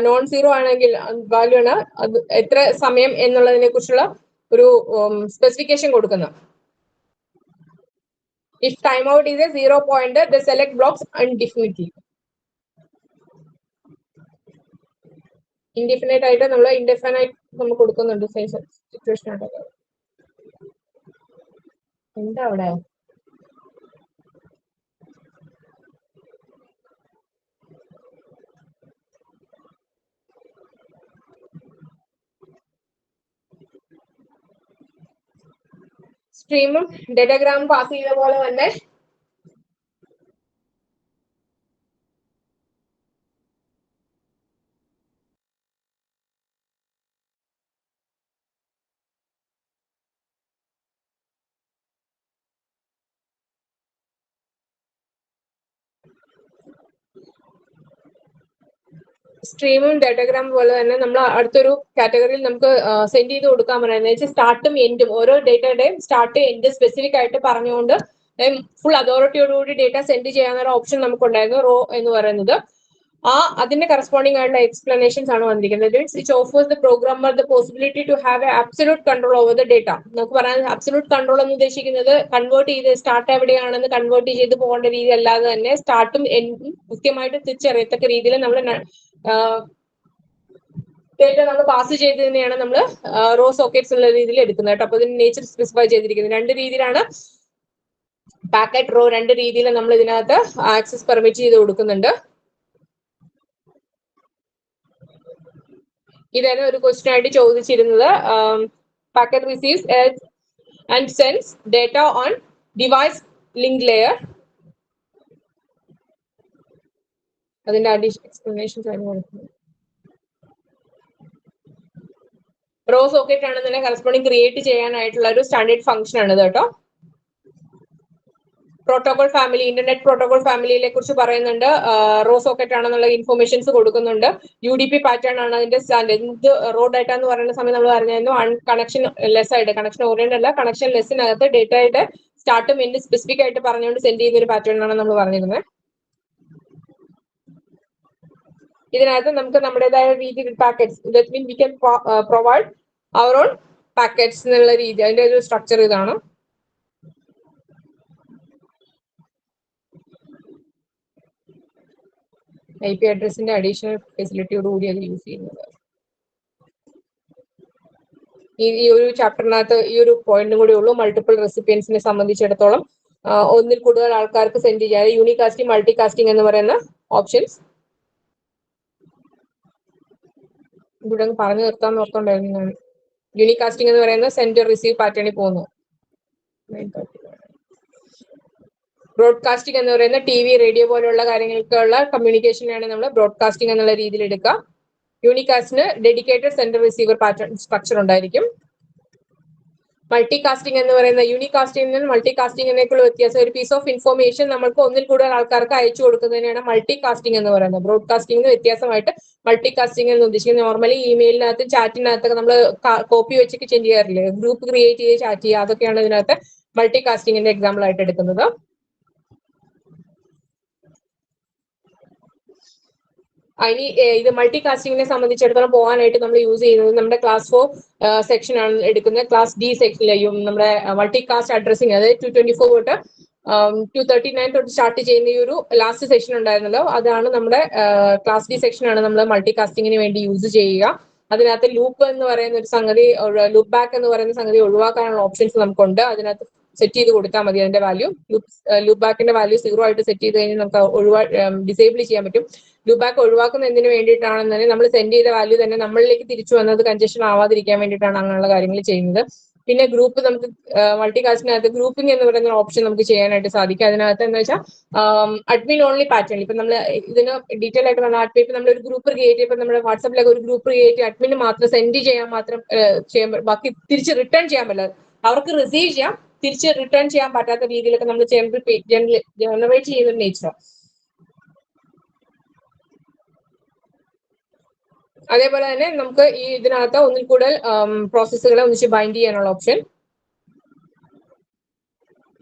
നോൺ സീറോ ആണെങ്കിൽ വാല്യൂ ആണ് അത് എത്ര സമയം എന്നുള്ളതിനെ കുറിച്ചുള്ള ഒരു സ്പെസിഫിക്കേഷൻ കൊടുക്കുന്നു. If time out is a 0 point the select blocks undefinitely. Indefinite ആയിട്ട് നമ്മൾ ഇൻഡെഫിനൈറ്റ് നമ്മൾ കൊടുക്കുന്നുണ്ട് സിറ്റുവേഷൻ ആയിട്ട്. എന്താ അവിടെ സ്ട്രീമും ഡേറ്റാഗ്രാമും പാസ് ചെയ്ത പോലെ തന്നെ സ്ട്രീമും ഡേറ്റാഗ്രാം പോലെ തന്നെ നമ്മൾ അടുത്തൊരു കാറ്റഗറിയിൽ നമുക്ക് സെൻഡ് ചെയ്ത് കൊടുക്കാൻ പറയുന്നത് വെച്ചാൽ സ്റ്റാർട്ടും എൻഡും ഓരോ ഡേറ്റയുടെയും സ്റ്റാർട്ട് എൻഡ് സ്പെസിഫിക് ആയിട്ട് പറഞ്ഞുകൊണ്ട് ഫുൾ അതോറിറ്റിയോടുകൂടി ഡേറ്റ സെൻഡ് ചെയ്യാവുന്ന ഓപ്ഷൻ നമുക്കുണ്ടായിരുന്നു റോ എന്ന് പറയുന്നത്. അതിന്റെ കറസ്പോണ്ടിങ് ആയിട്ടുള്ള എക്സ്പ്ലനേഷൻസ് ആണ് വന്നിരിക്കുന്നത്. It offers the programmer the possibility to have a absolute control over the data. നമുക്ക് പറയാൻ അബ്സല്യൂട്ട് കൺട്രോൾ എന്ന് ഉദ്ദേശിക്കുന്നത് കൺവേർട്ട് ചെയ്ത് സ്റ്റാർട്ട് എവിടെയാണെന്ന് കൺവേർട്ട് ചെയ്ത് പോകേണ്ട രീതി അല്ലാതെ തന്നെ സ്റ്റാർട്ടും എൻഡും കൃത്യമായിട്ട് തിരിച്ചറിയത്തക്ക രീതിയിൽ നമ്മൾ ഡേറ്റ നമ്മൾ പാസ് ചെയ്ത് തന്നെയാണ് നമ്മൾ റോ സോക്കറ്റ്സ് ഉള്ള രീതിയിൽ എടുക്കുന്നത് കേട്ടോ. അപ്പൊ ഇതിന് നേച്ചർ സ്പെസിഫൈ ചെയ്തിരിക്കുന്നത് രണ്ട് രീതിയിലാണ്. പാക്കറ്റ് റോ രണ്ട് രീതിയിൽ നമ്മൾ ഇതിനകത്ത് ആക്സസ് പെർമിറ്റ് ചെയ്ത് കൊടുക്കുന്നുണ്ട്. ഇതായിരുന്നു ഒരു ക്വസ്റ്റ്യൻ ആയിട്ട് ചോദിച്ചിരുന്നത്. Packet receives and sends data on device link layer. അതിന്റെ അഡീഷണൽ എക്സ്പ്ലനേഷൻസ് ആണ് കൊടുക്കുന്നത്. റോ സോക്കറ്റ് ആണെന്നുണ്ടെങ്കിൽ കറസ്പോണ്ടിങ് ക്രിയേറ്റ് ചെയ്യാനായിട്ടുള്ള ഒരു സ്റ്റാൻഡേർഡ് ഫംഗ്ഷൻ ആണ് കേട്ടോ. പ്രോട്ടോകോൾ ഫാമിലി, ഇന്റർനെറ്റ് പ്രോട്ടോകോൾ ഫാമിലിയെ കുറിച്ച് പറയുന്നുണ്ട്. റോ സോക്കറ്റ് ആണെന്നുള്ള ഇൻഫർമേഷൻസ് കൊടുക്കുന്നുണ്ട്. UDP പാറ്റേൺ ആണ് അതിന്റെ സ്റ്റാൻഡേർഡ്. ഇത് റോ ഡാറ്റ എന്ന് പറയുന്ന സമയം നമ്മൾ പറഞ്ഞായിരുന്നു കണക്ഷൻ ലെസ് ആയിട്ട്, കണക്ഷൻ ഓറിയന്റഡ് അല്ല, കണക്ഷൻ ലെസ്സിനകത്ത് ഡേറ്റയുടെ സ്റ്റാർട്ടും എൻഡ് സ്പെസിഫിക് ആയിട്ട് പറഞ്ഞുകൊണ്ട് സെൻഡ് ചെയ്യുന്ന ഒരു പാറ്റേൺ ആണ് നമ്മൾ പറഞ്ഞിരുന്നത്. ഇതിനകത്ത് നമുക്ക് നമ്മുടേതായ രീതിയിൽ packets that mean we can provide our own packets എന്നുള്ള രീതി, അതിന്റെ ഒരു സ്ട്രക്ചർ ഇതാണ്. IP അഡ്രസ്സിന്റെ അഡീഷണൽ ഫെസിലിറ്റിയോട് കൂടി അത് യൂസ് ചെയ്യുന്നത്. ഈ ഒരു ചാപ്റ്ററിനകത്ത് ഈ ഒരു പോയിന്റും കൂടി ഉള്ളൂ. മൾട്ടിപ്പിൾ റെസിപ്പിയൻസിനെ സംബന്ധിച്ചിടത്തോളം ഒന്നിൽ കൂടുതൽ ആൾക്കാർക്ക് സെൻഡ് ചെയ്യാതെ യൂണികാസ്റ്റിംഗ് മൾട്ടികാസ്റ്റിംഗ് എന്ന് പറയുന്ന ഓപ്ഷൻസ് ഇവിടെ പറഞ്ഞു നിർത്താൻ ഓർത്തുണ്ടായിരുന്നു. യൂണികാസ്റ്റിംഗ് എന്ന് പറയുന്ന സെൻഡ് റിസീവ് പാറ്റേണിൽ പോകുന്നു. ബ്രോഡ്കാസ്റ്റിംഗ് എന്ന് പറയുന്ന TV റേഡിയോ പോലുള്ള കാര്യങ്ങൾക്കുള്ള കമ്മ്യൂണിക്കേഷനാണ് നമ്മൾ ബ്രോഡ്കാസ്റ്റിംഗ് എന്നുള്ള രീതിയിൽ എടുക്കുക. യൂണികാസ്റ്റിന് dedicated sender receiver pattern structure ഉണ്ടായിരിക്കും. മൾട്ടികാസ്റ്റിംഗ് എന്ന് പറയുന്ന യൂണികാസ്റ്റിംഗിനും മൾട്ടികാസ്റ്റിംഗിനേക്കുള്ള വ്യത്യാസം, ഒരു പീസ് ഓഫ് ഇൻഫോർമേഷൻ നമ്മൾക്ക് ഒന്നിൽ കൂടുതൽ ആൾക്കാർക്ക് അയച്ചു കൊടുക്കുന്നതിനാണ് മൾട്ടികാസ്റ്റിംഗ് എന്ന് പറയുന്നത്. ബ്രോഡ്കാസ്റ്റിംഗിന് വ്യത്യാസമായിട്ട് മൾട്ടികാസ്റ്റിംഗ് എന്ന് ഉദ്ദേശിക്കുന്നത് നോർമലി ഇമെയിലിനകത്തും ചാറ്റിനകത്തൊക്കെ നമ്മൾ കോപ്പി വെച്ചൊക്കെ ചേഞ്ച് ചെയ്യാറില്ലേ, ഗ്രൂപ്പ് ക്രിയേറ്റ് ചെയ്ത് ചാറ്റ് ചെയ്യുക, അതൊക്കെയാണ് ഇതിനകത്ത് മൾട്ടികാസ്റ്റിംഗിന്റെ എക്സാമ്പിൾ ആയിട്ട് എടുക്കുന്നത്. ഇനി ഇത് മൾട്ടി കാസ്റ്റിങ്ങിനെ സംബന്ധിച്ചിടത്തോളം പോകാനായിട്ട് നമ്മൾ യൂസ് ചെയ്യുന്നത് നമ്മുടെ ക്ലാസ് 4 സെക്ഷൻ ആണ് എടുക്കുന്നത്. ക്ലാസ് ഡി സെക്ഷനിലെയും നമ്മുടെ മൾട്ടി കാസ്റ്റ് അഡ്രസ്സിങ്, അതായത് 224 തൊട്ട് 239 തൊട്ട് സ്റ്റാർട്ട് ചെയ്യുന്ന ഈ ഒരു ലാസ്റ്റ് സെക്ഷൻ ഉണ്ടായിരുന്നല്ലോ, അതാണ് നമ്മുടെ ക്ലാസ് ഡി സെക്ഷൻ ആണ് നമ്മൾ മൾട്ടി കാസ്റ്റിങ്ങിന് വേണ്ടി യൂസ് ചെയ്യുക. അതിനകത്ത് ലൂപ്പ് എന്ന് പറയുന്ന ഒരു സംഗതി, ലൂപ്പ് ബാക്ക് എന്ന് പറയുന്ന സംഗതി ഒഴിവാക്കാനുള്ള ഓപ്ഷൻസ് നമുക്കുണ്ട്. അതിനകത്ത് സെറ്റ് ചെയ്ത് കൊടുത്താൽ മതി അതിന്റെ വാല്യൂ. ലൂപ്പ് ബാക്കിന്റെ വാല്യൂ 0 ആയിട്ട് സെറ്റ് ചെയ്ത് കഴിഞ്ഞാൽ നമുക്ക് ഡിസേബിൾ ചെയ്യാൻ പറ്റും. ലൂപ്പ് ബാക്ക് ഒഴിവാക്കുന്ന എന്തിനു വേണ്ടിയിട്ടാണെന്ന് തന്നെ നമ്മൾ സെൻഡ് ചെയ്ത വാല്യൂ തന്നെ നമ്മളിലേക്ക് തിരിച്ചു വന്നത് കൺജഷൻ ആവാതിരിക്കാൻ വേണ്ടിയിട്ടാണ് അങ്ങനെയുള്ള കാര്യങ്ങൾ ചെയ്യുന്നത്. പിന്നെ ഗ്രൂപ്പ്, നമുക്ക് മൾട്ടികാസ്റ്റിനകത്ത് ഗ്രൂപ്പിംഗ് എന്ന് പറയുന്ന ഓപ്ഷൻ നമുക്ക് ചെയ്യാനായിട്ട് സാധിക്കും. അതിനകത്ത് എന്ന് വെച്ചാൽ അഡ്മിൻ ഓൺലി പാറ്റേൺ, ഇപ്പൊ നമ്മൾ ഇതിന് ഡീറ്റെയിൽ ആയിട്ട് പറഞ്ഞാൽ ഇപ്പൊ നമ്മൾ ഒരു ഗ്രൂപ്പ് ക്രിയേറ്റ് ചെയ്യുമ്പോൾ നമ്മുടെ വാട്സാപ്പിലൊക്കെ ഒരു ഗ്രൂപ്പ് ക്രിയേറ്റ് ചെയ്ത് അഡ്മിന് മാത്രം സെൻഡ് ചെയ്യാൻ മാത്രം ചെയ്യാൻ, ബാക്കി തിരിച്ച് റിട്ടേൺ ചെയ്യാൻ പറ്റില്ല. അവർക്ക് റിസീവ് ചെയ്യാം, തിരിച്ച് റിട്ടേൺ ചെയ്യാൻ പറ്റാത്ത രീതിയിലൊക്കെ നമ്മൾ ജനറേറ്റ് ചെയ്യുന്ന നേച്ചർ. അതേപോലെ തന്നെ നമുക്ക് ഈ ഇതിനകത്ത് ഒന്നിൽ കൂടുതൽ പ്രോസസ്സുകളെ ഒന്നിച്ച് ബൈൻഡ് ചെയ്യാനുള്ള ഓപ്ഷൻ,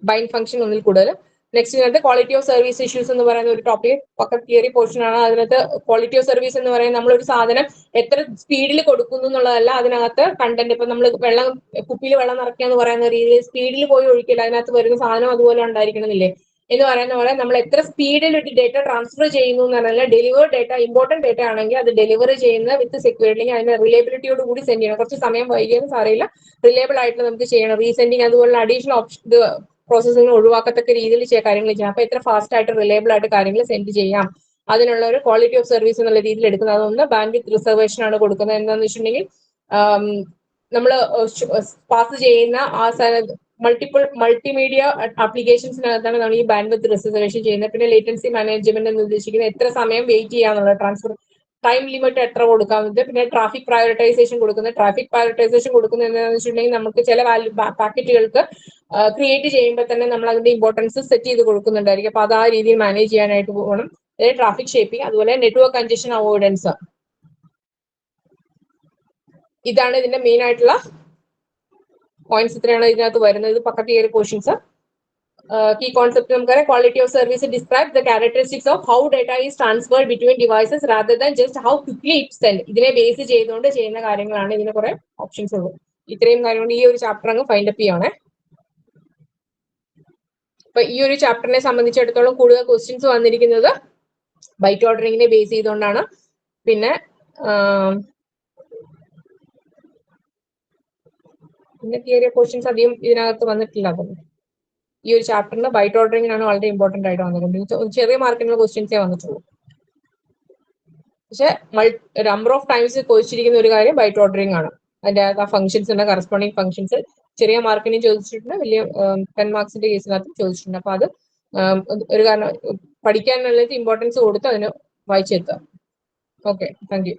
ബൈൻഡ് ഫംഗ്ഷൻ ഒന്നിൽ കൂടുതൽ. നെക്സ്റ്റ് ഇതിനകത്ത് ക്വാളിറ്റി ഓഫ് സർവീസ് ഇഷ്യൂസ് എന്ന് പറയുന്ന ഒരു ടോപ്പിക് പക്ക തിയറി പോർഷൻ ആണ്. അതിനകത്ത് ക്വാളിറ്റി ഓഫ് സർവീസ് എന്ന് പറയുന്നത് നമ്മളൊരു സാധനം എത്ര സ്പീഡിൽ കൊടുക്കുന്നു എന്നുള്ളതല്ല, അതിനകത്ത് കണ്ടന്റ്. ഇപ്പൊ നമ്മൾ കുപ്പിയിൽ വെള്ളം നിറയ്ക്കുക എന്ന് പറയുന്ന രീതിയിൽ സ്പീഡിൽ പോയി ഒഴിക്കില്ല, അതിനകത്ത് വരുന്ന സാധനം അതുപോലെ ഉണ്ടായിരിക്കണമെന്നില്ലേ എന്ന് പറയുന്ന പോലെ നമ്മൾ എത്ര സ്പീഡിൽ ഒരു ഡേറ്റ ട്രാൻസ്ഫർ ചെയ്യുന്നു എന്ന് പറഞ്ഞാൽ ഡെലിവേർഡ് ഡേറ്റ ഇമ്പോർട്ടന്റ് ഡേറ്റ ആണെങ്കിൽ അത് ഡെലിവർ ചെയ്യുന്ന വിത്ത് സെക്യൂരിറ്റി, അതിന്റെ റിലയബിലിറ്റിയോട് കൂടി സെൻഡ് ചെയ്യണം. കുറച്ച് സമയം വൈകിയാലും സാരമില്ല, റിലയബിൾ ആയിട്ട് നമുക്ക് ചെയ്യണം. റീസെൻഡിങ് അതുപോലെ അഡീഷണൽ ഓപ്ഷൻ പ്രോസസ്സിംഗ് ഒഴിവാക്കത്തക്ക രീതിയിൽ കാര്യങ്ങൾ ചെയ്യാം. അപ്പൊ എത്ര ഫാസ്റ്റ് ആയിട്ട് റിലയബിൾ ആയിട്ട് കാര്യങ്ങൾ സെൻഡ് ചെയ്യാം, അതിനുള്ള ഒരു ക്വാളിറ്റി ഓഫ് സർവീസ് എന്നുള്ള രീതിയിൽ എടുക്കുന്നത്. അതൊന്ന് ബാൻഡ്വിഡ്ത്ത് റിസർവേഷൻ ആണ് കൊടുക്കുന്നത്. എന്താണെന്ന് വെച്ചിട്ടുണ്ടെങ്കിൽ നമ്മൾ പാസ് ചെയ്യുന്ന ആ മൾട്ടിമീഡിയ ആപ്ലിക്കേഷൻസിനകത്താണ് നമ്മൾ ഈ ബാൻഡ്വിഡ്ത്ത് റിസർവേഷൻ ചെയ്യുന്നത്. പിന്നെ ലേറ്റൻസി മാനേജ്മെന്റ് എന്ന് ഉദ്ദേശിക്കുന്നത് എത്ര സമയം വെയിറ്റ് ചെയ്യാന്നുള്ളത്, ട്രാൻസ്ഫർ ടൈം ലിമിറ്റ് എത്ര കൊടുക്കാവുന്നത്. പിന്നെ ട്രാഫിക് പ്രയോറിറ്റൈസേഷൻ കൊടുക്കുന്നത്. ട്രാഫിക് പ്രയോറിറ്റൈസേഷൻ കൊടുക്കുന്നത് എന്താണെന്ന് വെച്ചിട്ടുണ്ടെങ്കിൽ നമുക്ക് ചില പാക്കറ്റുകൾക്ക് ക്രിയേറ്റ് ചെയ്യുമ്പോൾ തന്നെ നമ്മൾ അതിന്റെ ഇമ്പോർട്ടൻസ് സെറ്റ് ചെയ്ത് കൊടുക്കുന്നുണ്ടായിരിക്കും. അപ്പൊ അത് ആ രീതിയിൽ മാനേജ് ചെയ്യാനായിട്ട് പോകണം. അതായത് ട്രാഫിക് ഷേപ്പിംഗ്, അതുപോലെ നെറ്റ്വർക്ക് കൺജഷൻ അവോയ്ഡൻസ്. ഇതാണ് ഇതിന്റെ മെയിൻ ആയിട്ടുള്ള പോയിന്റ്സ്. ഇത്രയാണ് ഇതിനകത്ത് വരുന്നത്. ഇത് പക്ക തിയറി പോർഷൻസ്. കീ കോൺസെപ്റ്റ് നമുക്കറിയാം. Quality of service describe the characteristics of how data is transferred between devices rather than just how quickly it send. ഇതിനെ ബേസ് ചെയ്തുകൊണ്ട് ചെയ്യുന്ന കാര്യങ്ങളാണ്. ഇതിന് കുറെ ഓപ്ഷൻസ് ഉള്ളൂ. ഇത്രയും കാര്യങ്ങൾ ഈ ഒരു ചാപ്റ്റർ അങ്ങ് ഫൈൻഡ് അപ്പ് ചെയ്യണേ. അപ്പൊ ഈ ഒരു ചാപ്റ്ററിനെ സംബന്ധിച്ചിടത്തോളം കൂടുതൽ ക്വസ്റ്റ്യൻസ് വന്നിരിക്കുന്നത് ബൈറ്റ് ഓർഡറിങ്ങിനെ ബേസ് ചെയ്തുകൊണ്ടാണ്. പിന്നെ തിയറി ക്വസ്റ്റ്യൻസ് അധികം ഇതിനകത്ത് വന്നിട്ടില്ല. ഈ ഒരു ചാപ്റ്ററിന് ബൈറ്റ് ഓർഡറിങ്ങിനാണ് വളരെ ഇമ്പോർട്ടന്റ് ആയിട്ട് വന്നിട്ടുണ്ട്. ചെറിയ മാർക്കിനുള്ള ക്വസ്റ്റ്യൻസേ വന്നിട്ടുള്ളൂ. പക്ഷെ നമ്പർ ഓഫ് ടൈംസ് ചോദിച്ചിരിക്കുന്ന ഒരു കാര്യം ബൈറ്റ് ഓർഡറിങ് ആണ്. അതിന്റെ ആ ഫംഗ്ഷൻസ് ഉണ്ട്, കറസ്പോണ്ടിങ് ഫംഗ്ഷൻസ് ചെറിയ മാർക്കിന് ചോദിച്ചിട്ടുണ്ട്, വലിയ 10 മാർക്സിന്റെ കേസിനകത്ത് ചോദിച്ചിട്ടുണ്ട്. അപ്പൊ അത് ഒരു കാരണം പഠിക്കാനുള്ളത് ഇമ്പോർട്ടൻസ് കൊടുത്ത് അതിന് വായിച്ചെത്തുക. Okay, thank you.